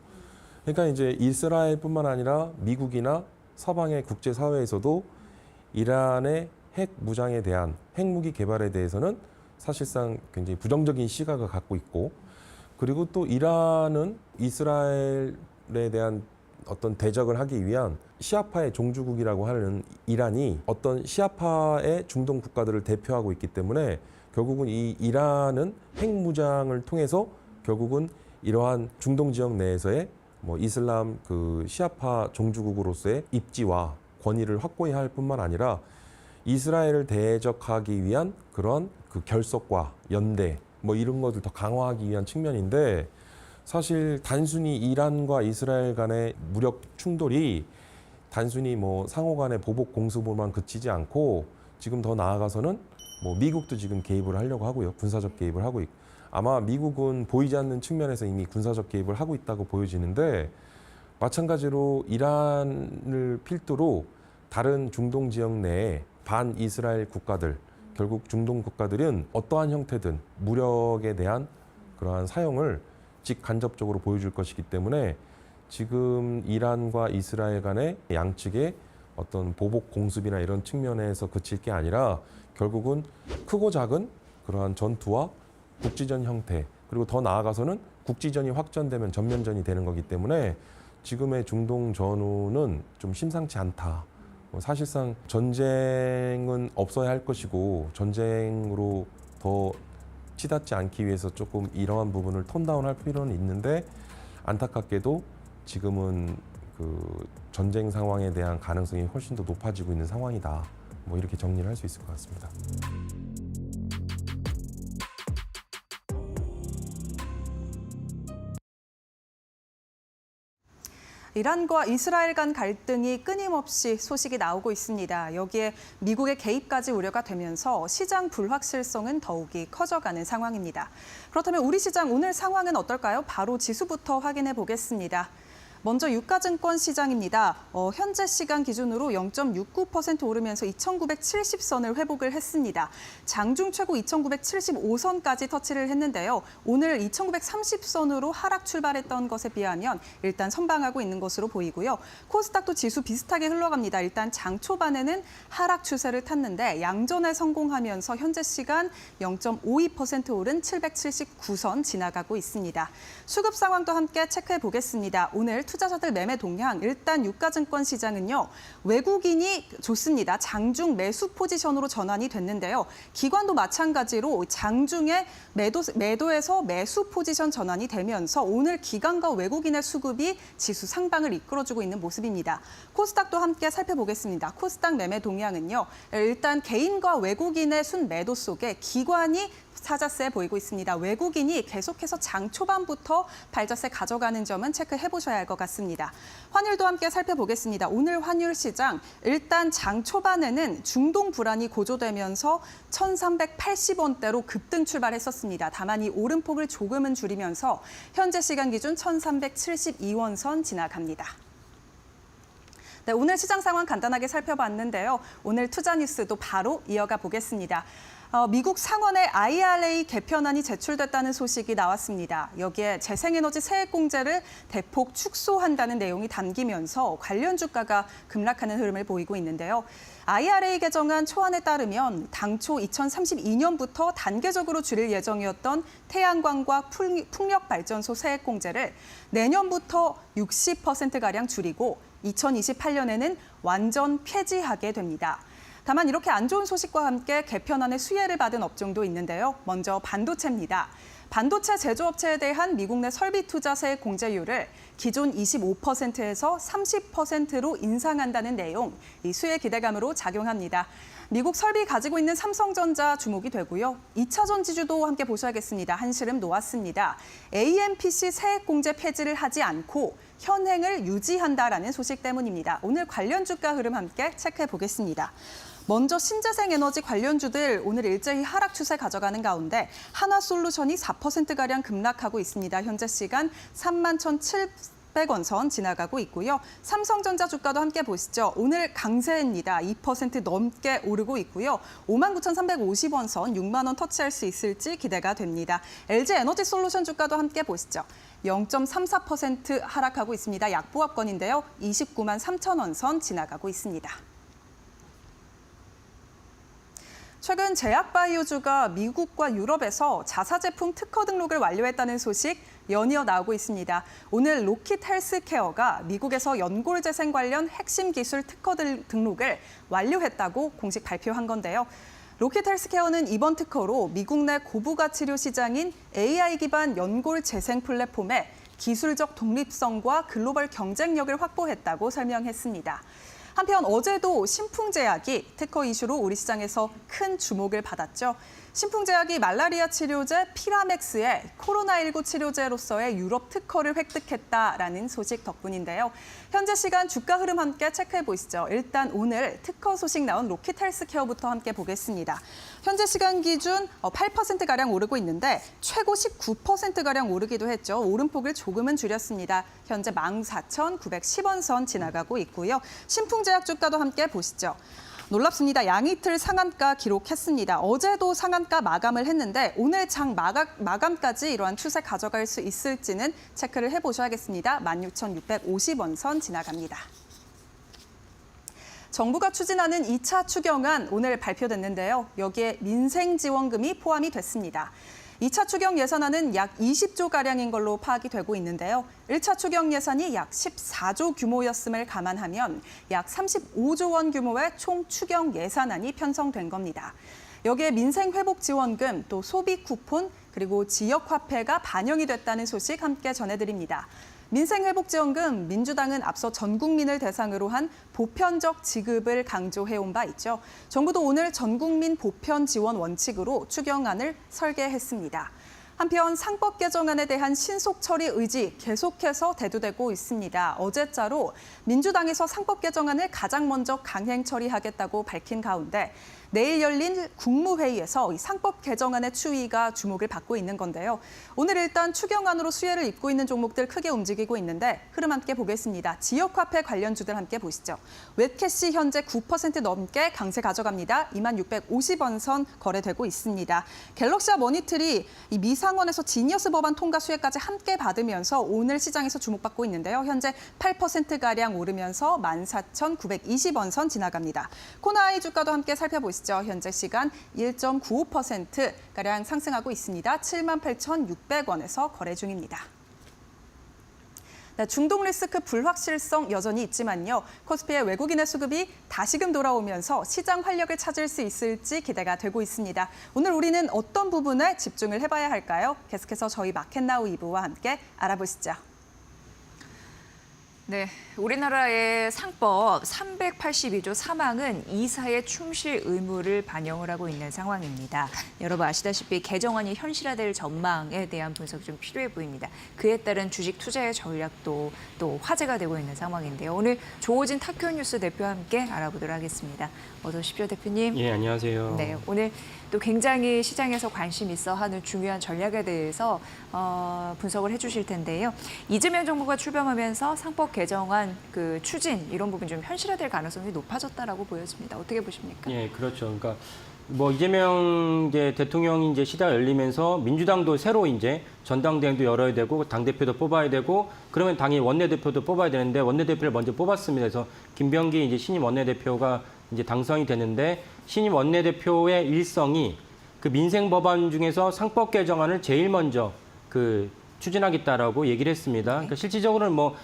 그러니까 이제 이스라엘뿐만 아니라 미국이나 서방의 국제 사회에서도 이란의 핵 무장에 대한 핵무기 개발에 대해서는 사실상 굉장히 부정적인 시각을 갖고 있고 그리고 또 이란은 이스라엘에 대한 어떤 대적을 하기 위한 시아파의 종주국이라고 하는 이란이 어떤 시아파의 중동 국가들을 대표하고 있기 때문에 결국은 이 이란은 핵무장을 통해서 결국은 이러한 중동 지역 내에서의 뭐 이슬람 그 시아파 종주국으로서의 입지와 권위를 확보해야 할 뿐만 아니라 이스라엘을 대적하기 위한 그런 그 결속과 연대 뭐 이런 것들 더 강화하기 위한 측면인데 사실 단순히 이란과 이스라엘 간의 무력 충돌이 단순히 뭐 상호 간의 보복 공습으로만 그치지 않고 지금 더 나아가서는 뭐 미국도 지금 개입을 하려고 하고요. 군사적 개입을 하고 있고 아마 미국은 보이지 않는 측면에서 이미 군사적 개입을 하고 있다고 보여지는데 마찬가지로 이란을 필두로 다른 중동 지역 내에 반 이스라엘 국가들 결국 중동 국가들은 어떠한 형태든 무력에 대한 그러한 사용을 직간접적으로 보여줄 것이기 때문에 지금 이란과 이스라엘 간의 양측의 어떤 보복 공습이나 이런 측면에서 그칠 게 아니라 결국은 크고 작은 그러한 전투와 국지전 형태 그리고 더 나아가서는 국지전이 확전되면 전면전이 되는 거기 때문에 지금의 중동 전후는 좀 심상치 않다. 사실상 전쟁은 없어야 할 것이고 전쟁으로 더 치닫지 않기 위해서 조금 이러한 부분을 톤다운할 필요는 있는데 안타깝게도 지금은 그 전쟁 상황에 대한 가능성이 훨씬 더 높아지고 있는 상황이다. 뭐 이렇게 정리를 할 수 있을 것 같습니다. 이란과 이스라엘 간 갈등이 끊임없이 소식이 나오고 있습니다. 여기에 미국의 개입까지 우려가 되면서 시장 불확실성은 더욱이 커져가는 상황입니다. 그렇다면 우리 시장 오늘 상황은 어떨까요? 바로 지수부터 확인해 보겠습니다. 먼저 유가증권 시장입니다. 현재 시간 기준으로 0.69% 오르면서 2,970선을 회복을 했습니다. 장중 최고 2,975선까지 터치를 했는데요. 오늘 2,930선으로 하락 출발했던 것에 비하면 일단 선방하고 있는 것으로 보이고요. 코스닥도 지수 비슷하게 흘러갑니다. 일단 장 초반에는 하락 추세를 탔는데 양전에 성공하면서 현재 시간 0.52% 오른 779선 지나가고 있습니다. 수급 상황도 함께 체크해 보겠습니다. 오늘 투자자들 매매 동향, 일단 유가증권 시장은요. 외국인이 좋습니다. 장중 매수 포지션으로 전환이 됐는데요. 기관도 마찬가지로 장중에 매도에서 매수 포지션 전환이 되면서 오늘 기관과 외국인의 수급이 지수 상방을 이끌어주고 있는 모습입니다. 코스닥도 함께 살펴보겠습니다. 코스닥 매매 동향은요. 일단 개인과 외국인의 순매도 속에 기관이 사자세 보이고 있습니다. 외국인이 계속해서 장 초반부터 발자세 가져가는 점은 체크해 보셔야 할 것 같습니다. 환율도 함께 살펴보겠습니다. 오늘 환율 시장 일단 장 초반에는 중동 불안이 고조되면서 1,380원대로 급등 출발했었습니다. 다만 이 오름폭을 조금은 줄이면서 현재 시간 기준 1,372원 선 지나갑니다. 네, 오늘 시장 상황 간단하게 살펴봤는데요. 오늘 투자 뉴스도 바로 이어가 보겠습니다. 미국 상원의 IRA 개편안이 제출됐다는 소식이 나왔습니다. 여기에 재생에너지 세액공제를 대폭 축소한다는 내용이 담기면서 관련 주가가 급락하는 흐름을 보이고 있는데요. IRA 개정안 초안에 따르면 당초 2032년부터 단계적으로 줄일 예정이었던 태양광과 풍력발전소 세액공제를 내년부터 60%가량 줄이고 2028년에는 완전 폐지하게 됩니다. 다만 이렇게 안 좋은 소식과 함께 개편안의 수혜를 받은 업종도 있는데요. 먼저 반도체입니다. 반도체 제조업체에 대한 미국 내 설비 투자 세액 공제율을 기존 25%에서 30%로 인상한다는 내용, 이 수혜 기대감으로 작용합니다. 미국 설비 가지고 있는 삼성전자 주목이 되고요. 2차 전지주도 함께 보셔야겠습니다. 한시름 놓았습니다. AMPC 세액 공제 폐지를 하지 않고 현행을 유지한다라는 소식 때문입니다. 오늘 관련 주가 흐름 함께 체크해 보겠습니다. 먼저 신재생 에너지 관련주들 오늘 일제히 하락 추세 가져가는 가운데 한화솔루션이 4%가량 급락하고 있습니다. 현재 시간 31,700원 선 지나가고 있고요. 삼성전자 주가도 함께 보시죠. 오늘 강세입니다. 2% 넘게 오르고 있고요. 59,350원 선 6만 원 터치할 수 있을지 기대가 됩니다. LG에너지솔루션 주가도 함께 보시죠. 0.34% 하락하고 있습니다. 약보합권인데요. 29만 3천 원 선 지나가고 있습니다. 최근 제약바이오주가 미국과 유럽에서 자사 제품 특허 등록을 완료했다는 소식 연이어 나오고 있습니다. 오늘 로킷 헬스케어가 미국에서 연골재생 관련 핵심 기술 특허 등록을 완료했다고 공식 발표한 건데요. 로킷 헬스케어는 이번 특허로 미국 내 고부가 치료 시장인 AI 기반 연골 재생 플랫폼의 기술적 독립성과 글로벌 경쟁력을 확보했다고 설명했습니다. 한편 어제도 신풍제약이 특허 이슈로 우리 시장에서 큰 주목을 받았죠. 신풍제약이 말라리아 치료제 피라맥스의 코로나19 치료제로서의 유럽 특허를 획득했다라는 소식 덕분인데요. 현재 시간 주가 흐름 함께 체크해 보시죠. 일단 오늘 특허 소식 나온 로킷 헬스케어부터 함께 보겠습니다. 현재 시간 기준 8%가량 오르고 있는데 최고 19%가량 오르기도 했죠. 오름폭을 조금은 줄였습니다. 현재 14,910원 선 지나가고 있고요. 신풍제약 주가도 함께 보시죠. 놀랍습니다. 양이틀 상한가 기록했습니다. 어제도 상한가 마감을 했는데 오늘 장 마감까지 이러한 추세 가져갈 수 있을지는 체크를 해보셔야겠습니다. 16,650원 선 지나갑니다. 정부가 추진하는 2차 추경안 오늘 발표됐는데요. 여기에 민생지원금이 포함이 됐습니다. 2차 추경 예산안은 약 20조 가량인 걸로 파악이 되고 있는데요. 1차 추경 예산이 약 14조 규모였음을 감안하면 약 35조 원 규모의 총 추경 예산안이 편성된 겁니다. 여기에 민생회복지원금, 또 소비 쿠폰, 그리고 지역화폐가 반영이 됐다는 소식 함께 전해드립니다. 민생회복지원금, 민주당은 앞서 전 국민을 대상으로 한 보편적 지급을 강조해온 바 있죠. 정부도 오늘 전 국민 보편 지원 원칙으로 추경안을 설계했습니다. 한편 상법 개정안에 대한 신속 처리 의지 계속해서 대두되고 있습니다. 어제자로 민주당에서 상법 개정안을 가장 먼저 강행 처리하겠다고 밝힌 가운데 내일 열린 국무회의에서 이 상법 개정안의 추이가 주목을 받고 있는 건데요. 오늘 일단 추경안으로 수혜를 입고 있는 종목들 크게 움직이고 있는데 흐름 함께 보겠습니다. 지역화폐 관련주들 함께 보시죠. 웹캐시 현재 9% 넘게 강세 가져갑니다. 2650원 선 거래되고 있습니다. 갤럭시와 머니트리 이 미상원에서 지니어스 법안 통과 수혜까지 함께 받으면서 오늘 시장에서 주목받고 있는데요. 현재 8%가량 오르면서 14,920원 선 지나갑니다. 코나이 주가도 함께 살펴보시죠. 현재 시간 1.95%가량 상승하고 있습니다. 78,600원에서 거래 중입니다. 네, 중동 리스크 불확실성 여전히 있지만요. 코스피의 외국인의 수급이 다시금 돌아오면서 시장 활력을 찾을 수 있을지 기대가 되고 있습니다. 오늘 우리는 어떤 부분에 집중을 해봐야 할까요? 계속해서 저희 마켓나우 2부와 함께 알아보시죠. 네, 우리나라의 상법 382조 3항은 이사의 충실 의무를 반영을 하고 있는 상황입니다. 여러분 아시다시피 개정안이 현실화될 전망에 대한 분석이 좀 필요해 보입니다. 그에 따른 주식 투자의 전략도 또 화제가 되고 있는 상황인데요. 오늘 조호진 타큐뉴스 대표와 함께 알아보도록 하겠습니다. 어서 오십시오, 대표님. 예, 안녕하세요. 네, 오늘 또 굉장히 시장에서 관심 있어 하는 중요한 전략에 대해서 분석을 해주실 텐데요. 이재명 정부가 출범하면서 상법 개정안 그 추진 이런 부분 좀 현실화될 가능성이 높아졌다라고 보여집니다. 어떻게 보십니까? 예, 그렇죠. 그러니까 뭐 이재명 대통령이 이제 시대가 열리면서 민주당도 새로 이제 전당대회도 열어야 되고 당 대표도 뽑아야 되고 그러면 당연히 원내대표도 뽑아야 되는데 원내대표를 먼저 뽑았습니다. 그래서 김병기 이제 신임 원내대표가 이제 당선이 되는데 신임 원내대표의 일성이 그 민생 법안 중에서 상법 개정안을 제일 먼저 그 추진하겠다라고 얘기를 했습니다. 그러니까 실질적으로는 뭐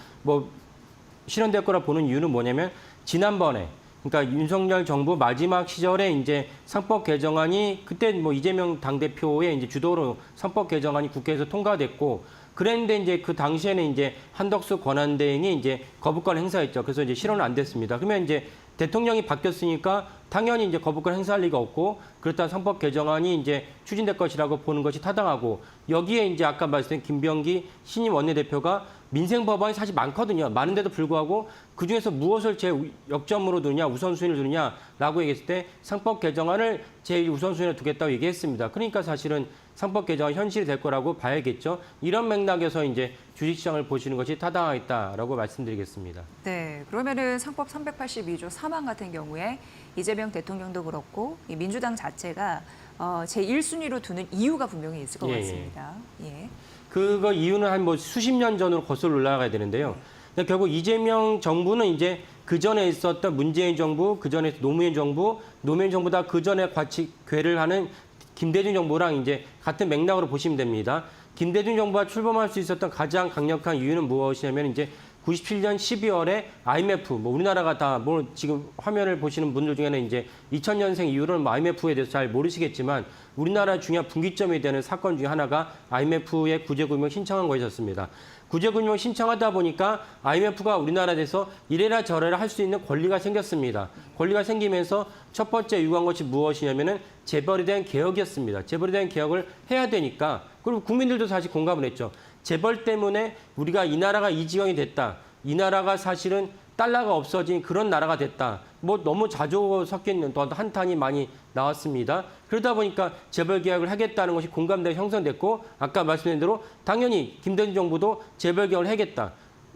실현될 거라 보는 이유는 뭐냐면 지난번에 그러니까 윤석열 정부 마지막 시절에 이제 상법 개정안이 그때 뭐 이재명 당대표의 이제 주도로 상법 개정안이 국회에서 통과됐고 그랬는데 이제 그 당시에는 이제 한덕수 권한대행이 이제 거부권 행사했죠. 그래서 이제 실현은 안 됐습니다. 그러면 이제 대통령이 바뀌었으니까 당연히 이제 거부권 행사할 리가 없고 그렇다 상법 개정안이 이제 추진될 것이라고 보는 것이 타당하고 여기에 이제 아까 말씀드린 김병기 신임 원내대표가 민생 법안이 사실 많거든요. 많은데도 불구하고 그중에서 무엇을 제 역점으로 두느냐 우선순위를 두느냐라고 얘기했을 때 상법 개정안을 제일 우선순위로 두겠다고 얘기했습니다. 그러니까 사실은 상법 개정이 현실이 될 거라고 봐야겠죠. 이런 맥락에서 이제 주식시장을 보시는 것이 타당하겠다라고 말씀드리겠습니다. 네, 그러면은 상법 382조 3항 같은 경우에 이재명 대통령도 그렇고 이 민주당 자체가 제1순위로 두는 이유가 분명히 있을 것 같습니다. 예. 그거 이유는 한 뭐 수십 년 전으로 거슬러 올라가야 되는데요. 근데 결국 이재명 정부는 이제 그 전에 있었던 문재인 정부, 그 전에 노무현 정부다 그 전에 같이 궤를 하는 김대중 정부랑 이제 같은 맥락으로 보시면 됩니다. 김대중 정부가 출범할 수 있었던 가장 강력한 이유는 무엇이냐면 이제 97년 12월에 IMF, 뭐 우리나라가 다 뭐 지금 화면을 보시는 분들 중에는 이제 2000년생 이후로는 뭐 IMF에 대해서 잘 모르시겠지만 우리나라 중요한 분기점이 되는 사건 중에 하나가 IMF의 구제금융 신청한 것이었습니다. 구제금융 신청하다 보니까 IMF가 우리나라에 대해서 이래라 저래라 할 수 있는 권리가 생겼습니다. 권리가 생기면서 첫 번째 요구한 것이 무엇이냐면은 재벌에 대한 개혁이었습니다. 재벌에 대한 개혁을 해야 되니까 그리고 국민들도 사실 공감을 했죠. 재벌 때문에 우리가 이 나라가 이 지경이 됐다. 이 나라가 사실은 달러가 없어진 그런 나라가 됐다. 뭐 너무 자조 섞인 또 한탄이 많이 나왔습니다. 그러다 보니까 재벌 개혁을 하겠다는 것이 공감대가 형성됐고 아까 말씀드린 대로 당연히 김대중 정부도 재벌 개혁을 하겠다.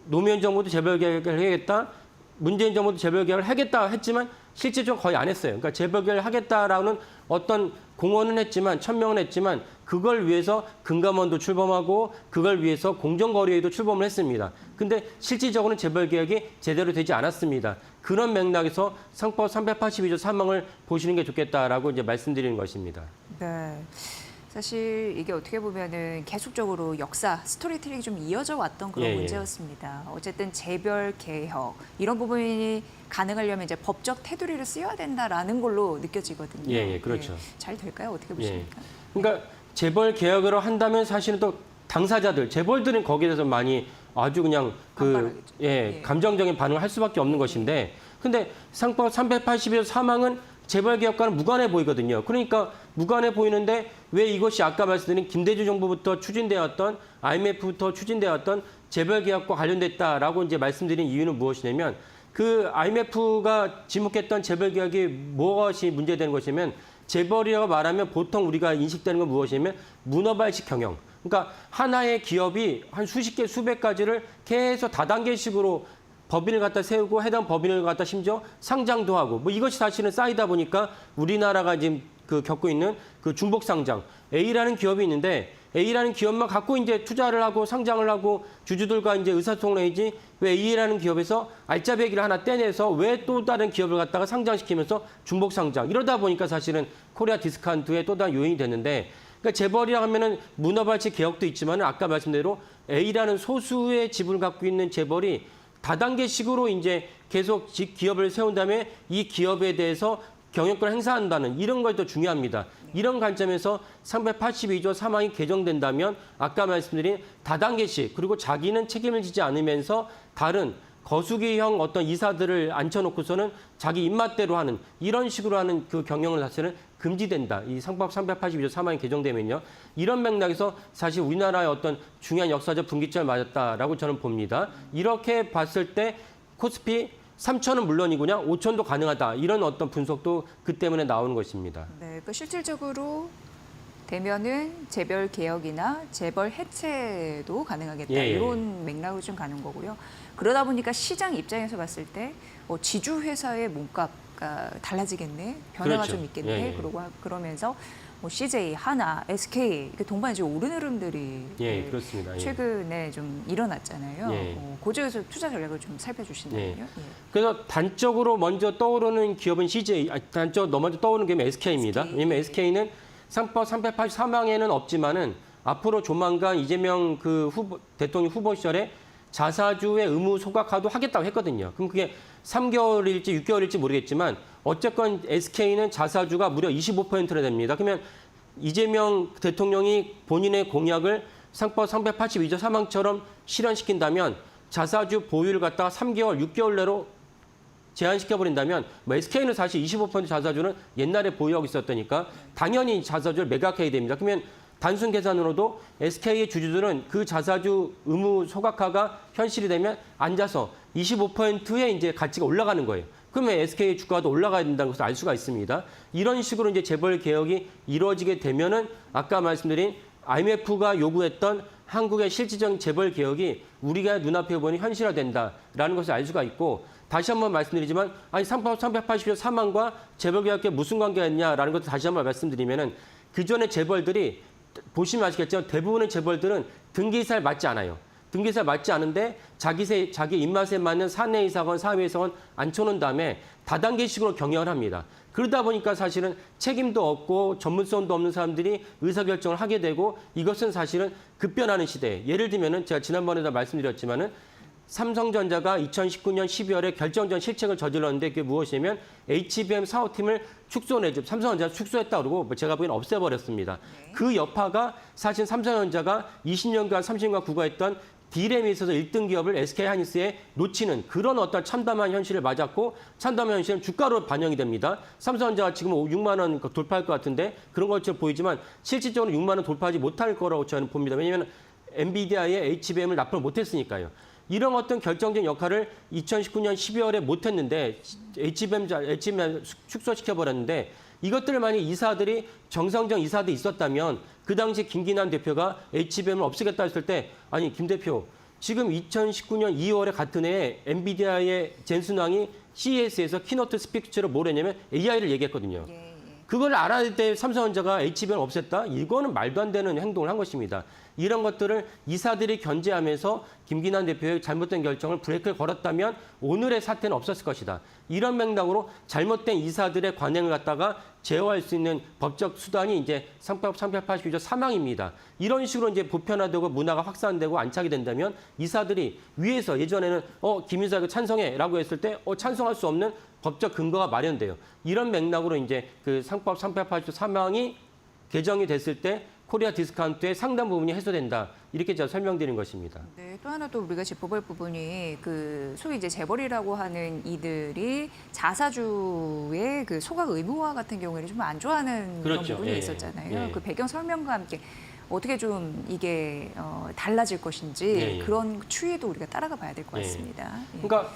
노무현 정부도 재벌 개혁을 하겠다. 문재인 정부도 재벌 개혁을 하겠다 했지만 실제적으로 거의 안 했어요. 그러니까 재벌 개혁을 하겠다라는 어떤 공언은 했지만 천명은 했지만 그걸 위해서 금감원도 출범하고 그걸 위해서 공정거래위도 출범을 했습니다. 근데 실질적으로는 재벌 개혁이 제대로 되지 않았습니다. 그런 맥락에서 상법 382조 3항을 보시는 게 좋겠다라고 이제 말씀드리는 것입니다. 네. 사실 이게 어떻게 보면은 계속적으로 역사, 스토리텔링이 좀 이어져 왔던 그런 예, 예. 문제였습니다. 어쨌든 재벌 개혁 이런 부분이 가능하려면 이제 법적 테두리를 쓰여야 된다라는 걸로 느껴지거든요. 예, 그렇죠. 잘 될까요? 어떻게 보십니까? 그러니까 재벌 개혁을 한다면 사실은 또 당사자들, 재벌들은 거기에 대해서 많이 아주 그냥 반발하겠죠. 예. 감정적인 반응을 할 수밖에 없는 것인데, 근데 상법 382조 사망은 재벌 개혁과는 무관해 보이거든요. 그러니까 무관해 보이는데 왜 이것이 아까 말씀드린 김대중 정부부터 추진되었던 IMF부터 추진되었던 재벌 개혁과 관련됐다라고 이제 말씀드린 이유는 무엇이냐면 그 IMF가 지목했던 재벌 개혁이 무엇이 문제되는 것이냐면 재벌이라고 말하면 보통 우리가 인식되는 건 무엇이냐면 문어발식 경영. 그러니까 하나의 기업이 한 수십 개, 수백 가지를 계속 다단계식으로 법인을 갖다 세우고 해당 법인을 갖다 심지어 상장도 하고 뭐 이것이 사실은 쌓이다 보니까 우리나라가 지금 겪고 있는 그 중복 상장 A라는 기업이 있는데 A라는 기업만 갖고 이제 투자를 하고 상장을 하고 주주들과 이제 의사소통을 해야지 왜 A라는 기업에서 알짜배기를 하나 떼내서 왜 또 다른 기업을 갖다가 상장시키면서 중복 상장 이러다 보니까 사실은 코리아 디스카운트의 또 다른 요인이 됐는데 그러니까 재벌이라 하면은 문어발식 개혁도 있지만 아까 말씀대로 A라는 소수의 지분을 갖고 있는 재벌이 다단계식으로 이제 계속 기업을 세운 다음에 이 기업에 대해서 경영권을 행사한다는 이런 것도 중요합니다. 이런 관점에서 382조 3항이 개정된다면 아까 말씀드린 다단계식 그리고 자기는 책임을 지지 않으면서 다른 거수기형 어떤 이사들을 앉혀놓고서는 자기 입맛대로 하는 이런 식으로 하는 그 경영을 사실은 금지된다. 이 상법 382조 3항이 개정되면요. 이런 맥락에서 사실 우리나라의 어떤 중요한 역사적 분기점을 맞았다라고 저는 봅니다. 이렇게 봤을 때 코스피 3천은 물론이고냐 5천도 가능하다. 이런 어떤 분석도 그 때문에 나오는 것입니다. 네, 그러니까 실질적으로 되면은 재벌 개혁이나 재벌 해체도 가능하겠다. 예, 예. 이런 맥락으로 좀 가는 거고요. 그러다 보니까 시장 입장에서 봤을 때 지주 회사의 몸값가 달라지겠네, 변화가 그렇죠. 좀 있겠네. 예, 예. 그러면서 CJ, 하나, SK 이렇게 동반에 지금 오르는 흐름들이 예, 그렇습니다. 예. 최근에 좀 일어났잖아요. 예. 고저에서 투자 전략을 좀 살펴주신다면요. 예. 예. 그래서 단적으로 먼저 떠오르는 기업은 CJ, 단적으로 먼저 떠오르는 기업은 SK입니다. SK. 왜냐하면 SK는 상법 383항에는 없지만은 앞으로 조만간 이재명 대통령 후보 시절에 자사주의 의무 소각화도 하겠다고 했거든요. 그럼 그게 3개월일지 6개월일지 모르겠지만 어쨌건 SK는 자사주가 무려 25%나 됩니다. 그러면 이재명 대통령이 본인의 공약을 상법 382조 3항처럼 실현시킨다면 자사주 보유를 갖다가 3개월, 6개월 내로 제한시켜버린다면 SK는 사실 25% 자사주는 옛날에 보유하고 있었다니까 당연히 자사주를 매각해야 됩니다. 그러면 단순 계산으로도 SK의 주주들은 그 자사주 의무 소각화가 현실이 되면 앉아서 25%의 이제 가치가 올라가는 거예요. 그러면 SK의 주가도 올라가야 된다는 것을 알 수가 있습니다. 이런 식으로 이제 재벌 개혁이 이루어지게 되면은 아까 말씀드린 IMF가 요구했던 한국의 실질적인 재벌 개혁이 우리가 눈앞에 보니 현실화된다라는 것을 알 수가 있고 다시 한번 말씀드리지만 아니 상법 380조 3항과 재벌 개혁에 무슨 관계가 있냐라는 것을 다시 한번 말씀드리면은 그전에 재벌들이 보시면 아시겠지만 대부분의 재벌들은 등기이사를 맞지 않아요. 등기이사를 맞지 않은데 자기 입맛에 맞는 사내이사건 사회이사건 앉혀놓은 다음에 다단계식으로 경영을 합니다. 그러다 보니까 사실은 책임도 없고 전문성도 없는 사람들이 의사결정을 하게 되고 이것은 사실은 급변하는 시대에 예를 들면은 제가 지난번에도 말씀드렸지만은 삼성전자가 2019년 12월에 결정적 실책을 저질렀는데 그게 무엇이냐면 HBM 사업팀을 삼성전자가 축소했다고 그러고 제가 보기에는 없애버렸습니다. 그 여파가 사실 삼성전자가 20년간 30년간 구가했던 D램에 있어서 1등 기업을 SK하이닉스에 놓치는 그런 어떤 참담한 현실을 맞았고 참담한 현실은 주가로 반영이 됩니다. 삼성전자가 지금 6만 원 돌파할 것 같은데 그런 것처럼 보이지만 실질적으로 6만 원 돌파하지 못할 거라고 저는 봅니다. 왜냐하면 엔비디아의 HBM을 납품을 못했으니까요. 이런 어떤 결정적인 역할을 2019년 12월에 못했는데 HBM 축소시켜버렸는데 이것들을 만약 이사들이 정상적 이사들이 있었다면 그 당시 김기남 대표가 HBM을 없애겠다 했을 때 아니 김 대표 지금 2019년 2월에 같은 해에 엔비디아의 젠슨 왕이 CES에서 키노트 스피치로 뭘 했냐면 AI를 얘기했거든요. 그걸 알아야 때 삼성전자가 HBM을 없앴다? 이거는 말도 안 되는 행동을 한 것입니다. 이런 것들을 이사들이 견제하면서 김기남 대표의 잘못된 결정을 브레이크를 걸었다면 오늘의 사태는 없었을 것이다. 이런 맥락으로 잘못된 이사들의 관행을 갖다가 제어할 수 있는 법적 수단이 이제 382조 3항입니다. 이런 식으로 이제 보편화되고 문화가 확산되고 안착이 된다면 이사들이 위에서 예전에는 김인사 찬성해라고 했을 때 찬성할 수 없는 법적 근거가 마련돼요. 이런 맥락으로 이제 그 상법 382조 3항이 개정이 됐을 때 코리아 디스카운트의 상당 부분이 해소된다. 이렇게 제가 설명드린 것입니다. 네, 또 하나 또 우리가 짚어볼 부분이 그 소위 이제 재벌이라고 하는 이들이 자사주의 그 소각 의무화 같은 경우에는 좀 안 좋아하는 그런 그렇죠. 부분이 예, 있었잖아요. 예. 그 배경 설명과 함께 어떻게 좀 이게 달라질 것인지 예, 예. 그런 추이도 우리가 따라가 봐야 될 것 예. 같습니다. 예. 그러니까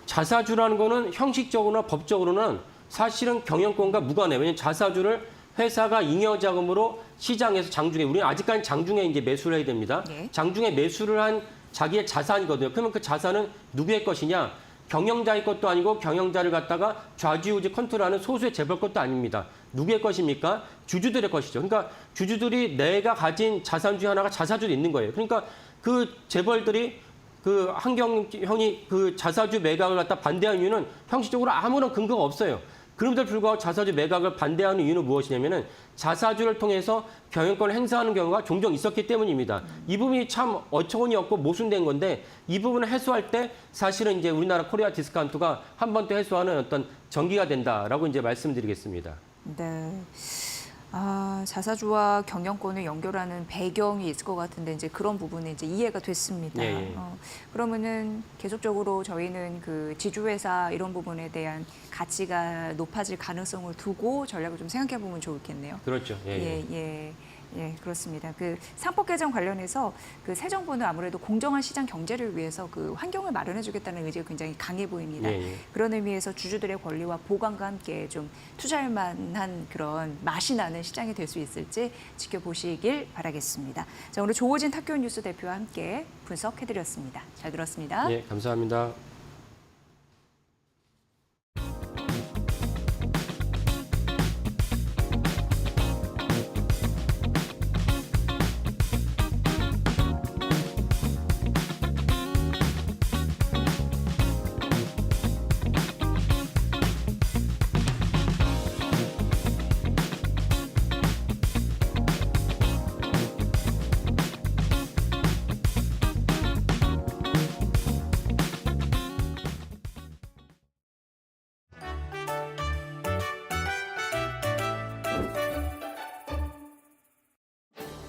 자사주라는 거는 형식적으로나 법적으로는 사실은 경영권과 무관해요. 왜냐하면 자사주를 회사가 잉여자금으로 시장에서 장중에, 우리는 아직까지 장중에 이제 매수를 해야 됩니다. 예. 장중에 매수를 한 자기의 자산이거든요. 그러면 그 자산은 누구의 것이냐? 경영자의 것도 아니고 경영자를 갖다가 좌지우지 컨트롤하는 소수의 재벌 것도 아닙니다. 누구의 것입니까? 주주들의 것이죠. 그러니까 주주들이 내가 가진 자산 중에 하나가 자사주도 있는 거예요. 그러니까 그 재벌들이 그 한경형이 그 자사주 매각을 갖다 반대한 이유는 형식적으로 아무런 근거가 없어요. 그럼에도 불구하고 자사주 매각을 반대하는 이유는 무엇이냐면은 자사주를 통해서 경영권을 행사하는 경우가 종종 있었기 때문입니다. 이 부분이 참 어처구니 없고 모순된 건데 이 부분을 해소할 때 사실은 이제 우리나라 코리아 디스카운트가 한 번 더 해소하는 어떤 전기가 된다라고 이제 말씀드리겠습니다. 네. 자사주와 경영권을 연결하는 배경이 있을 것 같은데 이제 그런 부분이 이제 이해가 됐습니다. 예. 그러면은 계속적으로 저희는 그 지주회사 이런 부분에 대한 가치가 높아질 가능성을 두고 전략을 좀 생각해 보면 좋겠네요. 그렇죠. 예, 그렇습니다. 그 상법 개정 관련해서 그 새 정부는 아무래도 공정한 시장 경제를 위해서 그 환경을 마련해주겠다는 의지가 굉장히 강해 보입니다. 그런 의미에서 주주들의 권리와 보강과 함께 좀 투자할 만한 그런 맛이 나는 시장이 될 수 있을지 지켜보시길 바라겠습니다. 자, 오늘 조호진 탁교훈 뉴스 대표와 함께 분석해드렸습니다. 잘 들었습니다. 예, 감사합니다.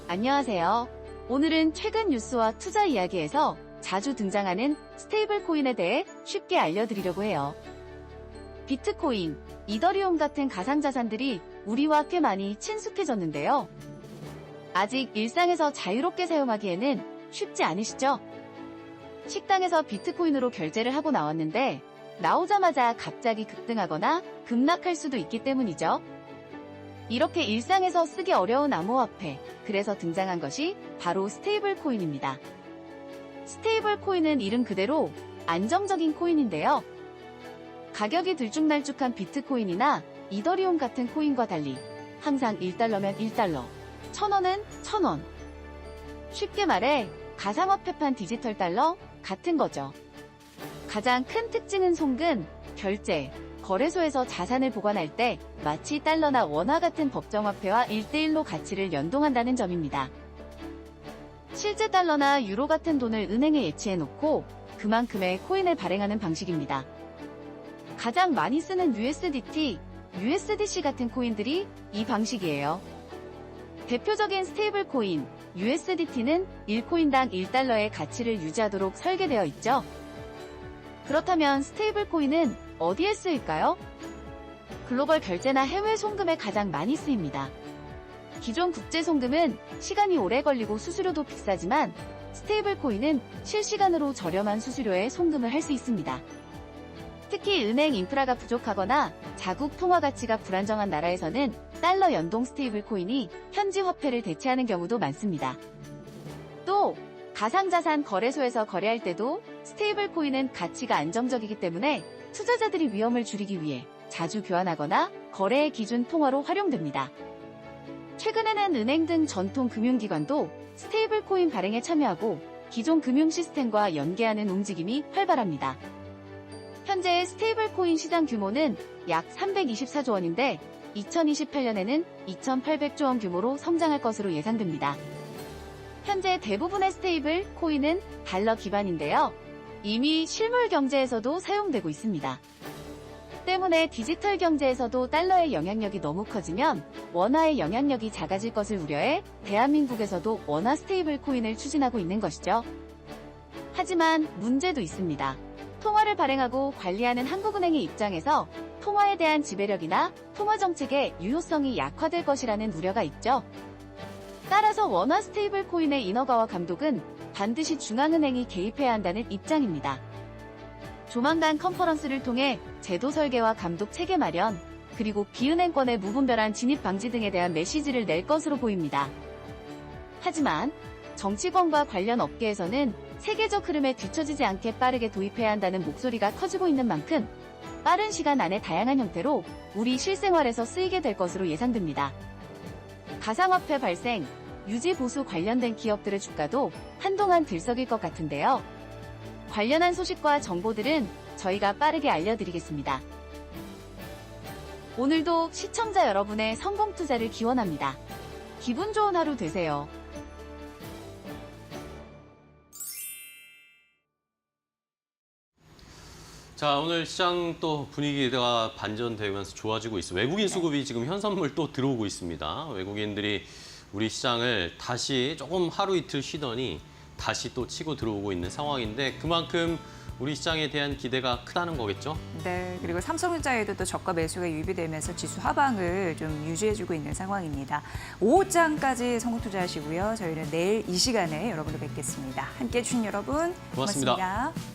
안녕하세요. 오늘은 최근 뉴스와 투자 이야기에서 자주 등장하는 스테이블 코인에 대해 쉽게 알려드리려고 해요. 비트코인, 이더리움 같은 가상자산들이 우리와 꽤 많이 친숙해졌는데요. 아직 일상에서 자유롭게 사용하기에는 쉽지 않으시죠? 식당에서 비트코인으로 결제를 하고 나왔는데 나오자마자 갑자기 급등하거나 급락할 수도 있기 때문이죠. 이렇게 일상에서 쓰기 어려운 암호화폐, 그래서 등장한 것이 바로 스테이블 코인입니다. 스테이블 코인은 이름 그대로 안정적인 코인인데요. 가격이 들쭉날쭉한 비트코인이나 이더리움 같은 코인과 달리 항상 1달러면 1달러, 1,000원은 1,000원. 쉽게 말해 가상화폐판 디지털 달러 같은 거죠. 가장 큰 특징은 송금, 결제, 거래소에서 자산을 보관할 때 마치 달러나 원화 같은 법정화폐와 1대1로 가치를 연동한다는 점입니다. 실제 달러나 유로 같은 돈을 은행에 예치해놓고 그만큼의 코인을 발행하는 방식입니다. 가장 많이 쓰는 USDT, USDC 같은 코인들이 이 방식이에요. 대표적인 스테이블 코인, USDT는 1코인당 1달러의 가치를 유지하도록 설계되어 있죠. 그렇다면 스테이블 코인은 어디에 쓰일까요? 글로벌 결제나 해외 송금에 가장 많이 쓰입니다. 기존 국제 송금은 시간이 오래 걸리고 수수료도 비싸지만 스테이블 코인은 실시간으로 저렴한 수수료에 송금을 할 수 있습니다. 특히 은행 인프라가 부족하거나 자국 통화 가치가 불안정한 나라에서는 달러 연동 스테이블 코인이 현지 화폐를 대체하는 경우도 많습니다. 또 가상자산 거래소에서 거래할 때도 스테이블 코인은 가치가 안정적이기 때문에 투자자들이 위험을 줄이기 위해 자주 교환하거나 거래의 기준 통화로 활용됩니다. 최근에는 은행 등 전통 금융기관도 스테이블 코인 발행에 참여하고 기존 금융 시스템과 연계하는 움직임이 활발합니다. 현재 스테이블 코인 시장 규모는 약 324조 원인데 2028년에는 2,800조 원 규모로 성장할 것으로 예상됩니다. 현재 대부분의 스테이블 코인은 달러 기반인데요. 이미 실물 경제에서도 사용되고 있습니다. 때문에 디지털 경제에서도 달러의 영향력이 너무 커지면 원화의 영향력이 작아질 것을 우려해 대한민국에서도 원화 스테이블 코인을 추진하고 있는 것이죠. 하지만 문제도 있습니다. 통화를 발행하고 관리하는 한국은행의 입장에서 통화에 대한 지배력이나 통화 정책의 유효성이 약화될 것이라는 우려가 있죠. 따라서 원화 스테이블 코인의 인허가와 감독은 반드시 중앙은행이 개입해야 한다는 입장입니다. 조만간 컨퍼런스를 통해 제도 설계와 감독 체계 마련, 그리고 비은행권의 무분별한 진입 방지 등에 대한 메시지를 낼 것으로 보입니다. 하지만 정치권과 관련 업계에서는 세계적 흐름에 뒤처지지 않게 빠르게 도입해야 한다는 목소리가 커지고 있는 만큼 빠른 시간 안에 다양한 형태로 우리 실생활에서 쓰이게 될 것으로 예상됩니다. 가상화폐 발생, 유지 보수 관련된 기업들의 주가도 한동안 들썩일 것 같은데요. 관련한 소식과 정보들은 저희가 빠르게 알려드리겠습니다. 오늘도 시청자 여러분의 성공 투자를 기원합니다. 기분 좋은 하루 되세요. 자, 오늘 시장 또 분위기가 반전되면서 좋아지고 있어요. 외국인 수급이 지금 현선물 또 들어오고 있습니다. 외국인들이 우리 시장을 다시 조금 하루 이틀 쉬더니 다시 또 치고 들어오고 있는 상황인데 그만큼 우리 시장에 대한 기대가 크다는 거겠죠? 네, 그리고 삼성전자에도 또 저가 매수가 유입되면서 지수 하방을 좀 유지해주고 있는 상황입니다. 5장까지 성공 투자하시고요. 저희는 내일 이 시간에 여러분을 뵙겠습니다. 함께해 주신 여러분 고맙습니다. 고맙습니다.